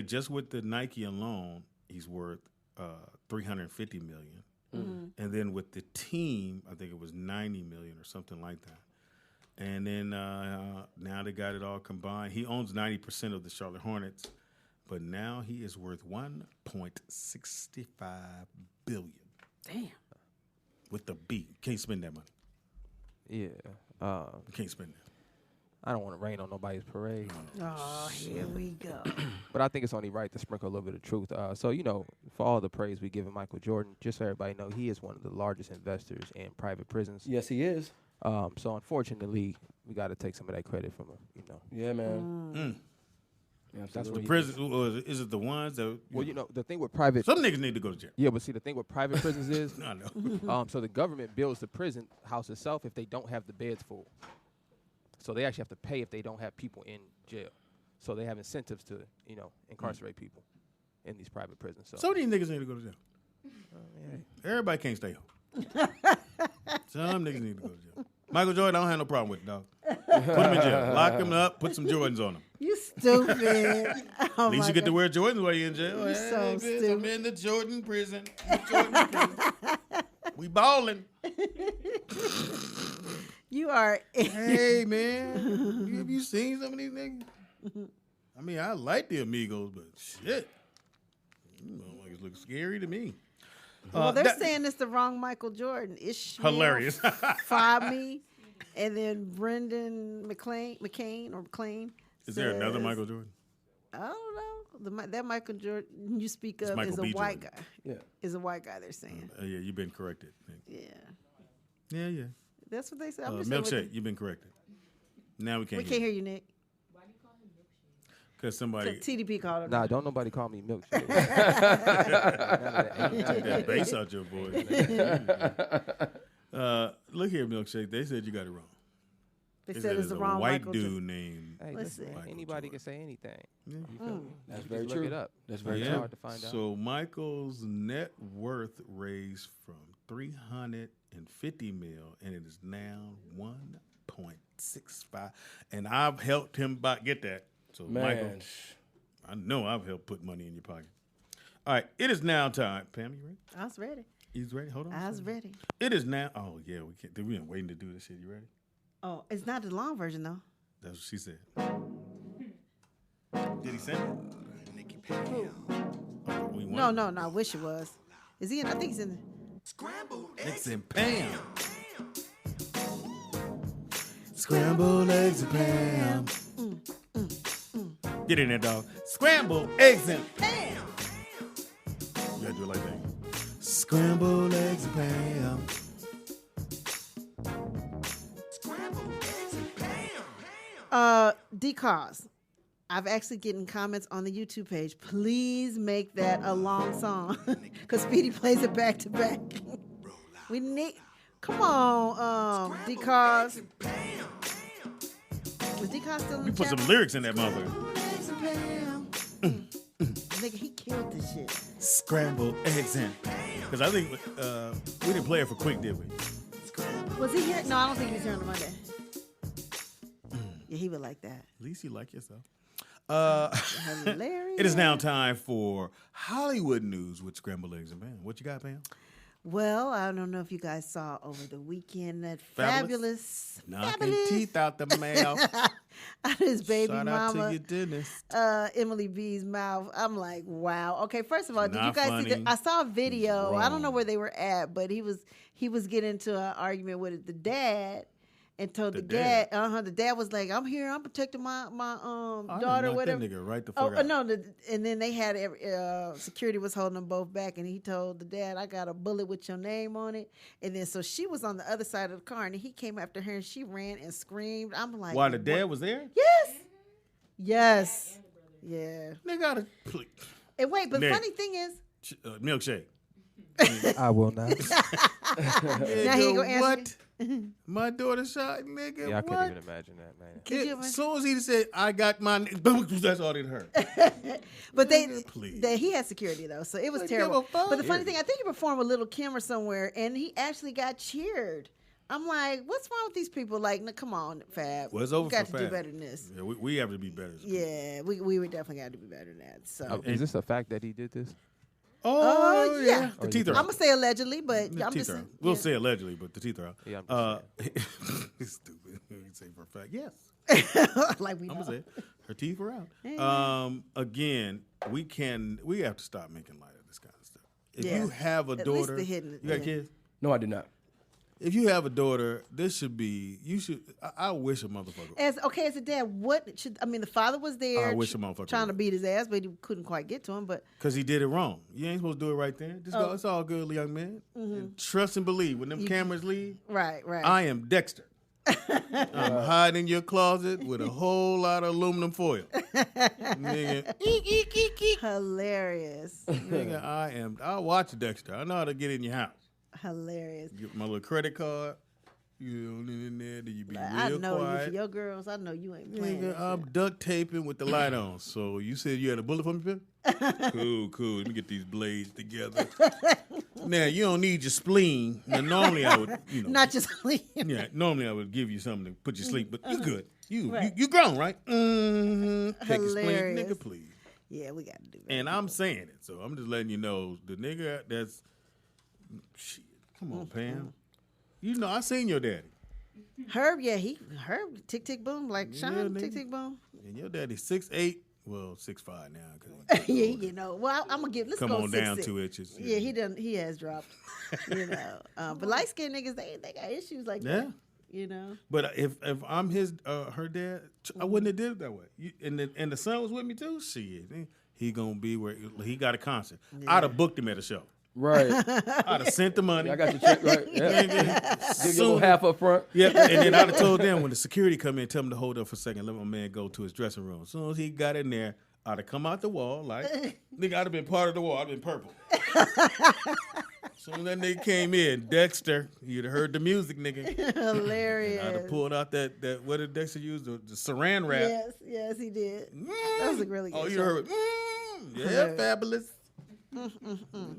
just with the Nike alone, he's worth $350 million, and then with the team, I think it was $90 million or something like that. And then now they got it all combined. He owns 90% of the Charlotte Hornets, but now he is worth $1.65 billion. Damn. With the B. Can't spend that money. Yeah. You can't spend that. I don't want to rain on nobody's parade. Oh, here we go. But I think it's only right to sprinkle a little bit of truth. So, for all the praise we give Michael Jordan, just so everybody know, he is one of the largest investors in private prisons. Yes, he is. So, unfortunately, we got to take some of that credit from him, Yeah, man. That's what The he prison, is it the ones that... Well, the thing with private... Some niggas need to go to jail. Yeah, but see, the thing with private prisons is... I know. So the government builds the prison house itself if they don't have the beds full. So they actually have to pay if they don't have people in jail. So they have incentives to, incarcerate people in these private prisons. So Some of these niggas need to go to jail. Everybody can't stay home. Some niggas need to go to jail. Michael Jordan, I don't have no problem with it, dog. Put him in jail. Lock him up. Put some Jordans on him. You stupid. At least you get to wear Jordans while you're in jail. You're so bitch, stupid. I'm in the Jordan prison. We balling. You are. Hey, man. Have you seen some of these niggas? I mean, I like the Amigos, but shit. You motherfuckers look scary to me. Well, they're saying it's the wrong Michael Jordan. It's hilarious. Fami, and then Brendan McCain. Is there another Michael Jordan? I don't know. That Michael Jordan you speak of Michael is a B. white Jordan. guy. Yeah. Is a white guy, they're saying. Yeah, you've been corrected. Yeah. Yeah. That's what they said. I'm just saying Milkshake, you've been corrected. Now we can't can't hear you, Nick. Because somebody... TDP called him. Nah, don't nobody call me Milkshake. Take that bass out your voice. Look here, Milkshake. They said you got it wrong. They said it's the wrong white Michael dude Jordan. named. Hey, listen, anybody can say anything. Yeah. You feel me? That's You very just true. Look it up. That's very It's true. hard to find out. So Michael's net worth raised from $350 million, and it is now 1.65. And I've helped him get that. So Michael, I know I've helped put money in your pocket. All right, it is now time. Pam, you ready? I was ready. He's ready. Hold on. I was ready. It is now. Oh yeah, we can't. We've been waiting to do this shit. You ready? Oh, it's not the long version though. That's what she said. Did he send it? No. I wish it was. Is he in? I think he's in. Scrambled Eggs and Pam. Scrambled eggs and Pam. Get in there, dog. Scrambled eggs and Pam. You gotta do it like that. Scrambled eggs and Pam. D-Cause. I've actually getting comments on the YouTube page. Please make that a long song, because Speedy plays it back to back. We need. Come on, D-Cause. Is D-Cause still in the You put channel? some lyrics in that motherfucker. Nigga, he killed this shit. Scrambled eggs and because I think we didn't play it for Quick, did we? Was he here? No, I don't think he was here on the Monday. Yeah, he would like that. At least you like yourself. Hilarious. It is now time for Hollywood news with Scrambled Eggs and Pam. What you got, Pam? Well, I don't know if you guys saw over the weekend that fabulous knocking teeth out the mouth. out his baby Shout out mama, to your dentist. Emily B's mouth. I'm like, wow. Okay, first of all, did you Not guys funny. see that? I saw a video. I don't know wrong. where they were at, but he was getting into an argument with the dad. And told the dad, the dad was like, "I'm here, I'm protecting my daughter, whatever." That nigga right the fuck out. No, and then they had security was holding them both back, and he told the dad, "I got a bullet with your name on it." And then so she was on the other side of the car, and he came after her, and she ran and screamed. I'm like, Why the dad was there? Yes, yeah. Nigga, gotta please. And wait, but Nick. funny thing is, Milkshake. I will not. now he go answer. What? My daughter shot, nigga. Yeah, I what? couldn't even imagine that, man. As soon as he said, I got my, that's all it heard. But Nigga, he had security though, so it was Like, terrible. give a fuck. But the funny thing, I think he performed with Little Kim or somewhere, and he actually got cheered. I'm like, what's wrong with these people? Like, no, come on, Fab. Well, it's over we got for to do Fab. better than this. Yeah, we have to be better. Yeah, we would definitely got to be better than that. So, Is this a fact that he did this? Oh, yeah. The teeth are I'm out. gonna say allegedly, but The I'm teeth just are out. We'll say allegedly, but the teeth are out. Yeah, I'm He's stupid. We can say for a fact. Yes. like we know. I'm gonna say her teeth were out. Yeah. Again, we have to stop making light of this kind of stuff. If Yeah. you have a At least daughter, the hidden- you got yeah. kids? No, I do not. If you have a daughter, you should. I wish a motherfucker. As a dad, what should I mean? The father was there. I wish a motherfucker trying to would. beat his ass, but he couldn't quite get to him. But Because he did it wrong. You ain't supposed to do it right there. Just go. It's all good, young man. And trust and believe. When them cameras leave, right. I am Dexter. I'm hiding in your closet with a whole lot of aluminum foil. Nigga, Hilarious. nigga, I'll watch Dexter. I know how to get in your house. Hilarious. Get my little credit card. You know, in there, then you be I real know you quiet. for your girls. I know you ain't playing. Nigga, that I'm duct taping with the light on. So you said you had a bullet for me, Pip? Cool. Let me get these blades together. Now you don't need your spleen. Now normally I would, Not just clean. yeah. Normally I would give you something to put you to sleep, but you good. Right. You grown, right? Mm-hmm. Take your spleen, Hilarious. nigga, please. Yeah, we got to do that. And I'm saying it, so I'm just letting you know the nigga that's shit. Come on, Pam. You know I seen your daddy. Herb, Herb, tick tick boom, like Yeah, Sean, nigga. tick tick boom. And your daddy 6'8", well 6'5" now. 'Cause Yeah, well, I'm gonna give. Let's come go on down 6'6". 2 inches. Yeah, he has dropped. But light skinned niggas, they got issues like that. But if I'm her dad, I wouldn't have did it that way. And the son was with me too. Shit, he gonna be where he got a concert. I'd have booked him at a show. Right. I'd have sent the money. I got your check right. Yeah. Give you a little half up front. Yeah, and then I'd have told them when the security come in, tell them to hold up for a second, let my man go to his dressing room. As soon as he got in there, I'd have come out the wall like nigga. I'd have been part of the wall. I'd have been purple. As soon as that nigga came in, Dexter, you'd have heard the music, nigga. Hilarious. I'd have pulled out that what did Dexter use? The saran wrap. Yes, he did. That was a really good. Oh, you show. heard? Yeah, fabulous.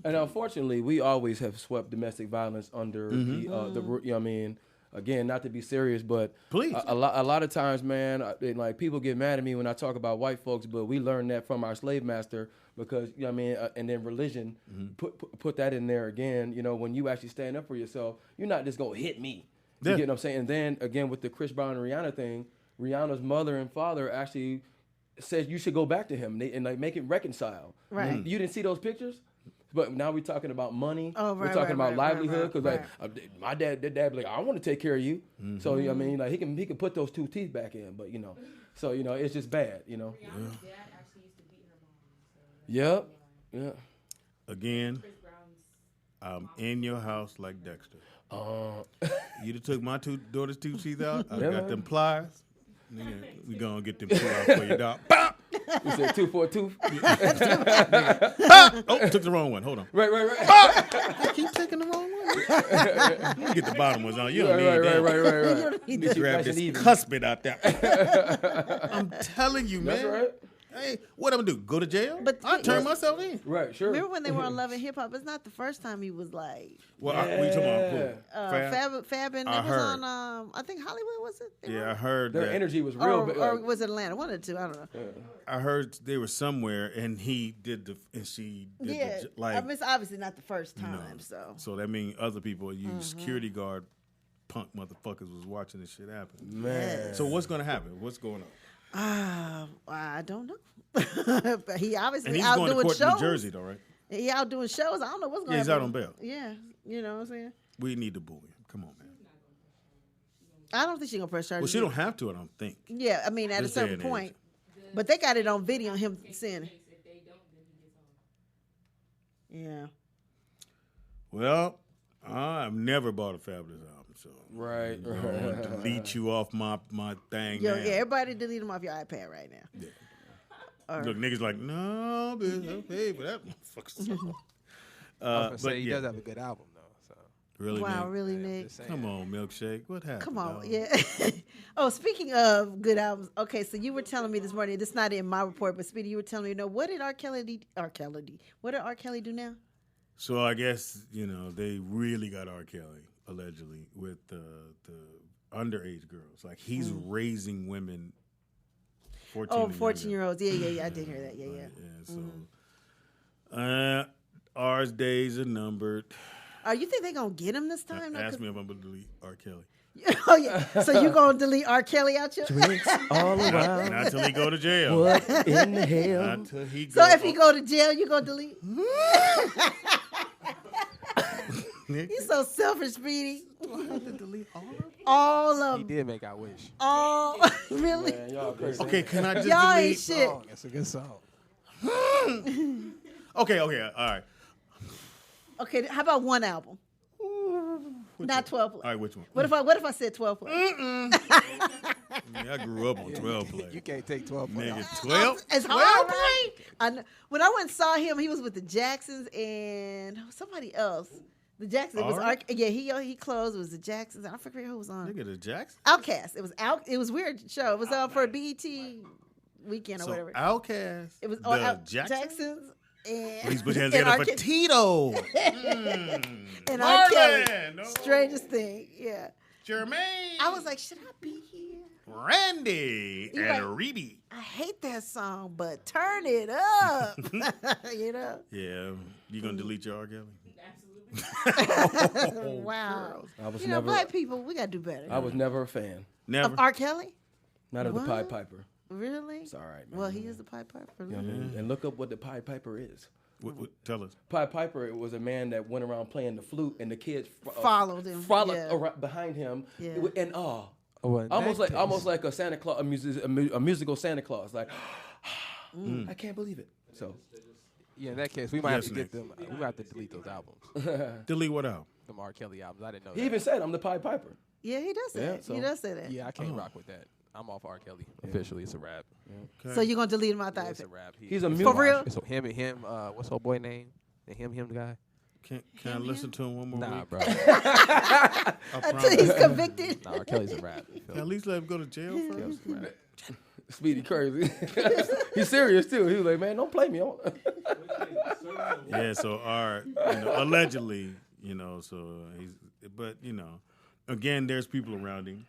And unfortunately, we always have swept domestic violence under the you know what I mean. Again, not to be serious, but please, a lot of times, man, like people get mad at me when I talk about white folks, but we learned that from our slave master because you know what I mean. And then religion put that in there again. You know, when you actually stand up for yourself, you're not just gonna hit me. You get what I'm saying? And then again with the Chris Brown and Rihanna thing, Rihanna's mother and father actually says you should go back to him and like make it reconcile. Right. You didn't see those pictures? But now we're talking about money. Oh, we're right, talking about right, livelihood. Because right. my dad be like, I want to take care of you. So you know what I mean, like he can put those 2 teeth back in. But so it's just bad. Rihanna's dad actually used to beat her mom. So Yep. Again, I'm in your house like Dexter. You'd have took my daughter's 2 teeth out. I got them pliers. Nigga, we gonna get them pliers for you, dog. You said 2 for a tooth. Oh, took the wrong one. Hold on. Right. I keep taking the wrong one. You get the bottom ones on. You don't need that. Right. You need to grab this cuspid out there. I'm telling you, man. That's right. Hey, what I'm gonna do? Go to jail? But I turn myself in. Right, sure. Remember when they were on Love and Hip Hop? It's not the first time he was like. Well, what you talking about? Who? Fab and I it was heard. on. I think Hollywood was it? They Yeah, were? I heard Their that. energy was real. Or was it Atlanta? One or two. I don't know. I heard they were somewhere, and he did and she did Yeah, like. I mean, it's obviously not the first time. No. So that means other people, security guard, punk motherfuckers was watching this shit happen. Man. So what's gonna happen? What's going on? I don't know. But he obviously And he's out going to doing court shows. in New Jersey, though, right? He out doing shows. I don't know what's going to he's happen. out on bail. Yeah, you know what I'm saying. We need to boo him. Come on, man. I don't think she's gonna press charges. Well, she don't have to. I don't think. Yeah, I mean at a This day certain and age. point. But they got it on video. Him saying. if they don't, then he gets off. Yeah. Well, I've never bought a Fabulous album, so Right. I'm gonna delete you off my thing. Yo, now. yeah, everybody delete them off your iPad right now. Yeah. Look, niggas like, no, bitch, I paid for that motherfucker. I was gonna say he yeah. does have a good album though. So Really, Wow, Nick? really, Nick? Come on, Milkshake. What happened? Come on, dog? yeah. Oh, speaking of good albums, okay, so you were telling me this morning, this is not in my report, but Speedy, you were telling me, what did R. Kelly do now? So I guess, they really got R. Kelly, allegedly, with the underage girls. Like, he's raising women 14 and 14-year-olds. Yeah, I did hear that. Yeah. So, ours days are numbered. You think they're going to get him this time? Ask me if I'm going to delete R. Kelly. Oh, yeah. So you going to delete R. Kelly out your... Drinks all around. Not till he go to jail. What in the hell? Not till he So if he go to jail, you going to delete? He's so selfish, Speedy. Do I have to delete all of them? All of He them. did make I Wish. All. Really? Man, y'all crazy. Okay, can I just Y'all delete? ain't shit. That's a good song. Okay, all right. Okay, how about one album? Not 12 play. All right, which one? What if I said 12 play? Yeah, I grew up on 12 play. You can't take 12 play. Nigga, 12? It's hard, right? I know. When I went and saw him, he was with the Jacksons and somebody else. The Jacksons. It was Alright. he closed. It was the Jacksons. I forget who was on. Nigga, the Jackson? Outkast. It was a weird show. It was on for a BET weekend or So, whatever. Outkast, It was the Jacksons and He's put his and hand up R. for Kelly. Tito. And R. Kelly. Marlon, no. Strangest thing. Yeah. Jermaine. I was like, should I be here? Randy You're and like- Reedy. I hate that song, but turn it up. Yeah, you gonna delete your R. Kelly? Wow. I was Black people, we gotta do better. I was never a fan. Never. Of R. Kelly? Not of the What? Pied Piper. Really? It's all right, man. Well, he is the Pied Piper. You know what I mean? And look up what the Pied Piper is. What, tell us. Pied Piper was a man that went around playing the flute, and the kids Followed him, followed yeah. around behind him Yeah. in awe. Oh, in almost that like case- almost like a Santa Claus, a musical Santa Claus. Like, I can't believe it. So, Yeah, in that case, we might have to Yes, get them. We might have to delete those albums. Delete what out? Them R. Kelly albums. I didn't know he that. even said, "I'm the Pied Piper." Yeah, he does say Yeah, that. so- He does say that. Yeah, I can't rock with that. I'm off R. Kelly. Officially, it's a rap. So you're going to delete him out Yeah, the it's a iPad? rap. He's a it's music- For real? So him and him. What's old boy name? The him guy. Can I listen to him one more Nah, week? bro. Until he's convicted. Nah, R. Kelly's a rap. You feel Can I at me? least let him go to jail first? Kelly's a rap. Speedy crazy. He's serious too. He was like, "Man, don't play me." Yeah, so allegedly, so he's, but again, there's people around him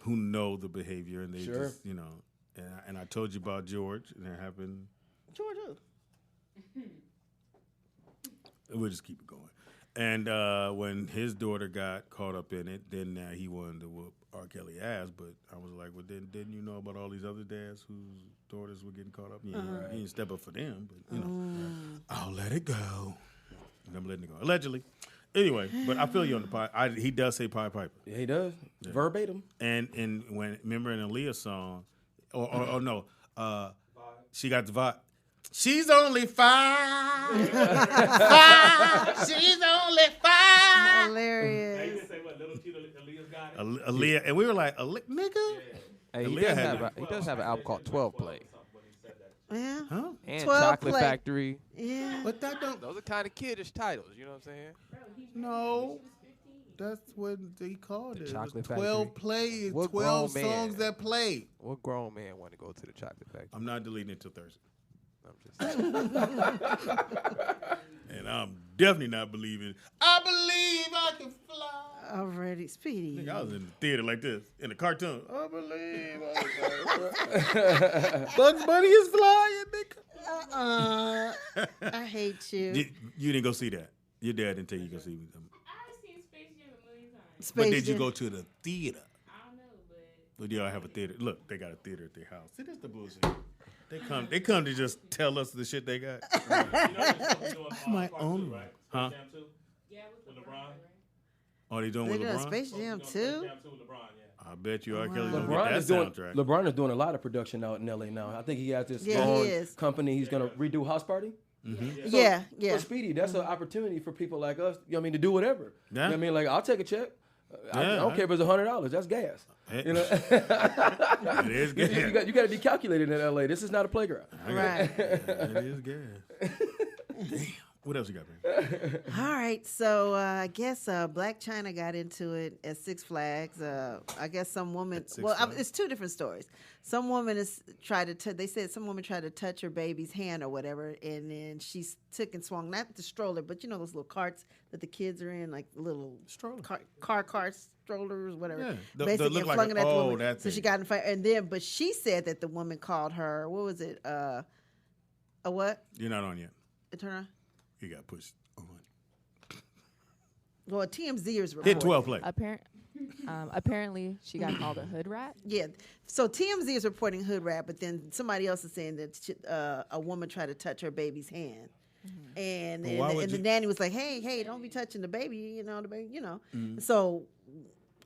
who know the behavior, and they Sure. just, and I told you about George, and that happened. George who? We'll just keep it going. And when his daughter got caught up in it, then now he wanted to whoop R. Kelly ass. But I was like, well, then didn't you know about all these other dads whose daughters were getting caught up? Yeah, he didn't step up for them, but I'll let it go. And I'm letting it go. Allegedly. Anyway, but I feel you on the Pied. He does say Pied Piper. Yeah, he does verbatim. And when remember in Aaliyah's song, or no, she got the vibe. She's only 5. She's only 5. Hilarious. Aaliyah, and we were like, nigga. Hey, he Aaliyah does have an album called 12 Play. Yeah. Huh? And 12 Chocolate Play. Factory. Yeah. But that don't. Those are kind of kiddish titles, you know what I'm saying? No. That's what he called The it. It Chocolate was 12 Factory. plays, What 12 grown man? songs that play. What grown man want to go to the Chocolate Factory? I'm not deleting it till Thursday. I'm just And I'm definitely not believing. I believe I can fly. Already. Speedy. Nigga, I was in the theater like this, in the cartoon. I believe I can fly. Bugs Bunny is flying, nigga. I hate you. You didn't go see that. Your dad didn't tell you to go see them. I've seen Space Jam a million times. But Space did you Jam. go to the theater? I don't know, but Well, y'all have a theater. Look, they got a theater at their house. See, this the bullshit. They come to just tell us the shit they got. My own one. Huh? yeah, with LeBron. Oh, they doing They with doing LeBron? Space Jam too? I bet you R. Kelly's Wow. gonna get that soundtrack. LeBron is doing a lot of production out in LA now. I think he has this Yeah, he own is. company. He's gonna redo House Party. Yeah, yeah. So Speedy, that's an opportunity for people like us. You know what I mean, to do whatever. Yeah. You know what I mean, like I'll take a check. I Yeah, don't care if it's $100. That's gas. Hey. You know, It is gas. you got to be calculated in LA. This is not a playground. Right. It is gas. Damn. What else you got, man? All right, so I guess Black China got into it at Six Flags. I guess some woman. It's two different stories. Some woman they said some woman tried to touch her baby's hand or whatever, and then she took and swung not the stroller, but you know those little carts that the kids are in, like little stroller, car carts, strollers, whatever. Yeah, basically look flung it at the woman. that so she got in fight, but she said that the woman called her. What was it? A what? You're not on yet. Turn on. You got pushed on. Well, TMZ is reporting. Hit 12 play. Apparently, she got called a hood rat. Yeah. So TMZ is reporting hood rat, but then somebody else is saying that a woman tried to touch her baby's hand. Mm-hmm. And the nanny was like, hey, don't be touching the baby, the baby, Mm-hmm. So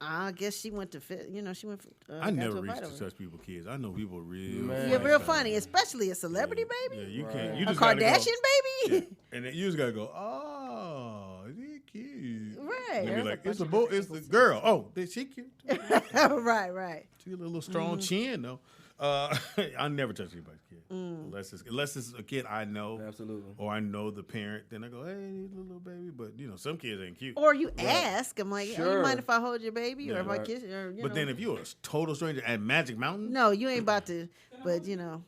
I guess she went to fit, she went. I never reached to touch people's kids. I know people real. Yeah, real funny, especially a celebrity baby. Yeah, you can't. You a just Kardashian baby. Yeah. And then you just gotta go. Oh, is he cute? Right. And be like, it's a boy. It's the girl. Oh, is she cute? Right. She got a little strong chin though. I never touch anybody's kid unless it's a kid I know, absolutely, or I know the parent. Then I go, hey, little baby. But some kids ain't cute. Or you ask, I'm like, sure. you mind if I hold your baby, or if I kiss you? Or, but then if you're a total stranger at Magic Mountain, no, you ain't about to. But nigga,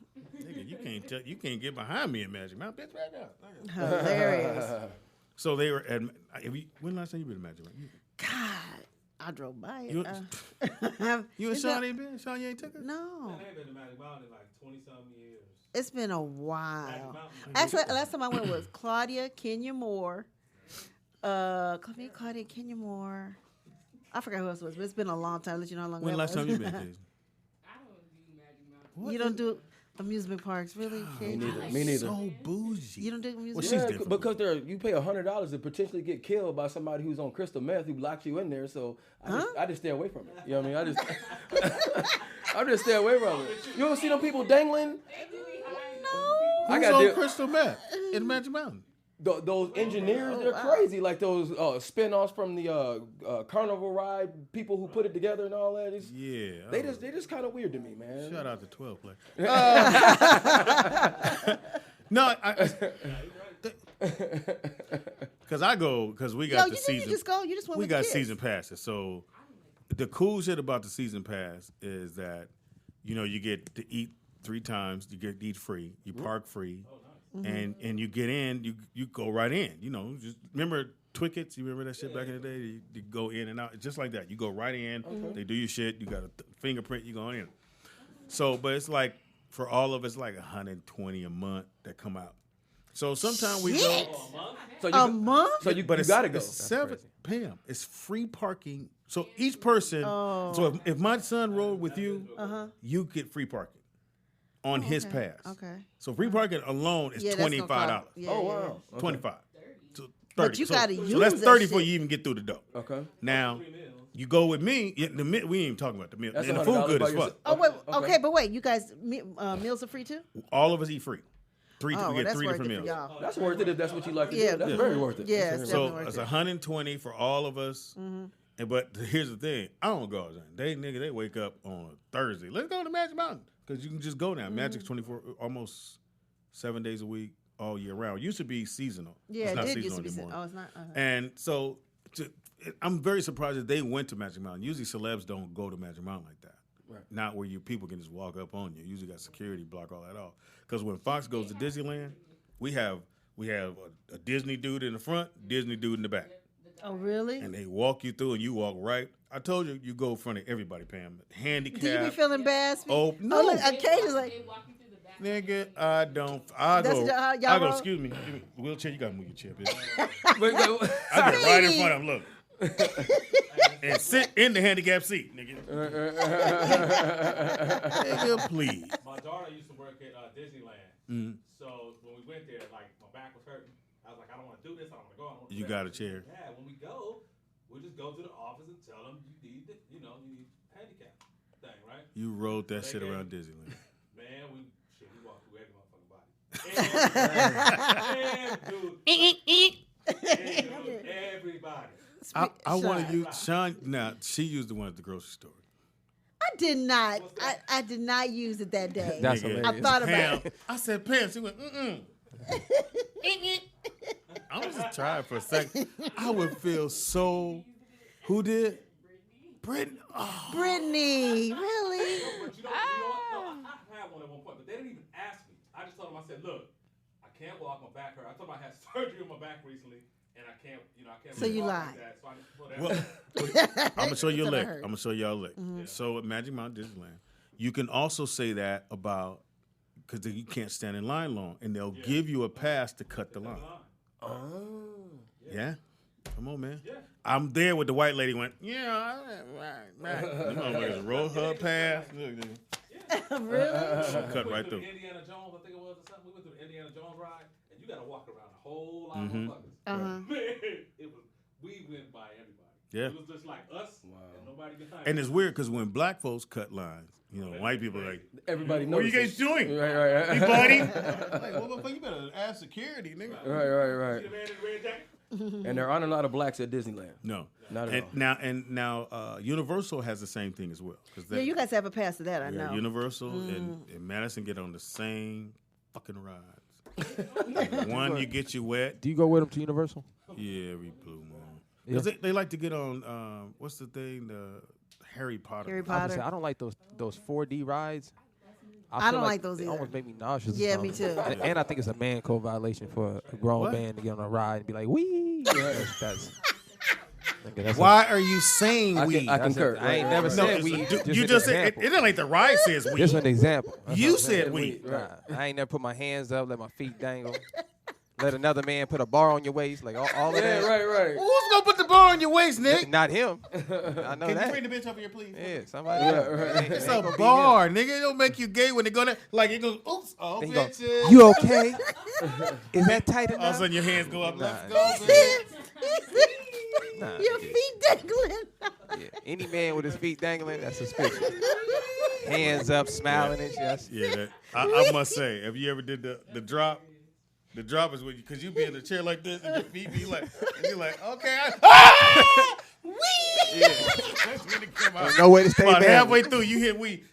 you can't get behind me in Magic Mountain. Bitch, right now. Hilarious. So they were at. When last time you been to Magic Mountain? God. I drove by it. You and Sean ain't been? Sean, you ain't took her? No. I ain't been to Magic Mountain in like 20-something years. It's been a while. Actually, last time I went was Claudia, Kenya Moore. Claudia, Kenya Moore. I forgot who else it was, but it's been a long time. Let you know how long When last time you been, Jason? I don't do Magic Mountain. You don't do amusement parks, really? Me neither. So bougie. You don't do amusement Well, parks? she's different. Because you pay $100 to potentially get killed by somebody who's on crystal meth who locks you in there. So I just stay away from it. You know what I mean? I just stay away from it. You ever see them people dangling? No. Who's on crystal meth in Magic Mountain? Those engineers, they're crazy. Like those spin-offs from the carnival ride, people who put it together and all that. They just kind of weird to me, man. Shout out to 12 play. No, because we got the season. You just go. You just went we with got the kids. season passes. So the cool shit about the season pass is that you get to eat 3 times. You get to eat free. You park free. Mm-hmm. And you get in, you go right in. Just remember Twickets. You remember that shit back in the day? You go in and out, just like that. You go right in. Okay. They do your shit. You got a fingerprint. You go in. So, but it's like for all of us, like $120 a month that come out. So sometimes we go a month. So you gotta go. It's Pam. It's free parking. So each person. So if my son rode with you, you get free parking. On his pass. Okay. So free parking alone is $25. Oh wow. Okay. 25. So 30. But you gotta use so that's 30 that before shit. you even get through the door. Okay. Now you go with me. We ain't even talking about the meal. That's and the food good as fuck. Oh wait. Okay, but wait. You guys meals are free too? All of us eat free. We get that's 3 worth different it for meals. y'all. That's worth it if that's what you like to do. That's very worth it. Yeah, it's so worth it's it. $120 for all of us. Mm-hmm. But here's the thing: I don't go. They wake up on a Thursday. Let's go to Magic Mountain because you can just go now. Magic's 24, almost 7 days a week, all year round. It used to be seasonal. Yeah, it's not it did seasonal used to be. anymore. Oh, it's not. And so I'm very surprised that they went to Magic Mountain. Usually celebs don't go to Magic Mountain like that. Right. Not where people can just walk up on you. Usually got security block all that off. Because when Fox goes to Disneyland, we have a Disney dude in the front, Disney dude in the back. Oh, really? And they walk you through, and you walk right. I told you go in front of everybody, Pam. Handicap. Do you be feeling bad? Oh, no. Oh, look, occasionally like, nigga, I don't. I go, excuse me. Wheelchair, you got to move your chair, bitch. I get right in front of him, look. And sit in the handicap seat, nigga. Nigga, please. My daughter used to work at Disneyland. So when we went there, like, my back was hurting. I was like, I don't want to do this. I don't want to go. I don't wanna You got a chair. Yeah, when we go, we just go to the office and tell them you need handicap thing, right? You rode that shit around Disneyland. Man, we walked through every motherfucking body. Everybody. I want to use Sean. Now she used the one at the grocery store. I did not. I did not use it that day. That's hilarious. I thought about it. I said, Pam. She went, I'm just trying for a second. I would feel so. Who did? Brittany. Oh. Brittany, really? But you know, I had one at one point, but they didn't even ask me. I just told them, I said, look, I can't walk, my back hurt. I told them I had surgery on my back recently, and I can't. So you walk lied. like that, so I just put that. I'm gonna show you a That's what I lick. heard. I'm gonna show y'all a lick. So at Magic Mountain Disneyland, you can also say that about because you can't stand in line long, and they'll give you a pass to cut the line. Oh. Yeah. Come on, man. Yeah. I'm there with the white lady. Went, right. You motherfuckers roll her pass. Really? Cut right through. Indiana Jones, I think it was, or something. We went through the Indiana Jones ride, and you got to walk around a whole lot of motherfuckers. Man, we went by everybody. Yeah. It was just like us and nobody behind. And it's weird because when black folks cut lines, white people are like, everybody knows. What are you guys doing? Right. Hey, buddy. Like, well, motherfucker, you better ask security, nigga. Right. See the man in the red jacket? And there aren't a lot of blacks at Disneyland. No, not at all. Now, Universal has the same thing as well. Yeah, you guys have a pass to that. I know. Universal and Madison get on the same fucking rides. One, you get you wet. Do you go with them to Universal? Yeah, every blue moon. Because they like to get on. What's the thing? The Harry Potter. Harry Potter. I don't like those 4D rides. I feel don't like those they either. almost make me nauseous. Yeah, me too. And I think it's a man code violation for a grown man to get on a ride and be like, wee. That's Why are you saying we? I concur. I ain't never said we. You just said it ain't like the ride says we. Just an example. You said we. Nah, I ain't never put my hands up, let my feet dangle. Let another man put a bar on your waist, like all of that. Right. Who's gonna put the bar on your waist, Nick? Not him. I know Can that. you bring the bitch over here, please? Yeah, somebody. It's a bar, nigga. It don't make you gay when they go there. Like it goes, oops, bitches. You okay? Is that tight enough? All of a sudden your hands go up. Let's go, Nah, Your feet dangling. Yeah. Any man with his feet dangling, that's suspicious. Hands up, smiling and shit. Yeah, I must say, have you ever did the drop? The drop is when you, because you be in a chair like this and your feet be like, and you're like, okay, wee! Yeah. That's when it come out. No way to stay About back. halfway through, you hit wee.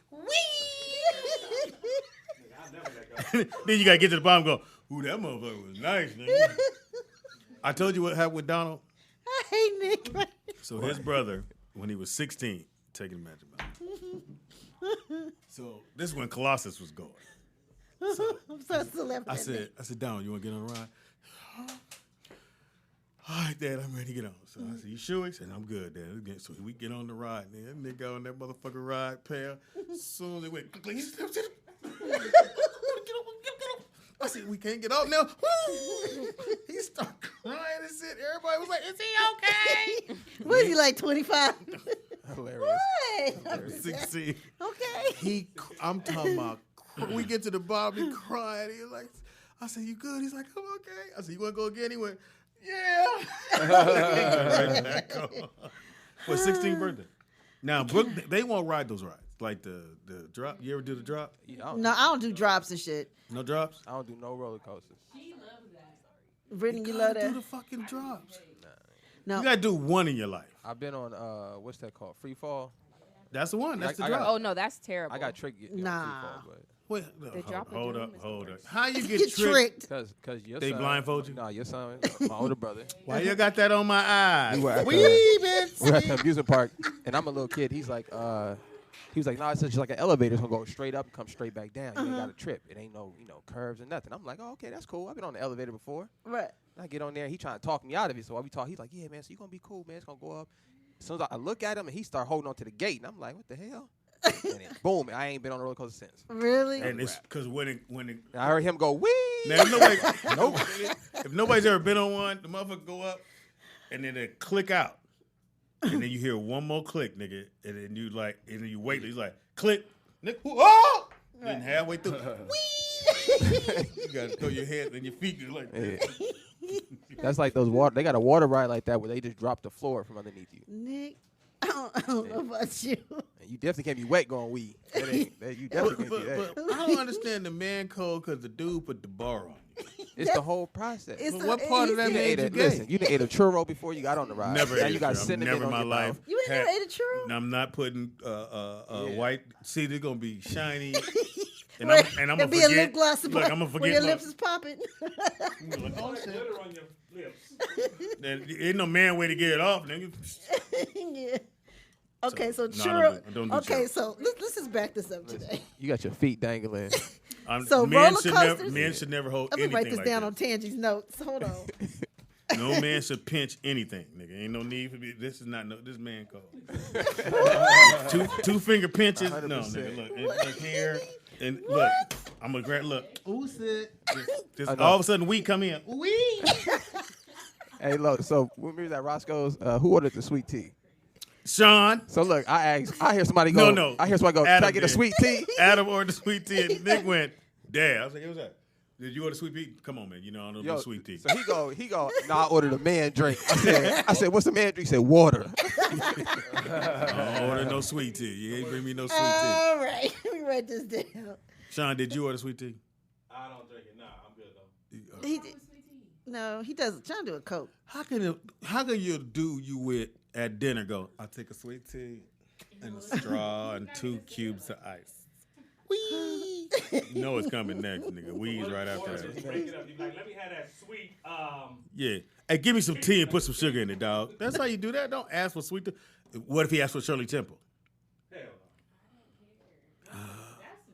Then you got to get to the bottom and go, ooh, that motherfucker was nice, nigga. I told you what happened with Donald. I hate Nick. So his brother, when he was 16, taking him Magic Mountain. So this is when Colossus was going. So I'm so still I said, Donald, you want to get on a ride? All right, Dad, I'm ready to get on. So I said, you sure? He said, I'm good, Dad. So we get on the ride. That nigga on that motherfucking ride, pal. As soon as it went, he said, get up. I said, we can't get off now. He started crying and shit. Everybody was like, is he okay? What is he, like 25? Hilarious. What? 16. Okay. I'm talking about, we get to the bottom, he crying. He was like, I said, you good? He's like, I'm okay. I said, you want to go again? He went, yeah. For 16th birthday. Now, Brooke, they won't ride those rides. Like the drop. You ever do the drop? No, I don't do drops and shit. No drops? I don't do no roller coasters. She loves that. Brittany, you love Do that? the fucking drops. No. You got to do one in your life. I've been on, what's that called? Free fall? That's the one. That's the I got- drop. Oh no, that's terrible. I got tricked getting Nah. free fall, but. Wait, The drop hold of up, doom is hold the up. worst. How you Get tricked. Cause your They son, blindfold you? No, your son, my older brother. Why you got that on my eyes? We were at the amusement park, and I'm a little kid. He's like, no, it's just like an elevator. It's gonna go straight up and come straight back down. You ain't got to trip. It ain't no, curves and nothing. I'm like, oh, okay, that's cool. I've been on the elevator before. Right. And I get on there. He trying to talk me out of it. So while we talk, he's like, yeah, man, so you gonna be cool, man. It's gonna go up. As soon as I look at him, and he start holding on to the gate, and I'm like, what the hell? And then boom, I ain't been on a roller coaster since. Really? And it's because when it I heard him go, wee. now, if nobody's ever been on one, the motherfucker go up, and then it click out, and then you hear one more click, nigga, and then you and then you wait. He's like, click, nigga, oh! Then halfway through, you gotta throw your head and your feet just like this. That's like those water. They got a water ride like that where they just drop the floor from underneath you. Nick, I don't know about you. And you definitely can't be wet going wee. You definitely can't be that. But I don't understand the man code because the dude put the bar on you. It's the whole process. But what part of that made you gay? Listen, you done ate a churro before you got on the ride. Never now ate you a got churro. cinnamon Never in on my your life. mouth. You ain't never ate a churro? I'm not putting white. See, they're gonna be shiny. And I'm gonna be forget. a lip gloss. Look, I'm gonna when forget your my- lips is popping. Oh, shit. Glitter on your lips. There ain't no man way to get it off, nigga. Yeah. Okay, so no, I churro. don't do Okay, churro. so let's just back this up today. You got your feet dangling. So men roller should coasters. men should never hold Let me anything write this like down that. on Tangie's notes. Hold on. No man should pinch anything, nigga. Ain't no need for me. This is not this man code. two finger pinches. 100%. No, nigga. Look here and look. I'm gonna grab. Look. Ooh, sit. Just all of a sudden we come in. Wee. Hey, look. So when we was at Roscoe's, who ordered the sweet tea? Sean. So look, I hear somebody go. No. I hear somebody go. Adam Can I get a did. sweet tea? Adam ordered the sweet tea, and Nick went, "Dad." I was like, "Hey, what's that? Did you order sweet tea? Come on, man. You know I don't do sweet tea." So he go. Nah, I ordered a man drink. I said, what's the man drink? He said, water. I don't order no sweet tea. You ain't bring me no sweet tea. All right, let me write this down. Sean, did you order sweet tea? I don't drink it. Nah, I'm good though. No, he doesn't. Trying to do a Coke. How can you do you with at dinner go? I'll take a sweet tea and a straw and 2 cubes of ice. Wee. You know it's coming next, nigga. Wee's right after Just that. break it up. You be like, let me have that sweet. Yeah. Hey, give me some tea and put some sugar in it, dog. That's how you do that. Don't ask for sweet tea. What if he asked for Shirley Temple?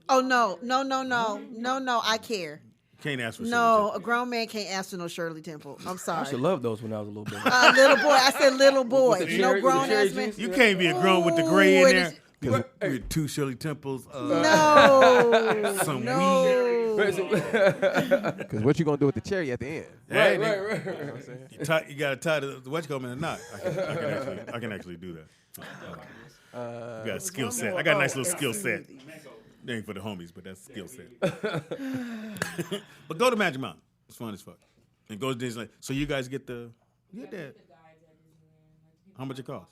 Oh no! I care. Can't ask for Shirley No, Temple. a grown man can't ask for no Shirley Temple. I'm I sorry. should love those when I was a little bit. Little boy. I said little boy. With the No cherry- grown with the cherry ass man. juice? You can't be a grown with the gray Ooh, in and there. With 2 Shirley Temples. No. Some No. Because what you gonna do with the cherry at the end? Hey, Right, nigga. right, right. You know what I'm saying? You gotta tie the what you call in a knot. I can actually do that. You got a skill set. I got a nice little skill set. They ain't for the homies, but that's a skill set. But go to Magic Mountain. It's fun as fuck. And go to Disneyland. So you guys get that. How much it cost?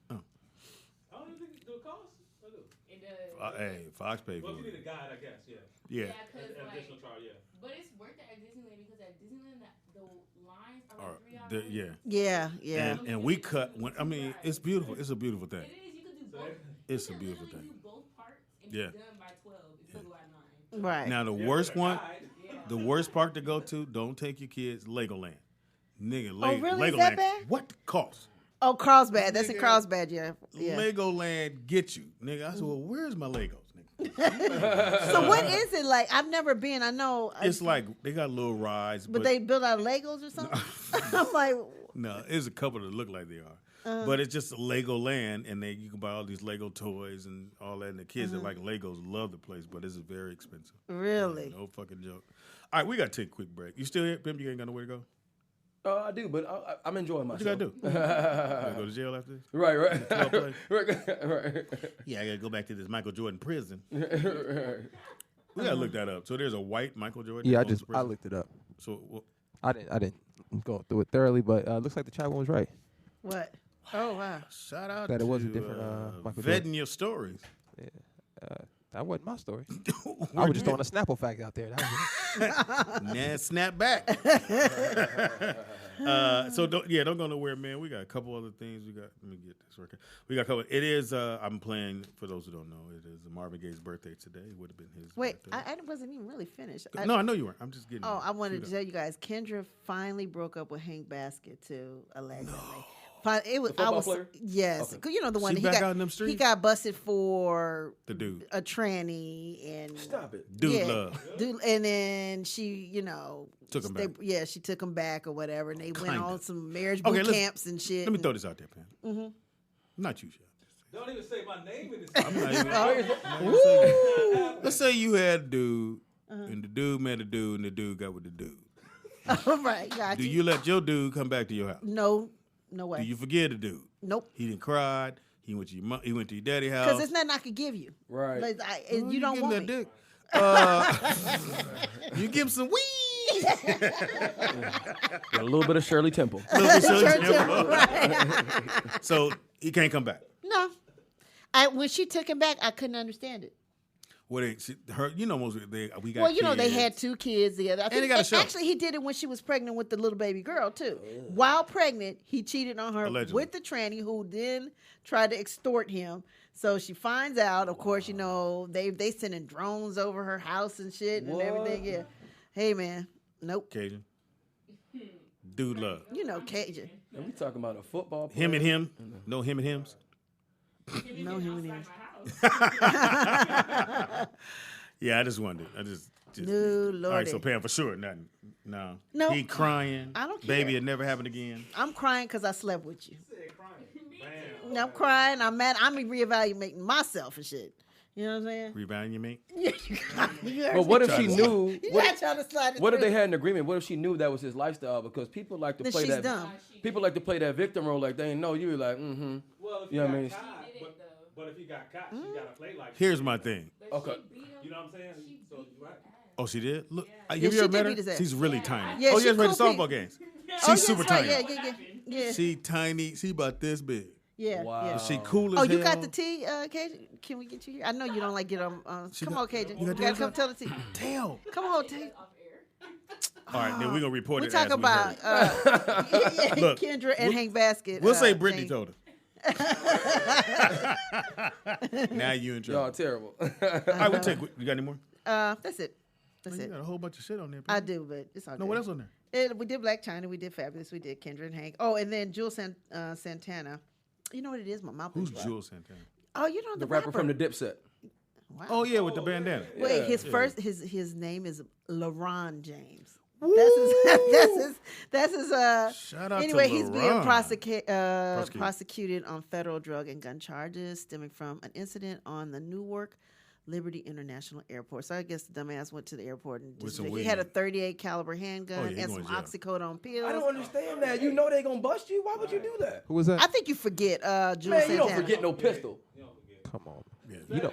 I don't even think do it cost. It does. Hey, Fox paid Well, for if you it. need a guide, I guess. Yeah. Yeah. Cause An like, additional trial. Yeah. but it's worth it at Disneyland because at Disneyland the lines are Or like 3 hours. Yeah. And we cut. I mean, it's beautiful. It's a beautiful thing. It is. You could do both. It's a You could beautiful literally thing. do both parts and Yeah. be done by 12 if you go at 9. Right. Now the worst one, the worst park to go to, don't take your kids Legoland. Nigga, really? Is Legoland. that bad? What the cost? Oh, Carlsbad. That's in Nigga. Carlsbad. Yeah. Legoland get you, nigga. I said, well, where's my Legos, nigga? So what is it like? I've never been. I know. It's like they got little rides, But they built out of Legos or something. I'm like, no, there's a couple that look like they are. But it's just Legoland, and you can buy all these Lego toys and all that. And the kids that like Legos love the place, but it's very expensive. really? No fucking joke. All right, we got to take a quick break. You still here, Pimp? You ain't got nowhere to go? I do, but I'm enjoying What myself. you got to do? You gotta go to jail after this? Right, right. Club play? right. Yeah, I got to go back to this Michael Jordan prison. We got to look that up. So there's a white Michael Jordan? Yeah, that owns the I prison? looked it up. So, well, I didn't go through it thoroughly, but looks like the chat one was right. What? Oh wow. shout out That to it was a different, Michael vetting Jordan. your stories. That wasn't my story. I was just throwing a Snapple fact out there. That was it. Nah, snap back. So don't go nowhere, man. We got a couple other things. Let me get this working. We got a couple. It is. I'm playing. For those who don't know, it is Marvin Gaye's birthday today. It would have been his. Wait, birthday. I wasn't even really finished. No, I know you weren't. I'm just getting. I wanted to queued up. tell you guys, Kendra finally broke up with Hank Basket too, allegedly. It was. The football player? Yes, Okay. you know the one She that back out in them he streets? got busted for The dude. a tranny and Stop it. Dude love. and then she, Took him back. she took him back or whatever, and they went Kinda. on some marriage Okay, boot let's- camps and shit. Let me throw this out there, Pam. Mm-hmm. Not you, Chef. Don't even say my name in this. I'm not even. Let's say you had a dude, and the dude met a dude, and the dude got with the dude. All right, got Do you. you let your dude come back to your house? No way. Do you forget the dude? Nope. He didn't cry. He went to your he went to your daddy's house. Because there's nothing I could give you. Right. Like, Oh, you don't getting want that me. dick. You give him some weed. Got a little bit of Shirley Temple. So he can't come back. No. When she took him back, I couldn't understand it. Well, we got. Well, you know, they kids. had 2 kids together. I And they got a show. Actually, he did it when she was pregnant with the little baby girl too. While pregnant, he cheated on her Allegedly. with the tranny, who then tried to extort him. So she finds out. Of course, you know they sending drones over her house and shit and everything. Yeah. Hey man, nope. Cajun. Dude love. You know Cajun. And we talking about a football player. Him and him. No him and hims. No him and him. Yeah, I just wondered. No, Lordy. All right, so Pam, for sure, nothing. No. No. He crying. I don't care. Baby, it never happened again. I'm crying because I slept with you. I'm crying. I'm mad. I'm reevaluating myself and shit. You know what I'm saying? Rebound you make? But what if she knew? Trying to slide it What if through. they had an agreement? What if she knew that was his lifestyle? Because people like to Then play she's that. dumb. People like to play that victim role, like they ain't know. You be like, mm-hmm. Well, if You know what I mean? but if he got caught, she got to play like. Here's my thing. Okay. You know what I'm saying? So you right. Oh, she did? Look, Yeah, have you she ever did met beat his her? ass. She's really tiny. Yeah, oh, she you ever played the cool softball pe- games? Oh, She's super right. tiny. Yeah. She tiny. She about this big. Yeah. Wow. Yeah. She cool as Oh, hell. you got the tea, Cajun? Can we get you here? I know you don't like get on. Come on, Cajun. You got gotta the come tell the tea. Damn. Come on, T. All right, then we're going to report We it talk as about Look, Kendra and Hank Basket. We'll say Brittany James. told her. Now you in Y'all trouble. terrible. All right, we'll take. You got any more? That's it. That's You it. got a whole bunch of shit on there. I baby. do, but it's all No, good. what else on there? We did Black China. We did Fabulous. We did Kendra and Hank. Oh, and then Jules Santana. You know what it is? My mouth Who's is dry. Jules Santana? Oh, you know The rapper from the Dipset. Wow. Oh, yeah, with the bandana. Wait, Yeah. his Yeah. first his name is LeBron James. Woo! That's his Shout out anyway, to he's being LeBron. prosecuted on federal drug and gun charges stemming from an incident on the Newark Liberty International Airport. So I guess the dumbass went to the airport and With just, some he weed. had a 38 caliber handgun Oh, yeah, he and going some to jail. oxycodone pills. I don't understand that. You know they gonna bust you. Why would you do that? Who was that? I think you forget Jules Man, you Santana. don't forget no pistol. Come on. Yeah. You know.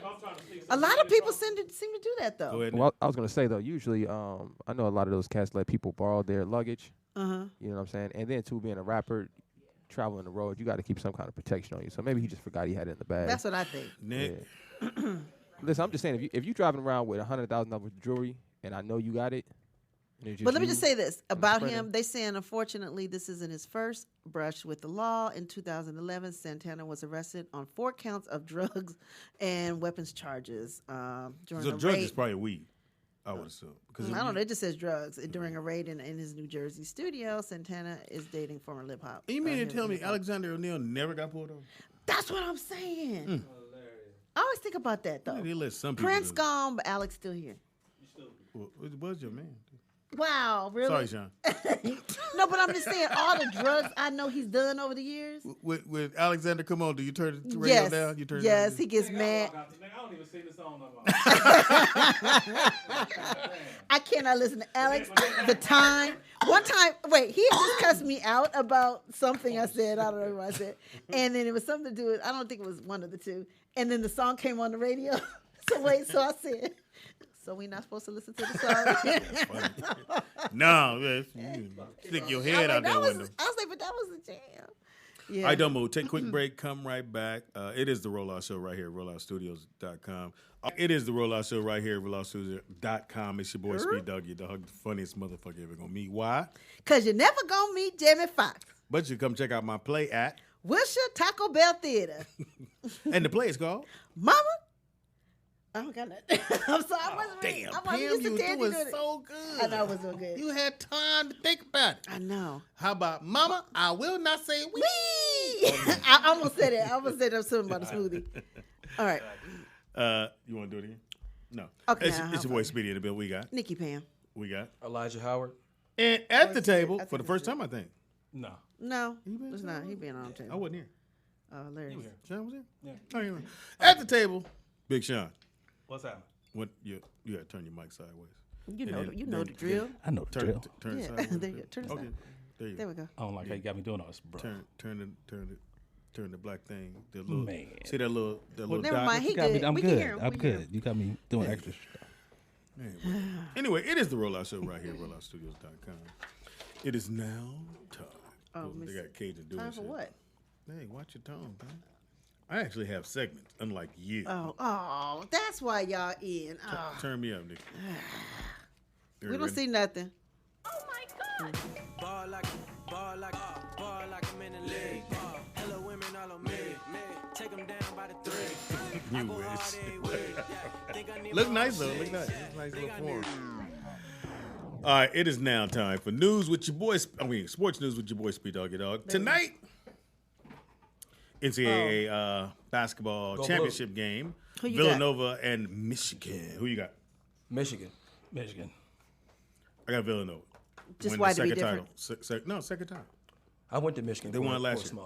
A lot of people seem to do that though. Go ahead. Well, I was gonna say though, usually, I know a lot of those cats let people borrow their luggage. Uh-huh. You know what I'm saying? And then too, being a rapper, traveling the road, you got to keep some kind of protection on you. So maybe he just forgot he had it in the bag. That's what I think. Nick. Yeah. Listen, I'm just saying, if you driving around with $100,000 jewelry, and I know you got it. and it's But let me you just say this about spreading- him. They saying, unfortunately, this isn't his first brush with the law. In 2011, Santana was arrested on 4 counts of drugs and weapons charges during So a drugs raid. is probably weed, I would assume. I don't know. It just says drugs. During a raid in his New Jersey studio, Santana is dating former hip hop. You mean to tell me Alexander O'Neal never got pulled over? That's what I'm saying. I always think about that though. Yeah, they let some people Prince do it. gone, but Alex still here. Well, it was your man. Wow, really? Sorry, Sean. No, but I'm just saying all the drugs I know he's done over the years. With Alexander, come on, do you turn the radio Yes, down? You turn it yes, down? he gets mad. I don't even sing the song no more. I cannot listen to Alex. The time, one time, wait, he just cussed me out about something I said. I don't know what I said, and then it was something to do with. I don't think it was one of the two. And then the song came on the radio. So I said. So we not supposed to listen to the song? No, man, stick your head out that window. I was like, but that was the jam. Yeah. All right, don't move. Take a quick break. Come right back. It is the Rollout Show right here at rolloutstudios.com. It is the Rollout Show right here at rolloutstudios.com. It's your boy Speed Doggy, the funniest motherfucker ever gonna meet. Why? Because you're never going to meet Jamie Foxx. But you come check out my play at Wilshire Taco Bell Theater. and the play is called Mama. I don't got nothing. I'm sorry. I wasn't Damn, I wasn't Pam, used to you was Tandy doing doing it. so good. I know it was so good. You had time to think about it. I know. How about Mama? I will not say we. I almost said it. I almost said something about a smoothie. All right. You want to do it again? No. Okay, It's, now, it's your how boy about Speedy in the bill. We got. Nikki Pam. We got. Elijah Howard. And at the table for the first time, I think. No. No, it's not. He been on the table. I wasn't here. Larry. Sean was here? Yeah. Oh, you were. At the table, Big Sean. What's happening? What you got to turn your mic sideways. You And know, then- you know then- the drill. I know the Turn, drill. turn it Yeah, sideways. there you go. Turn it Okay, sideways. there you There go. we go. I don't like how you got me doing all this, bro. Turn the black thing. The little, Man. See that little Never dot? mind. He You got me, good. I'm We can good. hear him. I'm We can hear good. him. You got me doing extra stuff. Anyway, it is the Rollout Show right here at rolloutstudios.com. It is now time. Oh, they got Cajun doing Time for shit. what? Hey, watch your tone, man. I actually have segments, unlike you. Oh, that's why y'all in. Oh. Turn me up, Nick. We don't see nothing. Oh my God. Ball like I'm in the league. Hello women all on me. Take them down by the three. You wish. Look nice though. Look nice. It's nice little form. All right, it is now time for news with your boy. Sports news with your boy Speed Doggy Dog. Tonight, NCAA basketball championship game. Villanova and Michigan. Who you got? Michigan. I got Villanova. Just Win why the to be second different? title. No, second time. I went to Michigan. They won last year.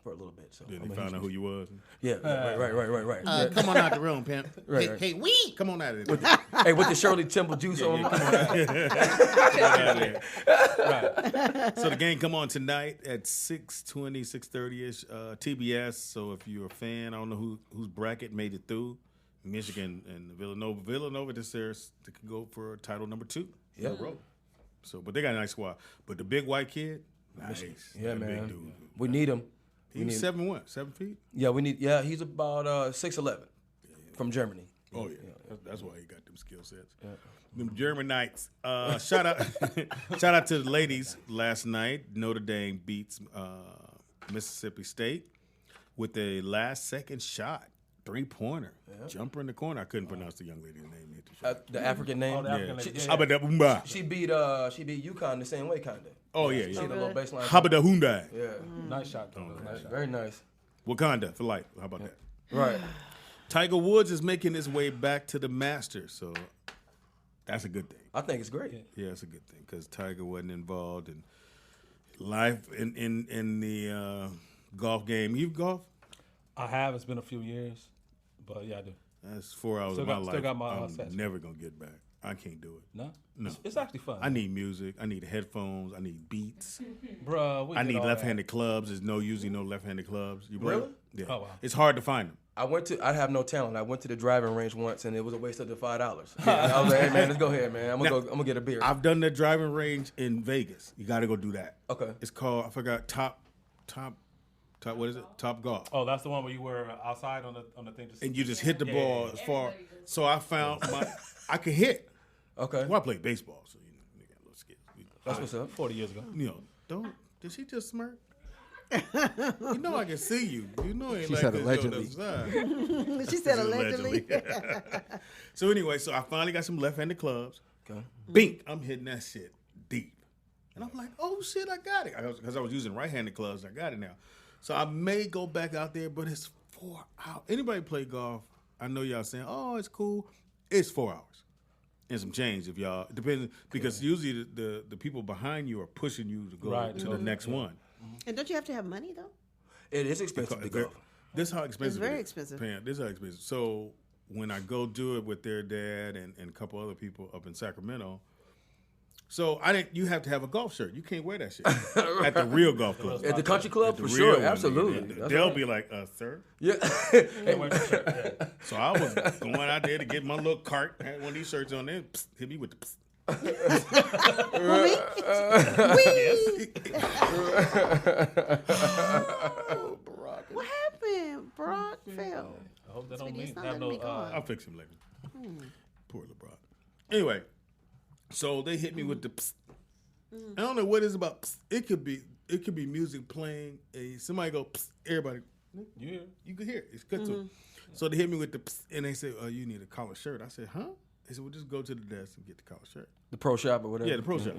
For a little bit. So Then they found out who you was. Yeah, right. Yeah. Come on out the room, pimp. Right. Hey, we come on out of there. Hey, with the Shirley Temple juice on. Come on. Right. So the game come on tonight at 6:20, 6:30ish, TBS. So if you're a fan, I don't know whose bracket made it through. Michigan and Villanova. Villanova this year they could go for title number 2. Yeah. So, but they got a nice squad. But the big white kid, nice. Yeah, that man. Big dude. We need him. He's 7 feet. Yeah, we need. Yeah, he's about 6'11", from Germany. Oh yeah, that's why he got them skill sets. Yeah. Them German Knights. Shout out to the ladies last night. Notre Dame beats Mississippi State with a last-second shot, 3-pointer, jumper in the corner. I couldn't pronounce the young lady's name. The African name. Oh, the African lady. She beat UConn the same way, kind of. Oh yeah. She had a little baseline. Habada Hyundai. Yeah. Nice shot, though. Nice shot. Very nice. Wakanda for life. How about that? Right. Tiger Woods is making his way back to the Masters, so that's a good thing. I think it's great. Yeah, it's a good thing because Tiger wasn't involved in life in the golf game. You golf? I have. It's been a few years, but yeah, I do. That's 4 hours Still of my got- life. still got my, I'm sets. never gonna get back. I can't do it. No? No. It's actually fun. I need music. I need headphones. I need beats. Bruh, I need left-handed clubs. There's no usually no left-handed clubs. You play? Really? Yeah. Oh, wow. It's hard to find them. I have no talent. I went to the driving range once, and it was a waste of the $5. Yeah, I was like, hey, man, let's go ahead, man. I'm gonna get a beer. I've done the driving range in Vegas. You got to go do that. Okay. It's called, I forgot, Top, what is it? Top Golf. Oh, that's the one where you were outside on the thing. And you just hit the ball as far. So I found I could hit. Okay. Well, I played baseball, so you got a little skills. That's what's up. 40 years ago. Did she just smirk? You know I can see you. You know it ain't She like said this allegedly. She said allegedly. So anyway, so I finally got some left-handed clubs. Okay. Bink, I'm hitting that shit deep. And I'm like, oh shit, I got it. Because I was using right-handed clubs, I got it now. So I may go back out there, but it's 4 hours. Anybody play golf? I know y'all saying, oh, it's cool. It's 4 hours. And some change if y'all, depending, because usually the people behind you are pushing you to go to the next one. And don't you have to have money though? It is expensive to golf. This is how expensive It's very it is. expensive. Pam, this is how expensive. So when I go do it with their dad and a couple other people up in Sacramento, so you have to have a golf shirt. You can't wear that shit at the real golf club. At the country club, At the for real sure, one, absolutely. nigga. They'll be like, sir. Yeah. So I was going out there to get my little cart. I had one of these shirts on there. Psst, hit me with the psst. What happened? Brock fell. I hope that don't Sweetie, mean it's not have letting no. me go on. I'll fix him later. Poor LeBron. Anyway, so they hit me with the psst. I don't know what it's about. Psst. It could be music playing. Somebody go psst, everybody. Yeah. You could hear it. It's good to. So they hit me with the psst, and they said, "Oh, you need a collar shirt." I said, "Huh?" They said, "Well, just go to the desk and get the collar shirt." The pro shop or whatever. Yeah, the pro shop.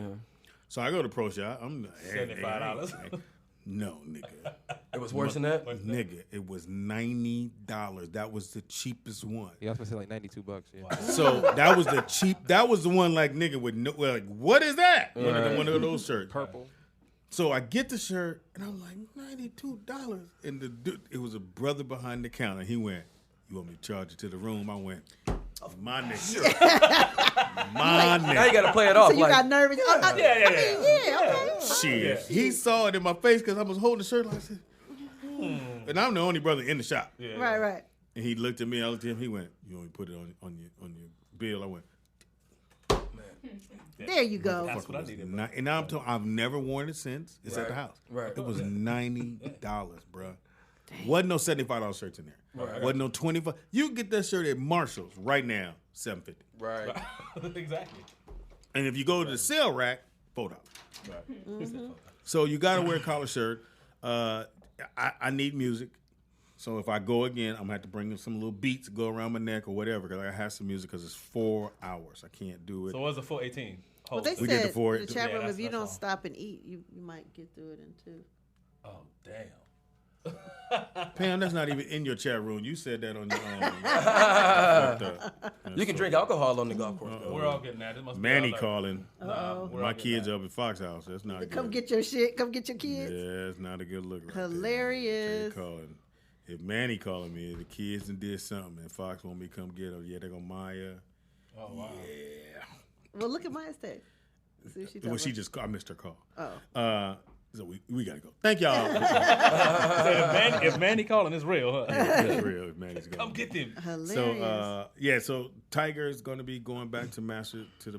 So I go to the pro shop. I'm $75. No, nigga. It was worse than that? Nigga, it was $90. That was the cheapest one. Yeah, I was gonna say like $92. Yeah. So that was the cheap. That was the one like nigga with no, like what is that? One of those shirts, Purple. So I get the shirt and I'm like $92. And the dude, it was a brother behind the counter. He went, "You want me to charge it to the room?" I went, "My nigga, my nigga." Now you got to play it off. So you got nervous. Okay. Shit. He saw it in my face because I was holding the shirt. Like I said, and I'm the only brother in the shop. Yeah. Right. And he looked at me. I looked at him. He went, "You want me to put it on your bill?" I went, There you go. That's what I needed. And now I've never worn it since. It's at the house. Right. It was $90, bruh. Wasn't no $75 shirts in there. Right. Wasn't no 25. You can get that shirt at Marshall's right now, $7.50. Right. Exactly. And if you go to the sale rack, $4. Right. So you got to wear a collar shirt. I need music. So if I go again, I'm going to have to bring in some little beats, go around my neck or whatever, because I have some music because it's 4 hours. I can't do it. So what's the full 18? Well, they We said did the four- in the chat room, if you that's don't all. stop and eat, you might get through it in 2. Oh, damn. Pam, that's not even in your chat room. You said that on your own. You can drink alcohol on the golf course. We're all getting that. It must Manny be calling. we're My all getting kids up at Fox House. That's not Come good. get your shit. Come get your kids. Yeah, it's not a good look. Right Hilarious. There. Calling. If Manny calling me, the kids done did something, and Fox want me to come get them. Yeah, they're gonna Maya. Oh wow. Yeah. Well, look at Maya's text. See what she Well, talking she about. just I missed her call. Oh. So we gotta go. Thank y'all. So if Manny calling, it's real. Huh? It's real. If Manny's going. Come get them. Hilarious. So Tiger is going to be going back to the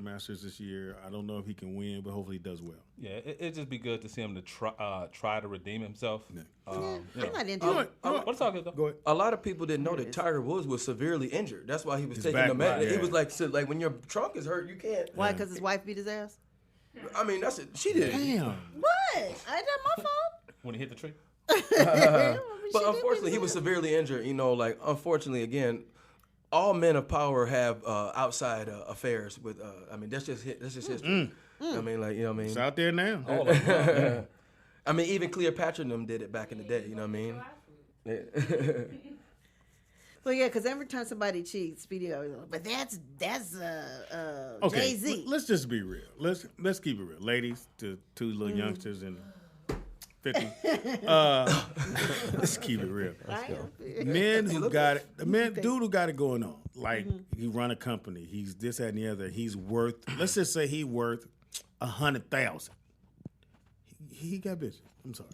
Masters this year. I don't know if he can win, but hopefully he does well. Yeah, it'd just be good to see him to try to redeem himself. Yeah. I'm not into You know it. what? What's all good though? Go ahead. A lot of people didn't know that Tiger Woods was severely injured. That's why he was taking back, the med. right, He yeah. was like, so, like when your trunk is hurt, you can't. Why? Because his wife beat his ass? I mean, that's it. She did. Damn. What? That's my fault. When he hit the tree. But unfortunately, he was severely injured. You know, like unfortunately, again, all men of power have outside affairs with. I mean, that's just history. I mean, like you know what I mean. It's out there now. All of them. I mean, even Cleopatra and them did it back in the day. You know what I mean? Yeah. Well, yeah, because every time somebody cheats, Speedy always like, but that's Okay, Jay-Z. let's just be real. Let's keep it real, ladies. To two little youngsters and 50. Let's keep it real. Men who got it, dude who got it going on. Like he run a company. He's this, that, and the other. He's worth. Let's just say he worth 100,000. He got bitches. I'm sorry,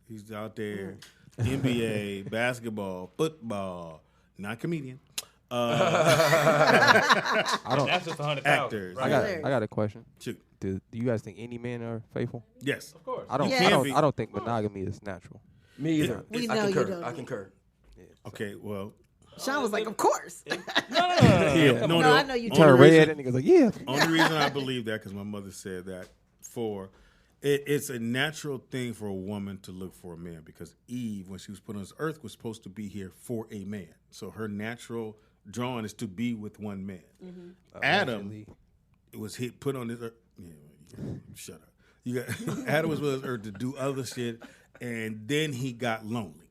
ladies. He's out there, NBA, basketball, football. Not comedian. I don't. That's just 100,000. Actors. I got a question. Shoot. Do you guys think any men are faithful? Yes. Of course. I don't. Yes. I don't think monogamy is natural. Me either. We I know you concur. don't. I concur. Okay. Well. Sean was like, of course. No. Yeah. No, I know you Turn red and he goes like, yeah. Only reason I believe that because my mother said that it's a natural thing for a woman to look for a man because Eve, when she was put on this earth, was supposed to be here for a man. So her natural drawing is to be with one man. Adam was put on this earth. Yeah, shut up. You got Adam was with this earth to do other shit, and then he got lonely.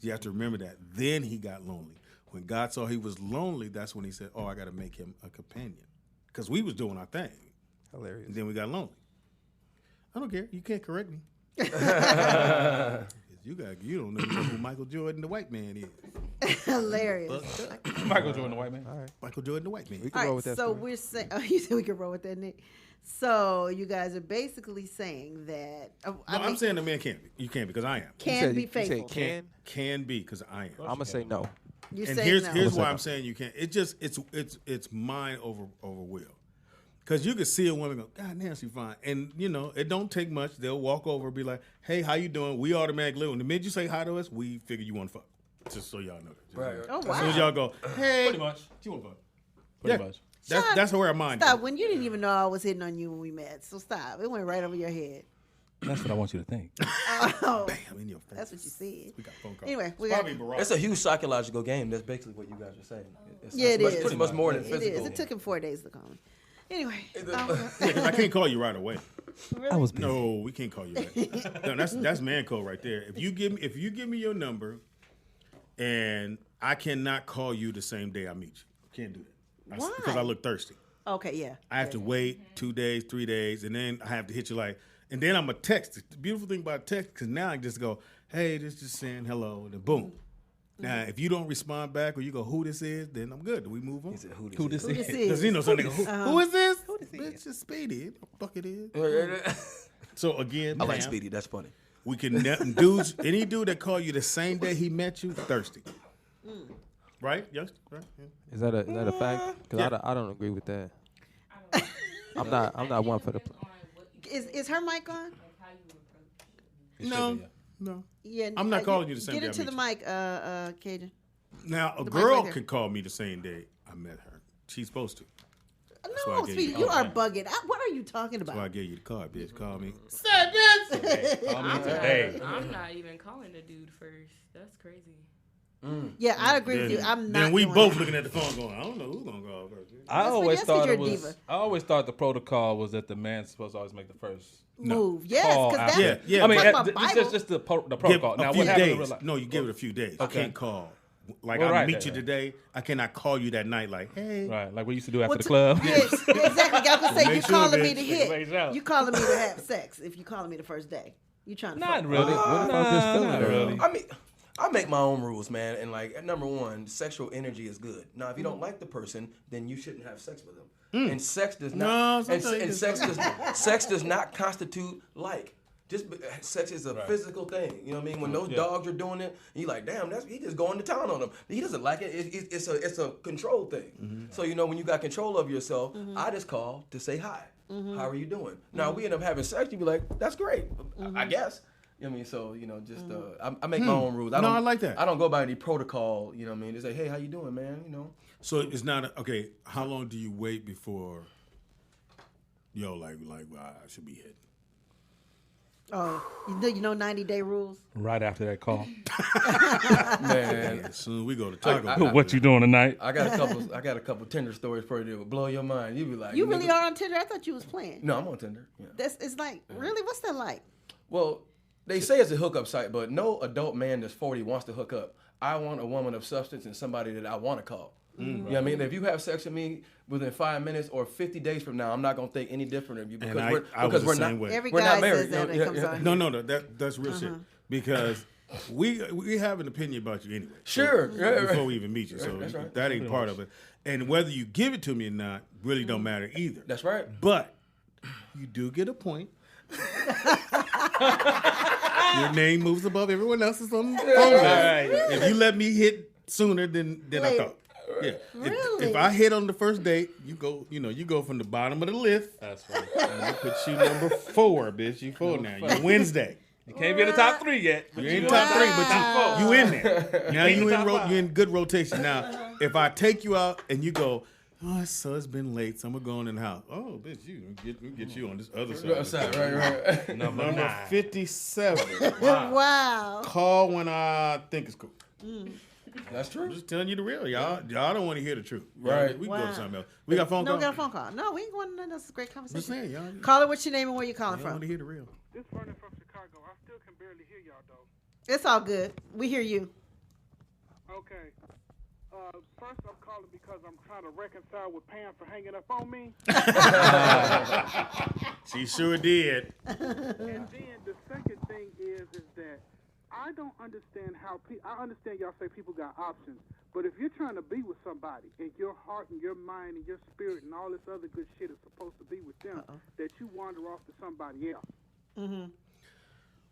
You have to remember that. Then he got lonely. When God saw he was lonely, that's when he said, "Oh, I got to make him a companion," because we was doing our thing. Hilarious. And then we got lonely. I don't care. You can't correct me. You don't know who Michael Jordan, the white man, is. Hilarious. Michael Jordan, the white man. All right. Michael Jordan, the white man. We can All roll right, with that. so story. we're saying, you said we could roll with that, Nick. So you guys are basically saying that. I'm saying the man can't be. You can't because I am. Can be You faithful. said Can be because I am. I'm gonna say no. You And say here's no. why I'm saying you can't. It's mind over will. Because you could see a woman go, God damn, she fine. And, it don't take much. They'll walk over and be like, hey, how you doing? We automatically, when the minute you say hi to us, we figure you want to fuck. Just so y'all know that. Right. Oh, As soon as y'all go, hey. Pretty much. You want to fuck. Pretty much. That's where our mind Stop. is. When you didn't even know I was hitting on you when we met. So stop. It went right over your head. That's what I want you to think. Oh, Bam, in your face. that's what you said. We got a phone call. Anyway, we Probably got. Barack. It's a huge psychological game. That's basically what you guys are saying. It's Yeah, it much, is. pretty much more than It physical. is. It took him 4 days to call me. Anyway. Yeah, 'cause I can't call you right away. I was busy. No, we can't call you right. No, that's man code right there. If you give me your number, and I cannot call you the same day I meet you, can't do that. Why? Because I look thirsty. Okay, yeah. I have to wait 2 days, 3 days, and then I have to hit you like, and then I'm a text. The beautiful thing about text, because now I just go, hey, just saying hello, and then boom. Now, if you don't respond back or you go, who this is, then I'm good. We move on. He said, who Who this Who this is? Because is? some nigga, who is this? Who this is? Bitch, it's Speedy. What the fuck it is? is? So again, I like Pam, Speedy. That's funny. we can any dude that call you the same day he met you, thirsty. Right? Youngster? Right? Yeah. Is that a fact? Because Yeah. I don't agree with that. I'm not one for the. Is her mic on? No. No. Yeah, I'm not calling you the same Get day. into the mic, Cajun. Now, a The mic's girl right there. could call me the same day I met her. She's supposed to. That's why I No, gave sweetie, you are bugging. What are you talking That's about? why I gave you the card, bitch. Call me. Say, bitch. Call me today. I'm not even calling the dude first. That's crazy. Yeah, I agree with you. I'm not. Then we doing both that. looking at the phone going, I don't know who's going to call first. I always that's 'cause thought you're it a was. diva. I always thought the protocol was that the man's supposed to always make the first Move. Yes, call because after. that's Yeah, I mean, talking about this Bible. is just the Give protocol. a Now, few what happens in days. real life? No, you give it a few days. I Okay. can't call. Like, Well, I'll right, meet you right. today. I cannot call you that night like, hey. Right, like we used to do after Well, the club. Yeah, exactly. I was gonna say Make you sure, calling me bitch. to Make sure. hit. You calling me to have sex if you calling me the first day. You trying to Not fuck. really. What if I'm just feeling not her? really. I mean, I make my own rules, man. And like, number one, sexual energy is good. Now, if you Mm-hmm. don't like the person, then you shouldn't have sex with them. Mm. And sex does No, not. sometimes and it's- sex does not constitute like. Sex is a physical thing. You know what I mean? When those dogs are doing it, you like, damn, he just going to town on them. He doesn't like it. It's a control thing. Mm-hmm. So when you got control of yourself, I just call to say hi. How are you doing? Now we end up having sex. You be like, that's great. I guess. You know what I mean? So, just I make my own rules. No, I like that. I don't go by any protocol. You know what I mean? They say, hey, how you doing, man? So it's not, okay, how long do you wait before, like I should be hit? Oh, you know 90-day rules. Right after that call. Man, As soon as we go to Taco Bell. What you doing tonight? I got a couple Tinder stories for you that will blow your mind. You be like, You really nigga- are on Tinder? I thought you was playing. No, I'm on Tinder. Yeah. It's like, really? What's that like? Well, they say it's a hookup site, but no adult man that's 40 wants to hook up. I want a woman of substance and somebody that I want to call. You know what I mean? If you have sex with me within 5 minutes or 50 days from now, I'm not going to think any different of you because And we're, I was because the we're same not way. Every we're guy not married. says that You know, comes yeah. on. No, that's real shit. Because we have an opinion about you anyway. Sure. Before we even meet you. So That's right. that ain't part of it. And whether you give it to me or not really don't matter either. That's right. But you do get a point. Your name moves above everyone else's on the phone list. If you let me hit sooner than I Wait. thought. Yeah. Really? If I hit on the first date, you go from the bottom of the list. That's right. And I put you number 4, bitch. You 4 now. You Wednesday. You can't be in the top 3 yet. You ain't top 3, but you in there. Now you top in good rotation. Now, if I take you out and you go, so it's been late, so I'm gonna go in the house. Oh, bitch, we get you on this other side. Right. Number 57. Wow. Call when I think it's cool. That's true. I'm just telling you the real. Y'all don't want to hear the truth. Right. We can go Wow. to something else. We got phone No, call. we got a phone call. No, we ain't going to none. That's a great Just conversation. saying, y'all. Call it. What's your name and where you calling Y'all want from? to hear the real. This Vernon from Chicago. I still can barely hear y'all though. It's all good. We hear you. Okay. First, I'm calling because I'm trying to reconcile with Pam for hanging up on me. She sure did. And then the second thing is that I don't understand how I understand y'all say people got options, but if you're trying to be with somebody and your heart and your mind and your spirit and all this other good shit is supposed to be with them, that you wander off to somebody else. Mm-hmm.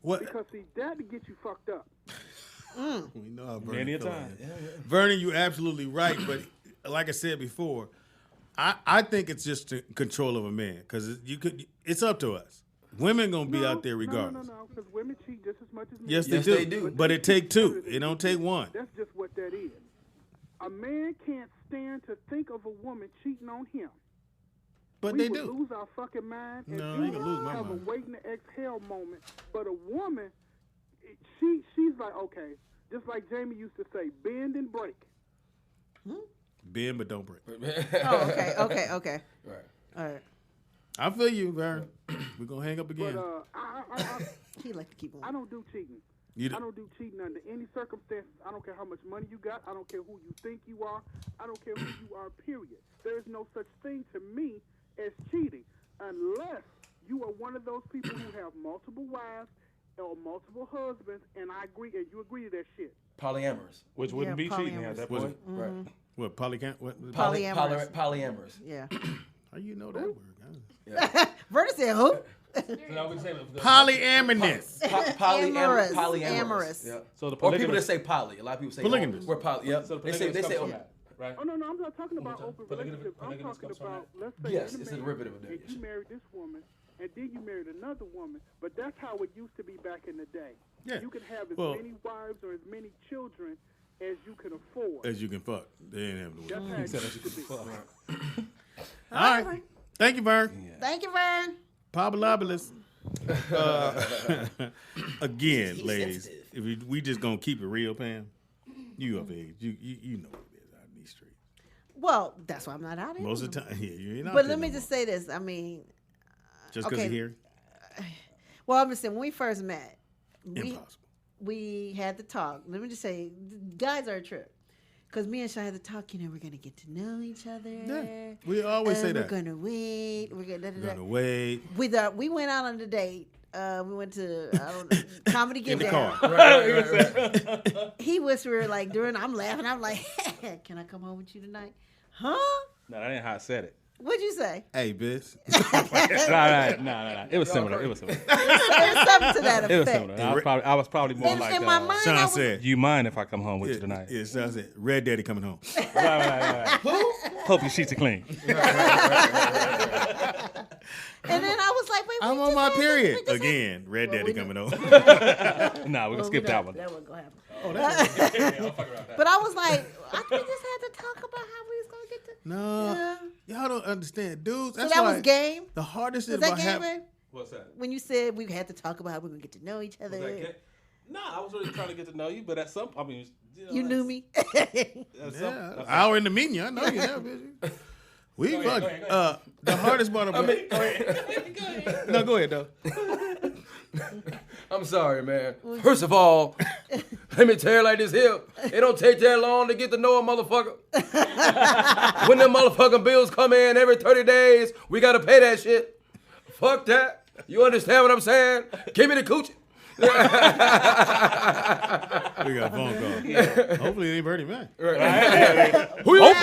What? Because see, that'll get you fucked up. We know how Vernon Many a feel time. like that. Vernon, you're absolutely right, but like I said before, I think it's just the control of a man because it's up to us. Women gonna be out there regardless. No, because women cheat just as much as men. Yes, they do. But it take 2. It don't take 1. That's just what that is. A man can't stand to think of a woman cheating on him. But we they would do. lose our fucking mind and No, I do ain't gonna lose my have mind. a waiting to exhale moment. But a woman, she's like, okay, just like Jamie used to say, bend and break. Bend but don't break. Oh, okay. Right. All right. I feel you, Vernon. We're gonna hang up again. But He like to keep on. I don't do cheating. I don't do cheating under any circumstances. I don't care how much money you got. I don't care who you think you are. I don't care who you are, period. There is no such thing to me as cheating unless you are one of those people who have multiple wives or multiple husbands, and I agree, and you agree to that shit. Polyamorous. Which wouldn't be cheating at that Was point. it? Right. What what? Polyamorous. Polyamorous. Yeah. How you know that word? Vernon said who? Polyamorous. Polyamorous. Amorous. Yeah. So the Or people polygamous- that say poly. A lot of people say Polygamous. We're poly. Yeah. So the They say polygamous comes oh, from that, right? Oh, no, I'm not talking about open Polygamous- relationships. I'm polygamous talking comes from about, let's say Yes, you're it's a married derivative of that, and yes. you married this woman, and then you married another woman. But that's how it used to be back in the day. Yeah. You could have as Well- many wives or as many children as you could afford. As you can fuck. They didn't have to That's work. how it used to be. All right. Thank you, Vern. Thank you, Vern. Pablobolus. Again, ladies, if we just gonna keep it real, Pam. You of age. You know what it is out in these streets. Well, that's why I'm not out here. Most of the time, yeah, you ain't out But there let me no just say this. I mean, just because okay. you're here. Well, I'm just saying, when we first met, Impossible. we had to talk. Let me just say, guys are a trip. Because me and Shy had to talk, we're going to get to know each other. Yeah, we always say that. We're going to wait. We're going to wait. We went out on a date. We went to Comedy Get In the Down. car. Right. He whispered, like, I'm laughing. I'm like, can I come home with you tonight? Huh? No, that ain't how I said it. What'd you say? Hey, bitch. No. It was similar. It was something to that effect. It was similar. I was probably more like in my mind, Sean said, you mind if I come home with you tonight? Yeah, Sean said, Red Daddy coming home. Right. Hope your sheets are clean. And then I was like, wait, I'm on my period. Again, Red Daddy coming home. Nah, we're going to skip that one. That wasn't going to happen. Oh, that's But I was like, I think we just had to talk about how we was going to get to. No, y'all don't understand, dudes. That's So that why was game? The hardest Was is that about game, having. man? What's that? When you said we had to talk about how we're going to get to know each other. Nah, I was really trying to get to know you, but at some point, You knew me. Yeah, hour in the meeting, I know you now, bitch. We fuck. The hardest part about. No, go ahead though. I'm sorry, man. First of all, let me tell you like this here. It don't take that long to get to know a motherfucker. When them motherfucking bills come in every 30 days, we got to pay that shit. Fuck that. You understand what I'm saying? Give me the coochie. We got a phone call. Hopefully it ain't Bernie Mac. Hopefully.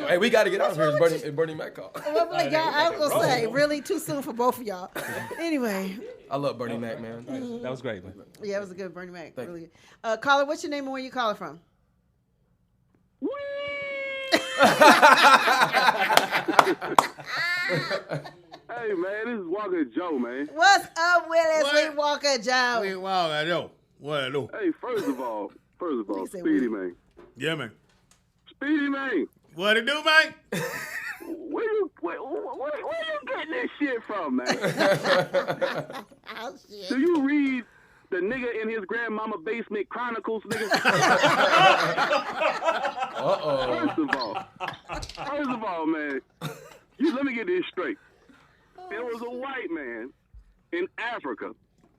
Hey, we got to get out of here. It's Bernie Mac call. I was going to say, really too soon for both of y'all. Anyway. I love Bernie Mac, man. That was great, man. Yeah, it was a good Bernie Mac. Really good. Caller, what's your name and where you calling from? Hey, man, this is Walker Joe, man. What's up, Willis? Sweet Walker Joe. Sweet Walker Joe. What I do? Hey, first of all, Speedy, man. Yeah, man. Speedy, man. What it do, man? Where you getting this shit from, man? Oh, shit. Do you read the nigga in his grandmama basement chronicles, nigga? First of all, man, let me get this straight. There was a white man in Africa,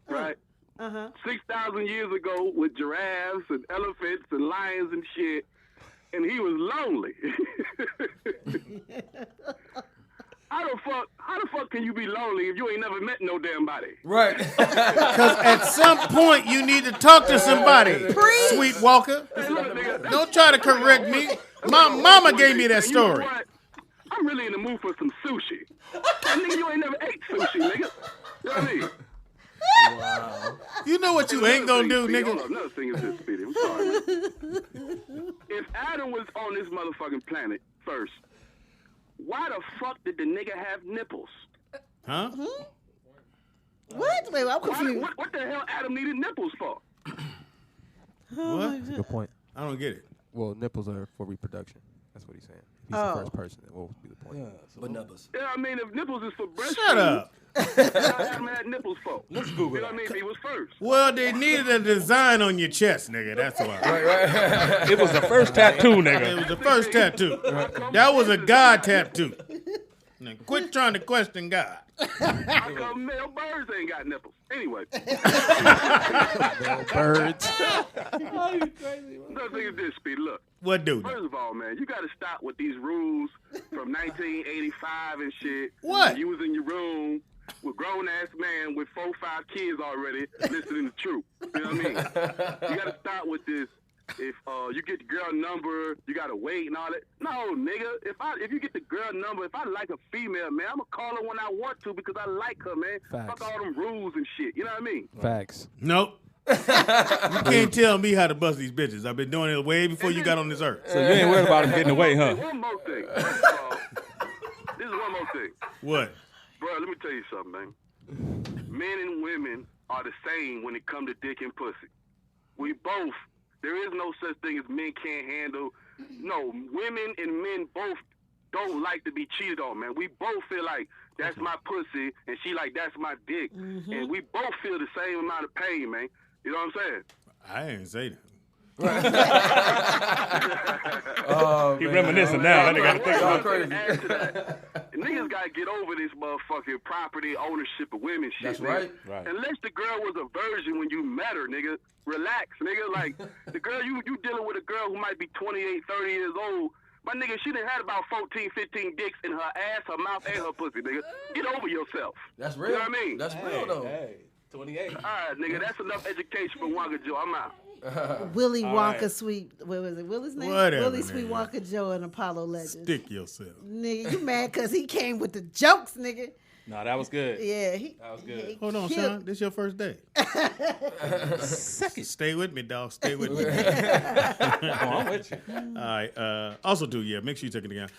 right? 6,000 years ago with giraffes and elephants and lions and shit, and he was lonely. How the fuck can you be lonely if you ain't never met no damn body? Right. Because at some point you need to talk to somebody, Sweet Walker. Hey, look, nigga, Don't try to correct me. My mama gave me that story. You know what? I'm really in the mood for some sushi. Nigga, you ain't never ate sushi, nigga. You know what I mean? Wow. You know what you ain't gonna do, nigga? Hold on, another thing is this, Speedy. I'm sorry, man. If Adam was on this motherfucking planet first, why the fuck did the nigga have nipples? Huh? What? Wait, I'm confused. What the hell Adam needed nipples for? What? Good point. I don't get it. Well, nipples are for reproduction. That's what he's saying. If he's the first person, then what would be the point? But nipples. Yeah, I mean, if nipples is for breastfeeding. Shut up. Adam had nipples for. Let's Google You know what I mean? He was first. Well, they needed a design on your chest, nigga. That's why. Right. It was the first tattoo, nigga. It was the first tattoo. That was a God tattoo. Now, quit trying to question God. How come male birds ain't got nipples? Anyway. Birds. Another thing is this, Speedy. Look. What do? First of all, man, you got to stop with these rules from 1985 and shit. What? You was in your room with grown-ass man with 4 or 5 kids already listening to truth. You know what I mean? You got to start with this. If you get the girl number, you got to wait and all that. No, nigga. If you get the girl number, if I like a female, man, I'm going to call her when I want to because I like her, man. Facts. Fuck all them rules and shit. You know what I mean? Facts. Nope. You can't tell me how to bust these bitches. I've been doing it way before you got on this earth. So you ain't worried about him getting away, huh? One more thing. First of all, this is one more thing. What? Bro, let me tell you something. something, man. Men and women are the same when it comes to dick and pussy. We both. There is no such thing as men can't handle. No, women and men both don't like to be cheated on, man. We both feel like that's my pussy, and she like that's my dick, and we both feel the same amount of pain, man. You know what I'm saying? I ain't say that. He reminiscing now. That nigga got crazy. Niggas gotta get over this motherfucking property ownership of women shit. That's nigga. right. Unless the girl was a virgin when you met her, nigga. Relax, nigga. Like the girl you dealing with a girl who might be 28, 30 years old. My nigga, she done had about 14, 15 dicks in her ass, her mouth, and her pussy, nigga. Get over yourself. That's real. You know what I mean? That's real though. Hey, 28. All right, nigga. That's enough education for Wonka Joe. I'm out. Willy All Wonka right. Sweet, what was it? Will's name? Whatever, Willy Sweet nigga. Wonka Joe and Apollo Legend. Stick yourself. Nigga, you mad because he came with the jokes, nigga. No, that was good. Yeah, That was good. he Hold on, killed- Sean. This your first day. Second. Stay with me, dog. Stay with me. I'm with you. All right. Also, too, yeah, make sure you take it down.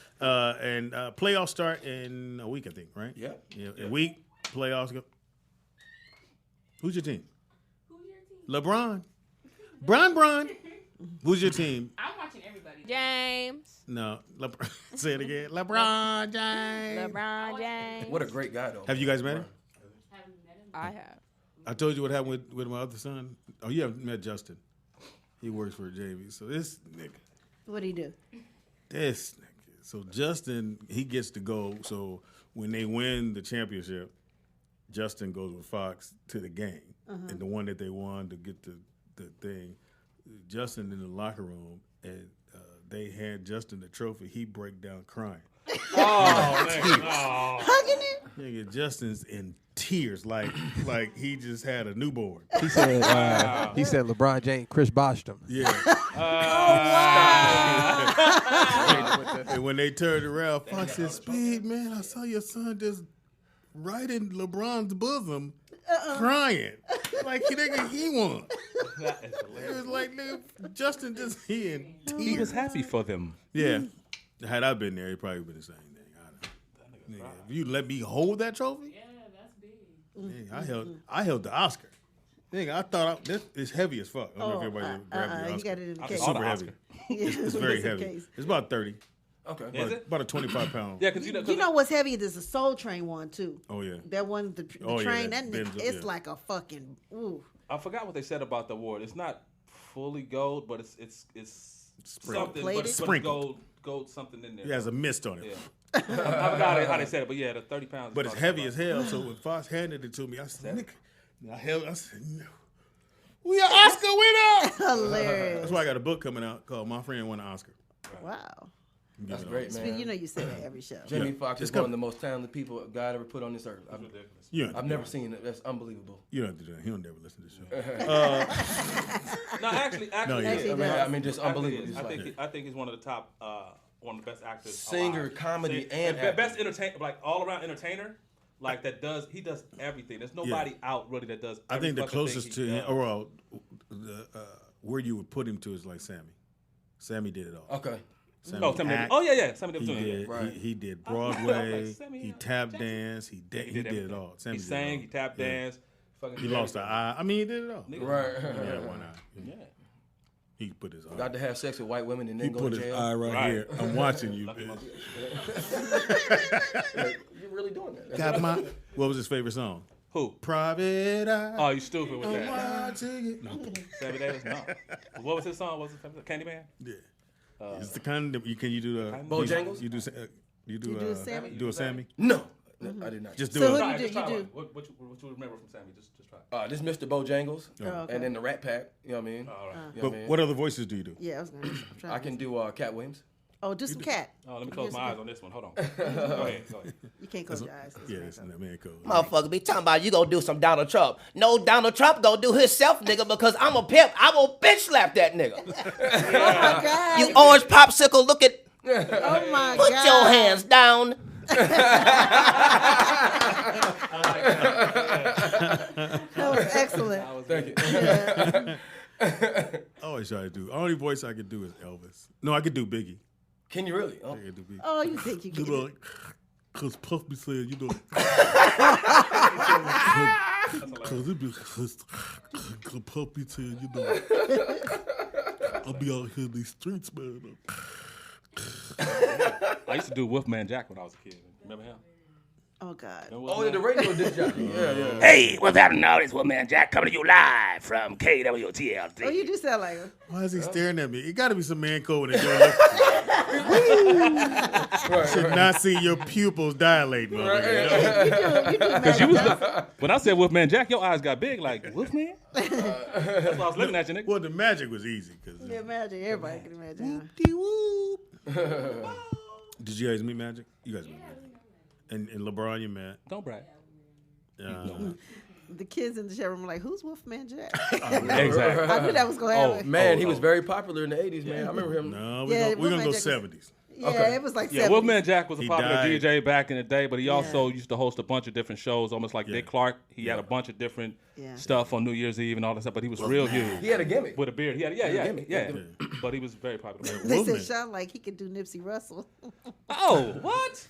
And playoffs start in a week, I think, right? Yep. Yeah, a week. Playoffs go. Who's your team? LeBron. Bron. Who's your team? I'm watching everybody. James. No. LeBron. Say it again. LeBron James. LeBron James. What a great guy though. Have you guys met him? I have. I told you what happened with my other son. Oh, you haven't met Justin. He works for Jamie. So this nigga. What'd he do? This nigga. So Justin, he gets to go. So when they win the championship, Justin goes with Fox to the game. And the one that they won to get the thing, Justin in the locker room, and they had Justin the trophy. He break down crying. Hugging him? Nigga, Justin's in tears, like he just had a newborn. He said LeBron James, Chris Boshed him. Yeah. And when they turned around, Fox said, "Speed, man, I saw your son just right in LeBron's bosom, crying like nigga he won." That is hilarious. It was like nigga, Justin just he in tears. He was happy for them. Yeah. Had I been there, it probably been the same thing. I don't know. Nigga, if you let me hold that trophy, Yeah, that's big. nigga, I held the Oscar. Nigga, I thought this is heavy as fuck. I don't know if everybody grabbed the you Oscar. got it in the It's case. super heavy. It's very heavy. It's about 30. Okay. Is it? About a 25 pound. Yeah, because You know what's heavy? There's a Soul Train one too. Oh yeah. That one, the Oh, yeah, train, that that bends nigga, up, it's yeah. like a fucking ooh. I forgot what they said about the award. It's not fully gold, but it's Sprinkled. something, Plated? but it's Sprinkled. gold something in there. It has a mist on it. Yeah. I forgot how they said it, but yeah, the 30 pounds. But it's heavy as hell. So when Fox handed it to me, I said, "Nigga," I said, "No, we an Oscar winner." Hilarious. That's why I got a book coming out called "My Friend Won an Oscar." Wow. That's great, man. Speedy, you know you say that every show. Jamie Yeah. Foxx is It's one of the most talented people God ever put on this earth. I've never seen it. That's unbelievable. You don't have to do that. He don't never listen to the show. No, actually, No, yeah. I mean, just unbelievable. I think he's one of the top, one of the best actors. Singer, alive. comedy, and actor. best entertainer, like all around entertainer. Like he does everything. There's nobody out really that does. I every think the fucking thing closest he to him, does. or well, where you would put him to is like Sammy. Sammy did it all. Okay. Sammy Sammy act, yeah. Sammy did he doing did. it. Right. He did I was Broadway. like, Sammy, He yeah, tap Jackson. dance. He did it everything. all. Sammy He did sang. it all. He tap Yeah. danced. Fucking He did lost an everything. eye. I mean, he did it all. Nigga. Right. He had one eye. Yeah. He put his eye. Got to have sex with white women and He then go put to his jail. eye right here. I'm watching you, Lucky bitch. You're really doing that. Got my. What was his favorite song? Who? Private Eye. Oh, you stupid with I'm that. watching you. No. Sammy Davis? No. What was his song? What was it? Candyman? Yeah. It's the kind of can you do the Bojangles? You do You do a Sammy? Do a Sammy? No, I did not. Just do So it. who Try you it, do? just try You one. do. What you remember from Sammy? Just try. This Mr. Bojangles, okay. and then the Rat Pack. You know what I mean? All right. You know But what I mean? what other voices do you do? Yeah, I was gonna. I'm trying I to- can do Cat Williams. Oh, do some cat. Oh, let me close my eyes on this one. Hold on. Go ahead. You can't close your eyes. Yeah, it's that man code. Motherfucker be talking about you gonna do some Donald Trump. No, Donald Trump gonna do himself, nigga, because I'm a pimp. I will bitch slap that nigga. Oh my God. You orange popsicle looking. Oh my Put God. your hands down. That was excellent. Thank you. Yeah. I always try to do. Only voice I could do is Elvis. No, I could do Biggie. Can you really? I could do Biggie. Oh, you think you Do can? little- Cause Puff be saying, you know, cause it be cause Puff be saying, you know, I'll be out here in these streets, man. I used to do Wolfman Jack when I was a kid. Remember him? Oh God. Oh, yeah, the radio disc jockey. Yeah. Hey, what's happening now? It's Wolfman Jack coming to you live from KWTLT. Oh, you do sound like him. Why is he staring at me? It got to be some man code in there. Should not see your pupils dilate, motherfucker. You do Because you was when I said Wolfman Jack, your eyes got big like Wolfman. That's why I was looking at you, nigga. Well, the magic was easy. Yeah, Magic. Everybody can imagine. Did you guys meet Magic? You guys meet Magic. And LeBron, you met. Don't brag. The kids in the chat room were like, "Who's Wolfman Jack?" Exactly. I knew that was gonna happen. Oh man, he was very popular in the '80s, man. I remember him. No, we're gonna go '70s. Yeah, it was like 70s. Wolfman Jack was a He popular died. DJ back in the day, but he also used to host a bunch of different shows, almost like Dick Clark. He had a bunch of different stuff on New Year's Eve and all that stuff, but he was real huge. He had a gimmick. With a beard. He had, yeah. But he was very popular. They said Sean like he could do Nipsey Russell. Oh, what?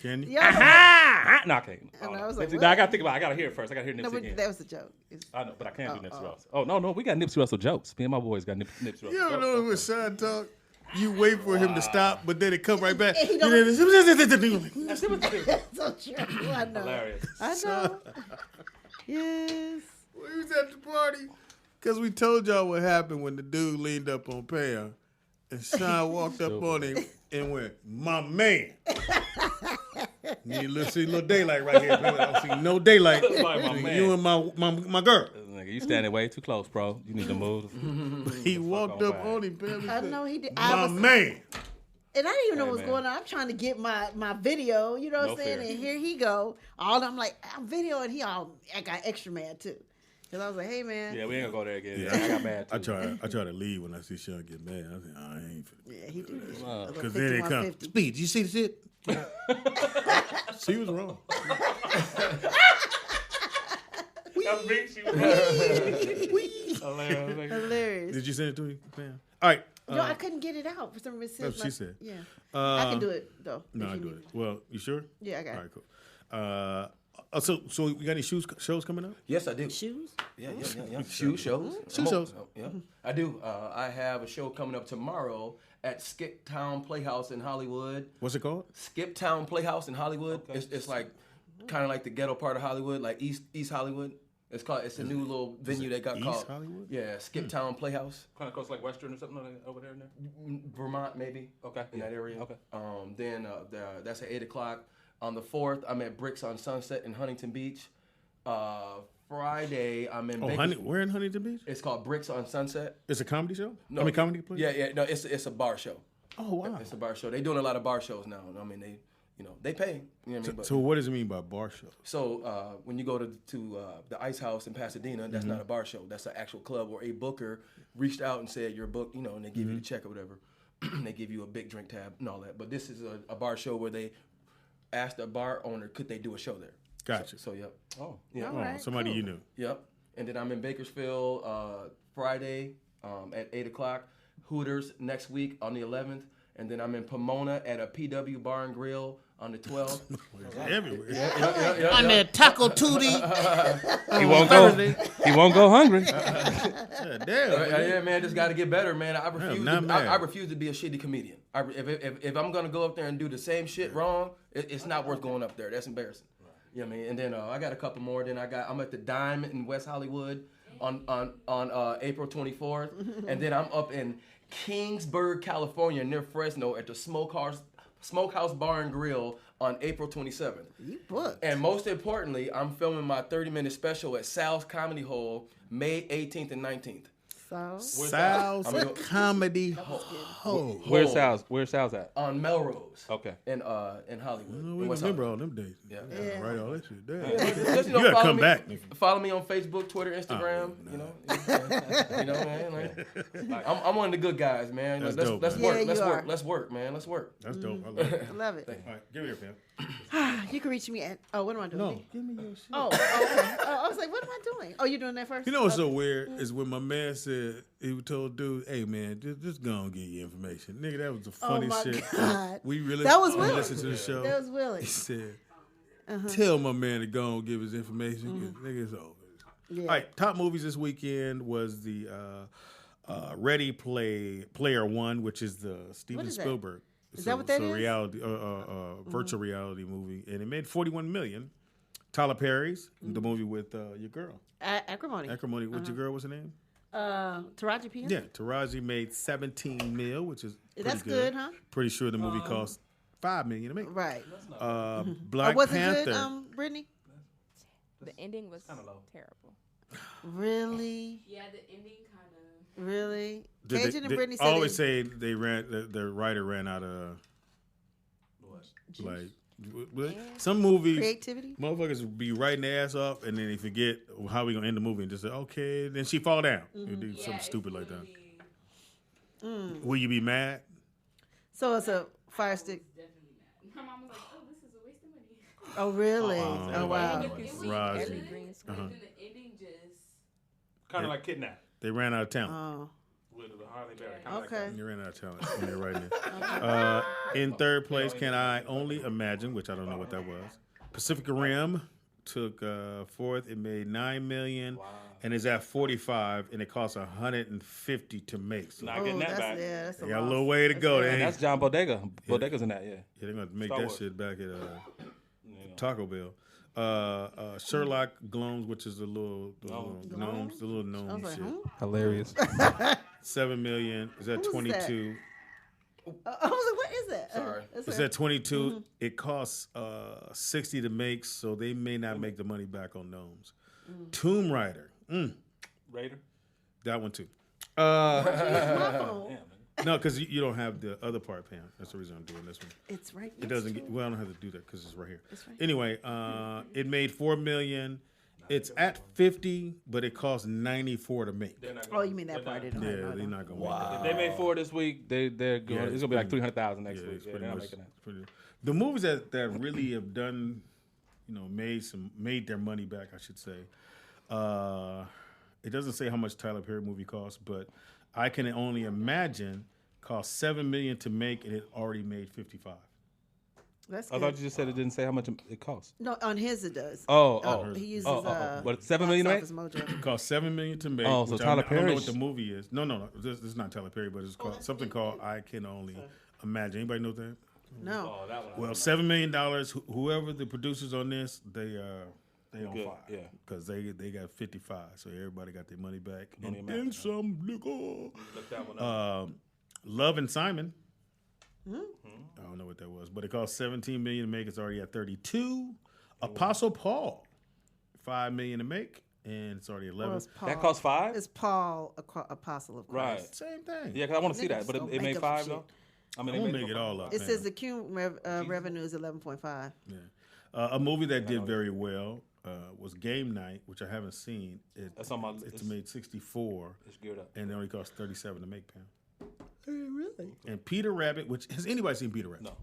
Can you? No, I can't. And I was like, I gotta think about it. I gotta hear it first. I gotta hear Nipsey No, but again. that was a joke. I know, but I can't do Nipsey Russell. Oh, no, we got Nipsey Russell jokes. Me and my boys got Nipsey Russell You ever jokes. know when Sean talk? You wait for him to stop, but then it come right back. He don't- And That's so true. I know. Hilarious. I know. Yes. We was at the party because we told y'all what happened when the dude leaned up on Pam, and Sean walked up on him and went, "My man." Need a little daylight right here. Pam. I don't see no daylight. Like my man. You and my girl. Nigga, you standing way too close, bro. You need to move. He walked up on him, Pam. I know he did. My man. And I didn't even know Hey, what was man. going on. I'm trying to get my video, you know what No I'm saying? fear. And here he go. I'm like, I'm videoing. I got extra mad too. Because I was like, hey, man. Yeah, we ain't gonna go there again. Yeah, I got mad too. I try to leave when I see Sean get mad. I think I ain't finna. Yeah, he did. Because then they come. Speed, did you see the shit? She was wrong. That's big. She was Hilarious. Did you send it to me, Pam? All right. No, I couldn't get it out for some reason. That's what she said. Yeah. I can do it, though. No, if I you do need it. Well, you sure? Yeah, I got All it. right, cool. So you got any shows coming up? Yes, I do. Shoes? Yeah. Shoe shows. Shoe shows. Yeah, I do. I have a show coming up tomorrow at Skip Town Playhouse in Hollywood. What's it called? Skip Town Playhouse in Hollywood. Okay. It's like kind of like the ghetto part of Hollywood, like East Hollywood. It's a new little venue they got called. East Hollywood? Yeah, Skip Town Playhouse. Kind of close like Western or something over there in there. Vermont, maybe. Okay. In that area. Okay. Then that's at 8:00. On the 4th, I'm at Bricks on Sunset in Huntington Beach. Friday, I'm in. Where in Huntington Beach? It's called Bricks on Sunset. It's a comedy show. No, I mean, comedy play. Yeah. No, it's a bar show. Oh wow. It's a bar show. They're doing a lot of bar shows now. I mean, they pay. You know what I mean? But, So what does it mean by bar show? So when you go to the Ice House in Pasadena, that's not a bar show. That's an actual club where a booker reached out and said, "You're booked," and they give you the check or whatever. They give you a big drink tab and all that. But this is a bar show where they asked the bar owner, could they do a show there? Gotcha. So yep. Oh. Yeah. All right, Somebody cool. you knew. Yep. And then I'm in Bakersfield Friday at 8:00. Hooters next week on the 11th. And then I'm in Pomona at a PW Bar and Grill on the 12th. Everywhere. I'm at Taco Tutti. He won't go hungry. Yeah, man, just got to get better, man. I refuse to be a shitty comedian. If I'm gonna go up there and do the same shit wrong, it's not worth going up there. That's embarrassing. You know what I mean? And then I got a couple more. Then I'm at the Dime in West Hollywood on April 24th, and then I'm up in Kingsburg, California, near Fresno, at the Smokehouse Bar and Grill on April 27th. You booked. And most importantly, I'm filming my 30-minute special at Sal's Comedy Hole, May 18th and 19th. Sal's Comedy Hole. Where's Sal's at? On Melrose. Okay. In Hollywood. We remember all them days. Yeah. Right, all that shit. Damn. Just, You gotta come back. Follow me on Facebook, Twitter, Instagram. Man. Like, I'm one of the good guys, man. That's let's dope, let's man. work. Yeah, let's you work. are. Let's work, man. Let's work. That's dope. I love it. Love it. All right, give it here, fam. You can reach me at. Oh, what am I doing? No, give me your shit. Oh, okay. I was like, what am I doing? Oh, you doing that first? You know what's so Okay. weird is when my man said he told dude, "Hey man, just go and get your information, nigga." That was the funny my shit. God. We really That was Willie. listened to the show. That was Willie. He said, "Tell my man to go and give his information, 'cause nigga's over." Yeah. All right, top movies this weekend was the Ready Player One, which is the Steven is that? Spielberg. Is that what that so is? reality, virtual reality movie, and it made $41 million. Tyler Perry's the movie with your girl. Acrimony. Acrimony. What's your girl? What's her name? Taraji P. Yeah, Taraji made 17 mil, which is pretty That's good, huh? Pretty sure the movie cost $5 million to make. Right. Black was Panther. it good, Brittany? The ending was terrible. Really? Yeah, the ending kind of. Really? Did Cajun and Brittany I said always say they ran. The writer ran out of like some movies. Creativity. Motherfuckers would be writing their ass off, and then they forget how we gonna end the movie, and just say, "Okay." Then she fall down. You do something stupid like that. Will you be mad? So it's a fire stick. Definitely mad. My mom was like, "Oh, this is a waste of money." Oh, really? Oh, wow. It was Razi. good, but then the ending just. Kind of like Kidnap. They ran out of talent. Oh. With the Harley Berry. Kinda like Okay. They ran out of talent. When they're right there. In third place, Can I Only Imagine, which I don't know what that was. Pacific Rim took fourth. It made $9 million, and is at 45, and it costs $150 to make. So Not getting that back. Yeah, that's they got a little way to go. And that's John Bodega. Bodega's in that, yeah. Yeah, they're gonna make Star that Wars. shit back at Taco Bell. Sherlock Gnomes, which is the little gnomes, the little gnome I was like, shit. Hilarious. $7 million is at Who's 22. I was like, what is that? Sorry. It's at 22. It costs 60 to make, so they may not make the money back on gnomes. Tomb Raider. Raider. That one too. phone. No, because you don't have the other part, Pam. That's the reason I'm doing this one. It's right. It doesn't get. Well, I don't have to do that because it's right here. It's right Anyway, it made $4 million. It's at 50, but it costs 94 to make. Oh, you mean that part? Yeah, they're not gonna. Wow. If they made 4 this week, they're going. Yeah, it's gonna be like 300,000 next week. It's Yeah, pretty they're not much. making that. Pretty, the movies that really have done, made their money back, I should say. It doesn't say how much Tyler Perry movie costs, but I can only imagine cost $7 million to make, and it already made 55. That's I good. thought you just said it didn't say how much it costs. No, on his it does. He uses. What, $7 million to make? It cost $7 million to make. Oh, so which Tyler I don't know Perry. what the movie is. No. This is not Tyler Perry, but it's called something called I Can Only Imagine. Anybody know that? No. Oh, that one. Well, $7 million. Whoever the producers on this, they on Good, fire. yeah. Because they got 55, so everybody got their money back. Money And back, then huh? some, nigga. Look that one up. Love and Simon. I don't know what that was, but it cost $17 million to make. It's already at 32. Apostle Paul, $5 million to make, and it's already 11. Well, it's Paul. That cost 5? It's Paul, Apostle of Christ. Right. Same thing. Yeah, because I want to see Niggas that, but don't it make made up 5 shit. though. I mean, I'm they gonna made make it all up. It man. says the cumulative revenue is 11.5. Yeah. A movie that did very well was Game Night, which I haven't seen. That's on my It's made 64, It's geared up. and it only cost 37 to make, Pam. Really? And Peter Rabbit, which has anybody seen Peter Rabbit? No.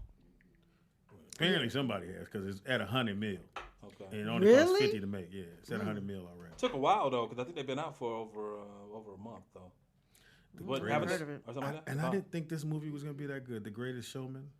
Apparently somebody has, because it's at 100 mil. Okay. And it only costs Really? 50 to make. Yeah, it's at 100 mil already. Took a while though, because I think they've been out for over a month though. What Greatest- haven't heard of it. or something like that? And Oh. I didn't think this movie was gonna be that good. The Greatest Showman.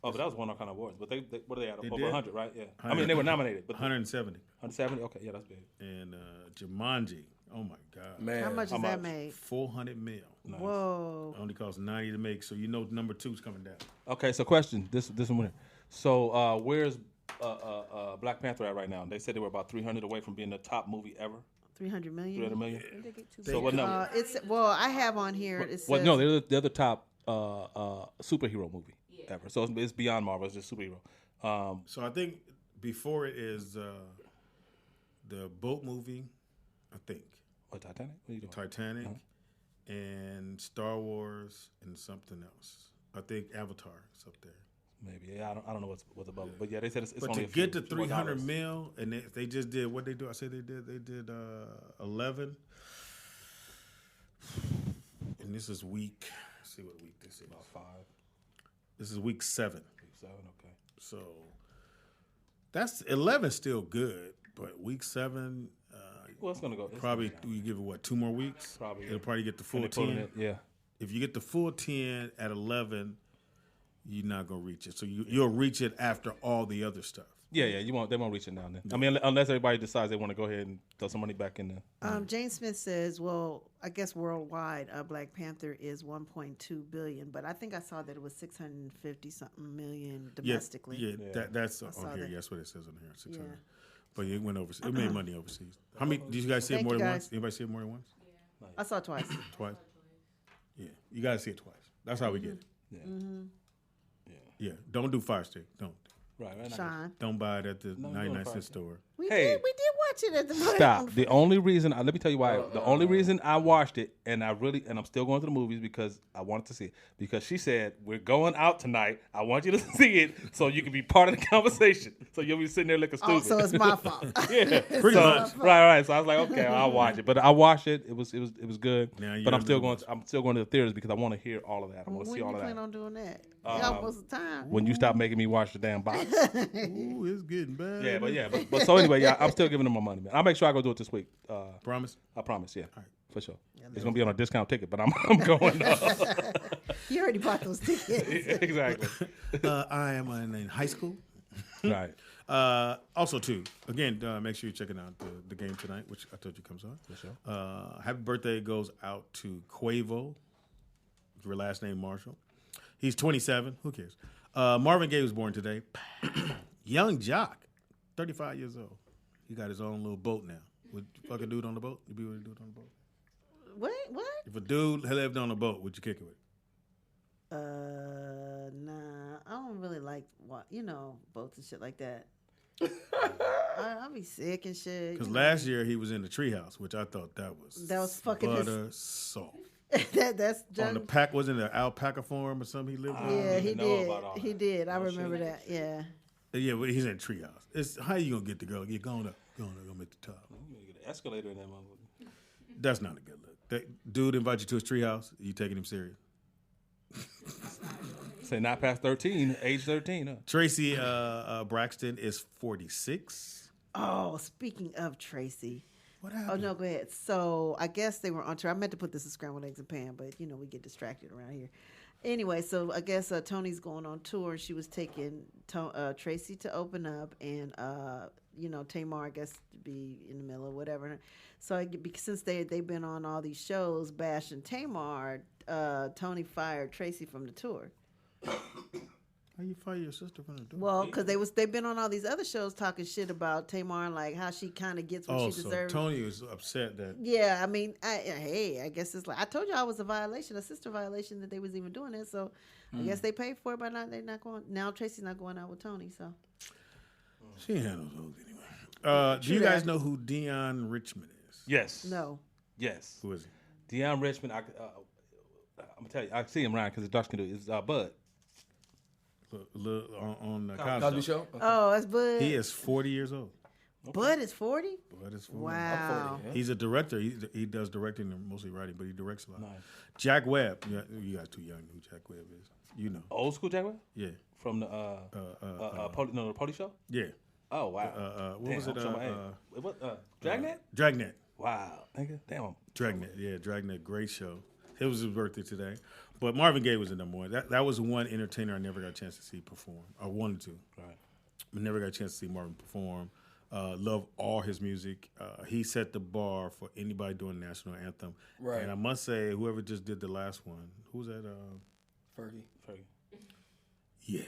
Oh, but that was one of kind of awards. But they what are they at? They Over did? 100, right? Yeah. I mean, they were nominated, but 170. 170. Okay, yeah, that's big. And Jumanji. Oh my God. Man. How much is that made? 400 mil. Nice. Whoa. Only costs 90 to make, so you know number 2's coming down. Okay, so question. This one. Here. So where's Black Panther at right now? They said they were about 300 away from being the top movie ever. 300 million. 300 million. Did they get too So what number? It's I have on here. It says Well, no, they're the top superhero movie ever. So it's beyond Marvel. It's just superhero. So I think before it is the boat movie, I think. What, Titanic? What are you doing? Titanic and Star Wars and something else. I think Avatar is up there. Maybe. Yeah, I don't know what's above it. But yeah, they said it's But only to a few, get to few more 300 dollars. mil, and they just did what they do. I said they did 11. And this is week. Let's see what week this is. About 5. This is week 7. Week 7, okay. So That's 11 still good, but week 7. Well, it's gonna go. Probably we give it what 2 more weeks. Probably it'll probably get the full And they pulling 10. it, yeah. If you get the full 10 at 11, you're not gonna reach it. So you'll reach it after all the other stuff. Yeah, they won't reach it now. Then I mean, unless everybody decides they want to go ahead and throw some money back in there. Jane Smith says, well, I guess worldwide, Black Panther is 1.2 billion, but I think I saw that it was 650 something million domestically. Yeah. That's on here. That's what it says on here. 600. Yeah. But it went overseas. It made money overseas. How many? Did you guys see it more than once? Anybody see it more than once? Yeah. I saw it twice. Twice. Yeah, you gotta see it twice. That's how we get it. Yeah. Mm-hmm. Yeah. Don't do Fire Stick. Don't. Right. Sean. Don't buy it at the 99-cent store. We did watch it at the Stop. The only reason let me tell you why. The only reason I watched it and I'm still going to the movies because I wanted to see it. Because she said, we're going out tonight. I want you to see it so you can be part of the conversation. So you'll be sitting there looking stupid. Oh, so it's my fault. Yeah. Pretty much. Right. So I was like, okay, I'll watch it. But I watched it. It was good. But I'm still going to the theaters because I want to hear all of that. I want to see all of that. When you plan on doing that? Almost the time. When you stop making me watch the damn box. Ooh, it's getting bad. But so anyway, I'm still giving them my money, man. I'll make sure I go do it this week. Promise? I promise, yeah. All right. For sure. It's going to be on a discount ticket, but I'm going. You already bought those tickets. Exactly. I am in high school. Right. Also, too, again, make sure you're checking out the game tonight, which I told you comes on. For sure. Happy birthday goes out to Quavo, your last name Marshall. He's 27. Who cares? Marvin Gaye was born today. Young Jock, 35 years old. He got his own little boat now. Would you fuck a dude on the boat? You be with a dude on the boat? What? If a dude lived on a boat, would you kick it with? Nah. I don't really like boats and shit like that. I'll be sick and shit. Because last year he was in the treehouse, which I thought that was fucking butter soft. That's on the pack. Wasn't it an alpaca farm or something he lived in? Yeah, he did. He did. I remember that. Yeah. Yeah, but he's in a treehouse. It's how you gonna get the girl? You're going up, go at the top. You gonna get an escalator in that motherfucker. That's not a good look. That dude invite you to his treehouse. You taking him serious? Say not past 13, age 13. Huh? Tracy Braxton is 46. Oh, speaking of Tracy. What happened? Oh, no, go ahead. So I guess they were on tour. I meant to put this in Scrambled Eggs and Pan, but, we get distracted around here. Anyway, so I guess Tony's going on tour, and she was taking Tracy to open up, and, Tamar, I guess, to be in the middle or whatever. So since they've been on all these shows bashing Tamar, Tony fired Tracy from the tour. How you fire your sister from the tour? Well, because they've been on all these other shows talking shit about Tamar and like how she kind of gets what she deserves. So Tony was upset that. Yeah, I mean, I guess it's like I told you I was a sister violation that they was even doing it. So I guess they paid for it, but they're not going. Now Tracy's not going out with Tony. So she handles those anyway. Do you guys know who Dion Richmond is? Yes. No. Yes. Who is he? Dion Richmond. I'm gonna tell you. I see him around because the Dutch can do it. It's Bud. On the Cosby Show. Okay. Oh, that's Bud. He is 40 years old. Bud is 40? Bud is 40. Wow. 40, yeah. He's a director. He does directing and mostly writing, but he directs a lot. Nice. Jack Webb. You guys too young to know who Jack Webb is. You know. Old school Jack Webb? Yeah. From the the Poli Show? Yeah. Oh, wow. What was it? Dragnet? Dragnet. Wow. Nigga. Damn. Dragnet. Yeah, Dragnet. Great show. It was his birthday today. But Marvin Gaye was the number one. That was one entertainer I never got a chance to see perform. I wanted to. Right. But never got a chance to see Marvin perform. Love all his music. He set the bar for anybody doing the national anthem. Right. And I must say, whoever just did the last one, who was that? Fergie. Yeah.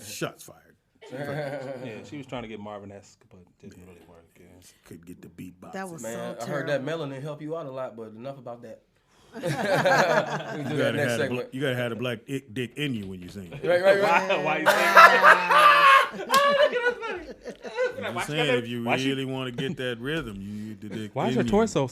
Shots fired. Yeah, she was trying to get Marvin-esque, but didn't really work. Yeah. Could get the beatbox. That was Man, so I heard terrible. that melanin help you out a lot, but enough about that. We You do that next segment. you gotta have a black dick in you when you sing. Right. Why you saying I'm just saying, if you really want to get that rhythm, you need the dick. Why is your torso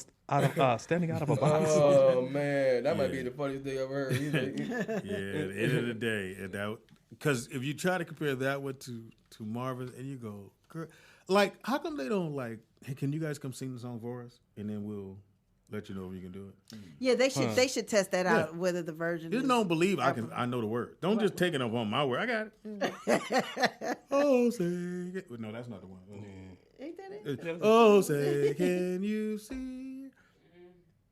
standing out of a box? Oh man, that might be the funniest thing I've ever heard. Yeah, at the end of the day, and that because if you try to compare that one to Marvin, and you go, girl, like, how come they don't like? Hey, can you guys come sing the song for us, and then we'll let you know if you can do it. Yeah, they should. They should test that out. Whether the version. Just is don't believe I know the word. Don't just take it up on my word. I got it. Oh, say no, that's not the one. Ain't that it? Oh, say can you see?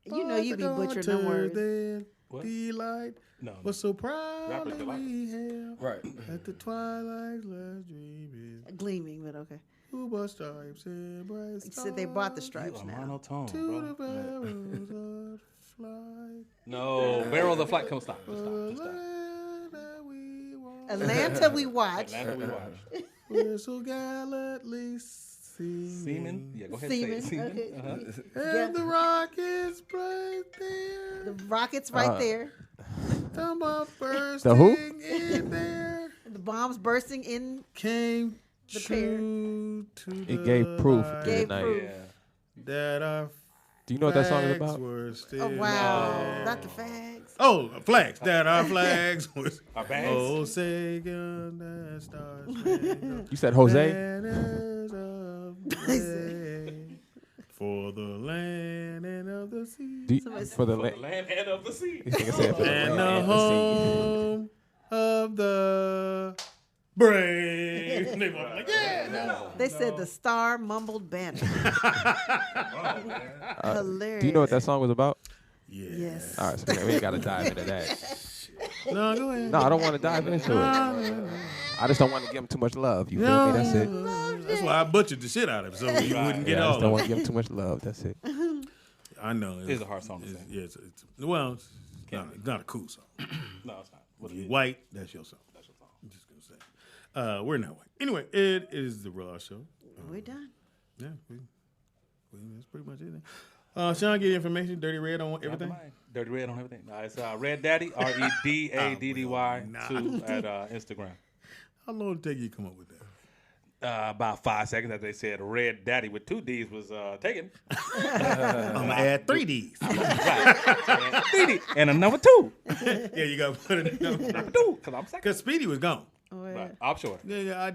You know you be butchering them words. What? Delight. No. Was so proud Rappers that like we have. Right. At the twilight's last dream is Gleaming, but okay. who bought stripes and bright He said they bought the stripes now. Monotone, to the bro. barrels of flight. No, Barrel of Flight. Come stop. Atlanta we watch. Atlanta we watch. We're so gallantly Seaman. Yeah, go ahead. Seaman. Say it. Seaman. Okay. Uh-huh. And the rockets right there. The rockets right there. The bomb bursting The who? in there. The bombs bursting in Came the pair. true to It gave proof light to the night. proof. that our Do you know what that song is flags about? were still Oh wow, there. not the fags. Oh, flags. That our flags was. Our bags. Oh, say good that stars. You said Jose? Banners of day for the land and of the sea. For the For the land and of the sea. You think I said for the And land the and the sea. home of the brave. They were like, yeah, no. They said the star mumbled banner. Hilarious. Do you know what that song was about? Yes. All right, so we ain't got to dive into that. No, go ahead. No, I don't want to dive into it. I just don't want to give him too much love. You feel me? That's it. That's why I butchered the shit out of it, so you wouldn't get Yeah, I all just don't of want it. to give him too much love. That's it. I know. It's a hard song to sing. Yeah, it's not a cool song. No, it's not. If you're white, that's your song. That's your song. I'm just going to say. We're not white. Anyway, it is the Real Out Show. We're done. Yeah, that's pretty much it. Sean, get information. Dirty Red on everything. Dirty Red on everything. No, it's Red Daddy, REDADDY 2 at Instagram. How long did it take you to come up with that? About 5 seconds after they said Red Daddy with 2 D's was taken. I'm going to add 3 D's. Right. 3 D. And a number 2. Yeah, you got to put it in Number 2, because I'm second. Because Speedy was gone. Oh, yeah. Right. I'm sure. Yeah, I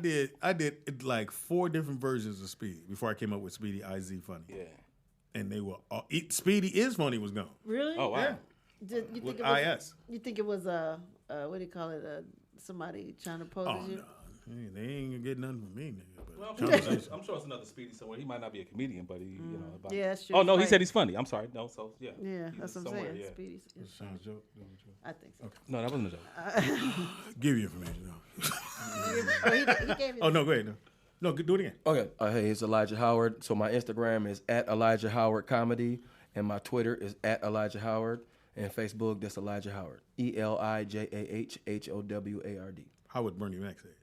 did like 4 different versions of Speedy before I came up with Speedy IZ Funny. Yeah. And they were all, Speedy is Funny was gone. Really? Oh, wow. Yeah. Did you With think it was, IS. You think it was what do you call it? Somebody trying to pose Oh, as you? no. They ain't gonna get nothing from me, nigga. But Well, I'm sure it's another Speedy somewhere. He might not be a comedian, but he, about Yeah, that's true. Oh, no, he Right. said he's funny. I'm sorry. No, so, yeah. Yeah, He's that's what I'm somewhere, saying. yeah. Speedy's. Sean's joke. I think so. Okay. No, that wasn't a joke. Give you information. No. He gave Oh no, go ahead. No, do it again. Okay. Hey, it's Elijah Howard. So my Instagram is at Elijah Howard Comedy, and my Twitter is at Elijah Howard, and Facebook that's Elijah Howard. ELIJAHHOWARD. How would Bernie Mac say it?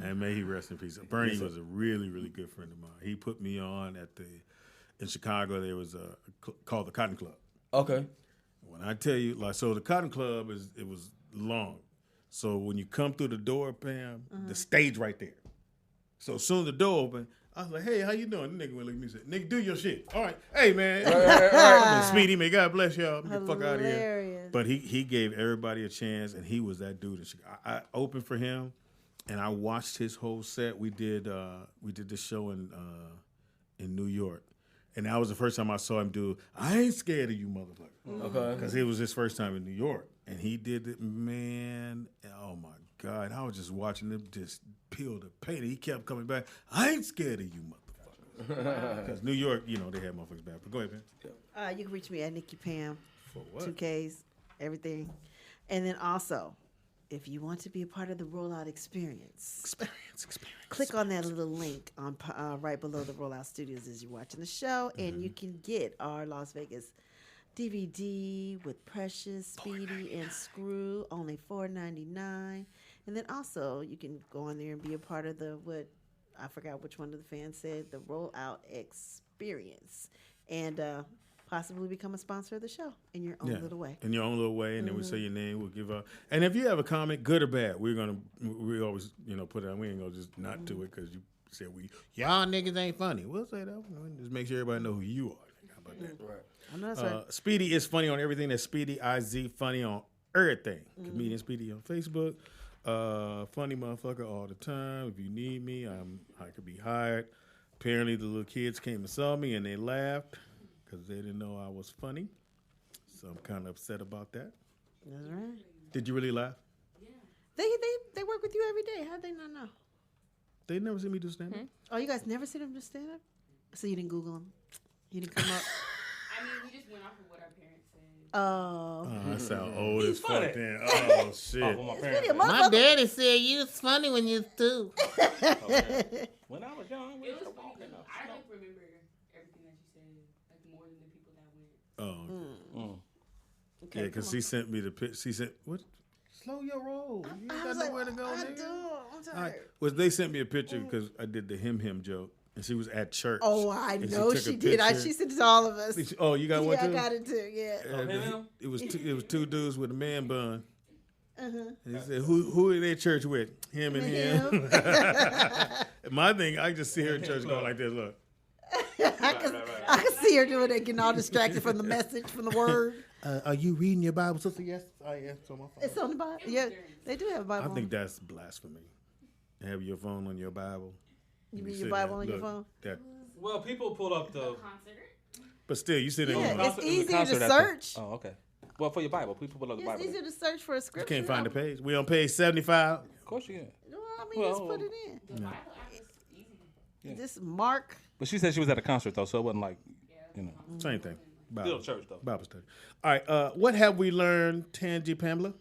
And may he rest in peace. Bernie was a really, really good friend of mine. He put me on in Chicago. There was called the Cotton Club. Okay. When I tell you, like, so the Cotton Club it was long. So when you come through the door, Pam, the stage right there. So as soon as the door opened, I was like, "Hey, how you doing?" The nigga went look at me and said, "Nigga, do your shit." All right, hey man, all right. Speedy, man, God bless y'all. Get the fuck out of here. Hilarious. But he gave everybody a chance, and he was that dude in Chicago. I opened for him, and I watched his whole set. We did this show in New York, and that was the first time I saw him do. I ain't scared of you, motherfucker. Okay. Because it was his first time in New York, and he did it. Man, oh my God, I was just watching him just peel the paint. He kept coming back. I ain't scared of you, motherfucker. Because New York, they had motherfuckers back. But go ahead, man. You can reach me at Nikki Pam. For what? 2Ks, everything. And then also, if you want to be a part of the Rollout Experience, click on that little link on right below the Rollout Studios as you're watching the show, and you can get our Las Vegas DVD with Precious, Speedy, and Screw, only $4.99. And then also, you can go on there and be a part of I forgot which one of the fans said, the Rollout Experience. And possibly become a sponsor of the show in your own little way. In your own little way, and then we say your name, we'll give up. And if you have a comment, good or bad, we always, put it on. We ain't gonna just not do it because you said y'all niggas ain't funny. We'll say that. Just make sure everybody know who you are. How about that? Right. I know that's right. Speedy is funny on everything. That's Speedy IZ Funny on everything. Comedian Speedy on Facebook. Funny motherfucker all the time. If you need me, I could be hired. Apparently, the little kids came and saw me and they laughed because they didn't know I was funny. So I'm kind of upset about that. That's right. Did you really laugh? They work with you every day. How'd they not know? They never see me do stand up. Oh, you guys never see them do stand up? So you didn't Google them? You didn't come up? I mean, we just went off of what our parents said. Oh. I sound old as funny. fuck then. Oh, shit. Oh, well, my parents. My daddy said you was funny when you was 2. Okay. When I was young, we It used was to walk funny in because the I snow. like remember everything that she said, like more than the people that went. Oh. Okay, Yeah, because come she sent me the picture. She said, "What? Slow your roll. You ain't got nowhere to go, nigga." I'm All right. Well, they sent me a picture because I did the him joke, and she was at church. Oh, I and know took a she did. picture. She sent it to all of us. Oh, you got one too? Yeah, I got it too. Yeah. And it was two dudes with a man bun. Uh-huh. And he said, "Who are they at church with? Him and him." My thing, I just see her in church going like this. Look. I can see her doing it, getting all distracted from the message, from the word. Are you reading your Bible, sister? Yes, I am. It's on my phone. It's on the Bible. Yeah, they do have a Bible. I think that's blasphemy. Have your phone on your Bible. You mean sit your Bible there, on your look, phone? That, Well, people pull up the. but still, you sit there. Yeah, going, it's easier to search. Oh, okay. Well, for your Bible, people pull up the It's Bible. easier to search for a You scripture. can't find the page. We on page 75. Of course you can. Well, I mean, just put it in. Yeah. This Mark. But she said she was at a concert though, so it wasn't like, you know. Same thing. Still church though. Bible study. All right. What have we learned, Tangi Pamela?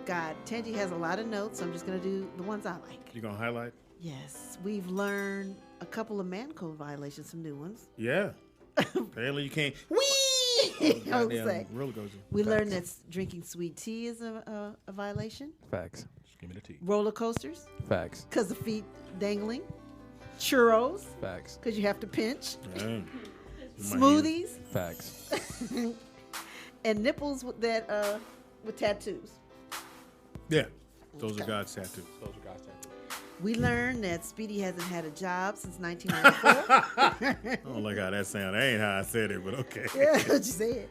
God, Tangi has a lot of notes. So I'm just going to do the ones I like. You gonna highlight? Yes, we've learned a couple of man code violations, some new ones. Yeah. Apparently you can't. I would say. Roller coaster. We learned that drinking sweet tea is a violation. Facts. Just give me the tea. Roller coasters. Facts. Because the feet dangling. Churros. Facts. Because you have to pinch. Dang. Smoothies. Facts. And nipples with tattoos. Yeah. Those are God's tattoos. Those are God's tattoos. We learned that Speedy hasn't had a job since 1994. I don't like how that sounds. That ain't how I said it, but okay. Yeah, what you said.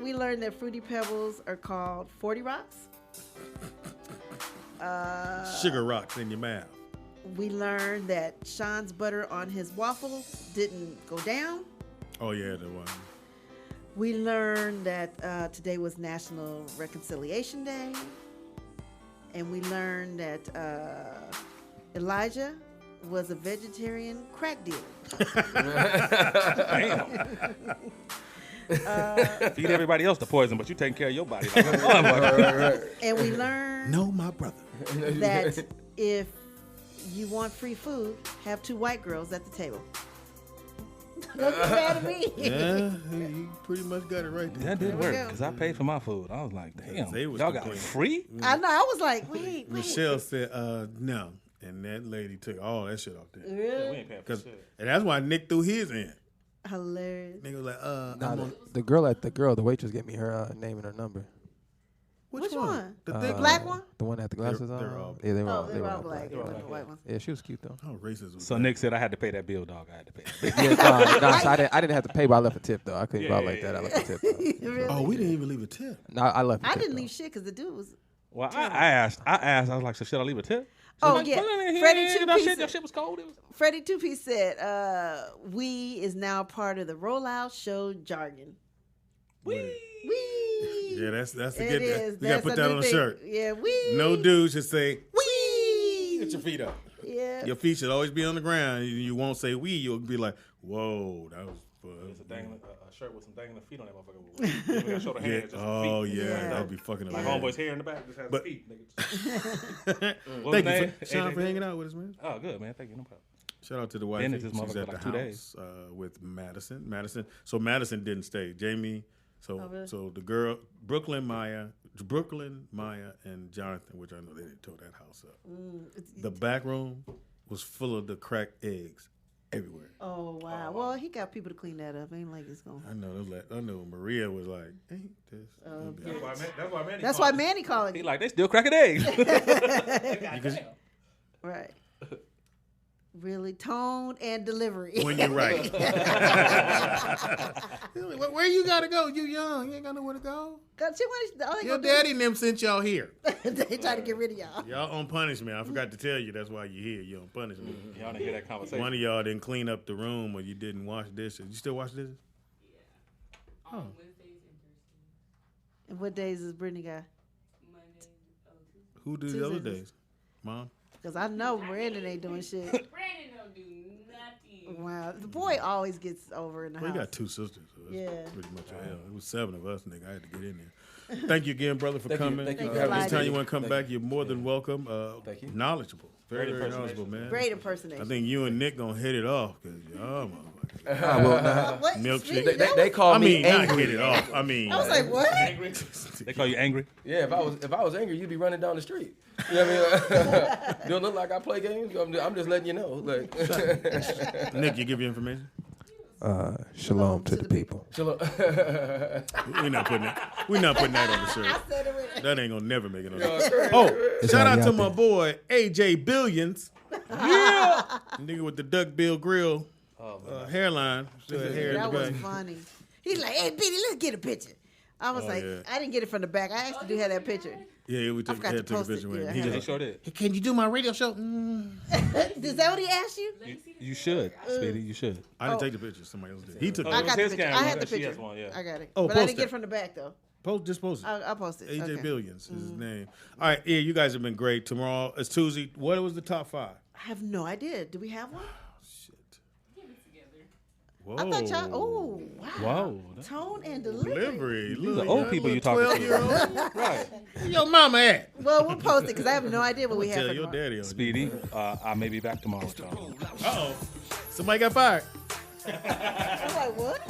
We learned that Fruity Pebbles are called 40 Rocks. Sugar rocks in your mouth. We learned that Sean's butter on his waffle didn't go down. Oh, yeah, the one. We learned that today was National Reconciliation Day. And we learned that Elijah was a vegetarian crack dealer. Damn. Feed everybody else the poison, but you taking care of your body. Like, And we learned No, my brother. that if you want free food, have 2 white girls at the table. Don't get mad at me. Yeah, you pretty much got it right there. That did work because I paid for my food. I was like, damn, They was y'all got it complaining. free? I know. I was like, wait. Michelle said, no. And that lady took all that shit off there. Really? We ain't paying for shit. And that's why Nick threw his in. Hilarious. Nigga was like, Nah, I'm on. the waitress gave me her name and her number. Which one? The thick black one? The one that had the glasses on. they're all- Yeah, they were Oh, all, they they were were all all black. They black. weren't the white ones. Yeah, she was cute though. How racist was So that? Nick said I had to pay that bill, dog. I had to pay that bill. Yeah, no, so I didn't have to pay, but I left a tip though. I couldn't go out like that. I left a tip. Though. Really? Oh, we didn't even leave a tip. No, I left. A I tip, didn't though. leave shit because the dude was. Well, I asked. I was like, so should I leave a tip? Oh, Like, yeah. put it in here. Freddie That Two-Piece. shit, that shit was cold. It was... Freddie Two-Piece said, we is now part of the rollout show jargon. Wee. Wee. Yeah, that's the It good. is. You gotta That's put a that new on a thing. shirt. Yeah, wee. No dude should say, Wee. get your feet up. Yeah. Your feet should always be on the ground. You won't say wee. You'll be like, whoa, that was It's a shirt with some dangling feet on that motherfucker. We gotta show the hands. just Oh, feet. yeah, that would be fucking Like hilarious. homeboy's hair in the back just has But- feet. Nigga. Thank you, Sean, for hanging out with us, man. Oh, good, man. Thank you. No problem. Shout out to the wife. Been at this She's motherfucker at the like 2 house days. with Madison. So Madison didn't stay. Jamie. So really? so the girl Brooklyn, Maya, and Jonathan, which I know they didn't tear that house up. The back room was full of the cracked eggs everywhere. Oh, wow. Well, he got people to clean that up. Ain't like it's going. I know. It was like, I know. Maria was like, "Ain't this?" That's why Manny calling He you. like, they still cracking eggs. Because Right. Really, tone and delivery. When you're right. Where you gotta go? You young. You ain't got nowhere to go. Your daddy and them sent y'all here. They try to get rid of y'all. Y'all on punishment. I forgot to tell you. That's why you're here. You're on punishment. Y'all didn't hear that conversation. One of y'all didn't clean up the room, or you didn't wash dishes. You still wash dishes? Yeah. Oh. Wednesdays and Thursdays. And what days is Brittany got? Monday, Tuesday. Who do the other days? Mom? Because I know Brandon ain't doing shit. Brandon don't do nothing. Wow. The boy always gets over in the Well, house. you got 2 sisters. So that's Yeah. pretty much a hell. It was 7 of us, nigga. I had to get in there. Thank you again, brother, for Thank you. coming. Thank you for Anytime having me. you want to come Thank back, you. you're more than welcome. Thank you. Knowledgeable. Very, Great very impersonation. knowledgeable, man. Great impersonation. I think you and Nick gonna hit it off because y'all motherfuckers. What? Milkshake. They call me not angry. hit it off. I mean, I was like, what? Angry? They call you angry? Yeah, if I was angry, you'd be running down the street. You know what I mean? Do it look like I play games? I'm just letting you know. Like, Nick, you give your information. Shalom to the people. Shalom. We're not putting that on the shirt. That ain't gonna never make it on. It's Shout already out to out my there. boy AJ Billions. Yeah, nigga with the duck bill grill hairline. Still had hair in the That was back. funny. He's like, hey, Bitty, let's get a picture. I was like, yeah. I didn't get it from the back. I actually do have that picture. Yeah, we I took forgot to a post picture it. with him. Yeah, He I was They like, sure did. "Hey, can you do my radio show? Is that what he asked you? You should, Speedy. You should. I didn't take the picture. Somebody else did. He took Oh, it. I it got was the his picture. camera. I had the She picture. has one, yeah. I got it. Oh, but I post didn't get it. it from the back, though. Just post it. I'll post it. AJ Okay. Billions is his name. All right, yeah, you guys have been great. Tomorrow is Tuesday. What was the top 5? I have no idea. Do we have one? Whoa. I thought y'all. Oh, wow. Whoa. Tone and delivery. Delivery. These are old people you talking to. 12-year-old. Right. Where your mama at? Well, we'll post it because I have no idea what we have Tell for your tomorrow. daddy on Speedy, I may be back tomorrow, y'all. Uh-oh. Somebody got fired. I'm like, what?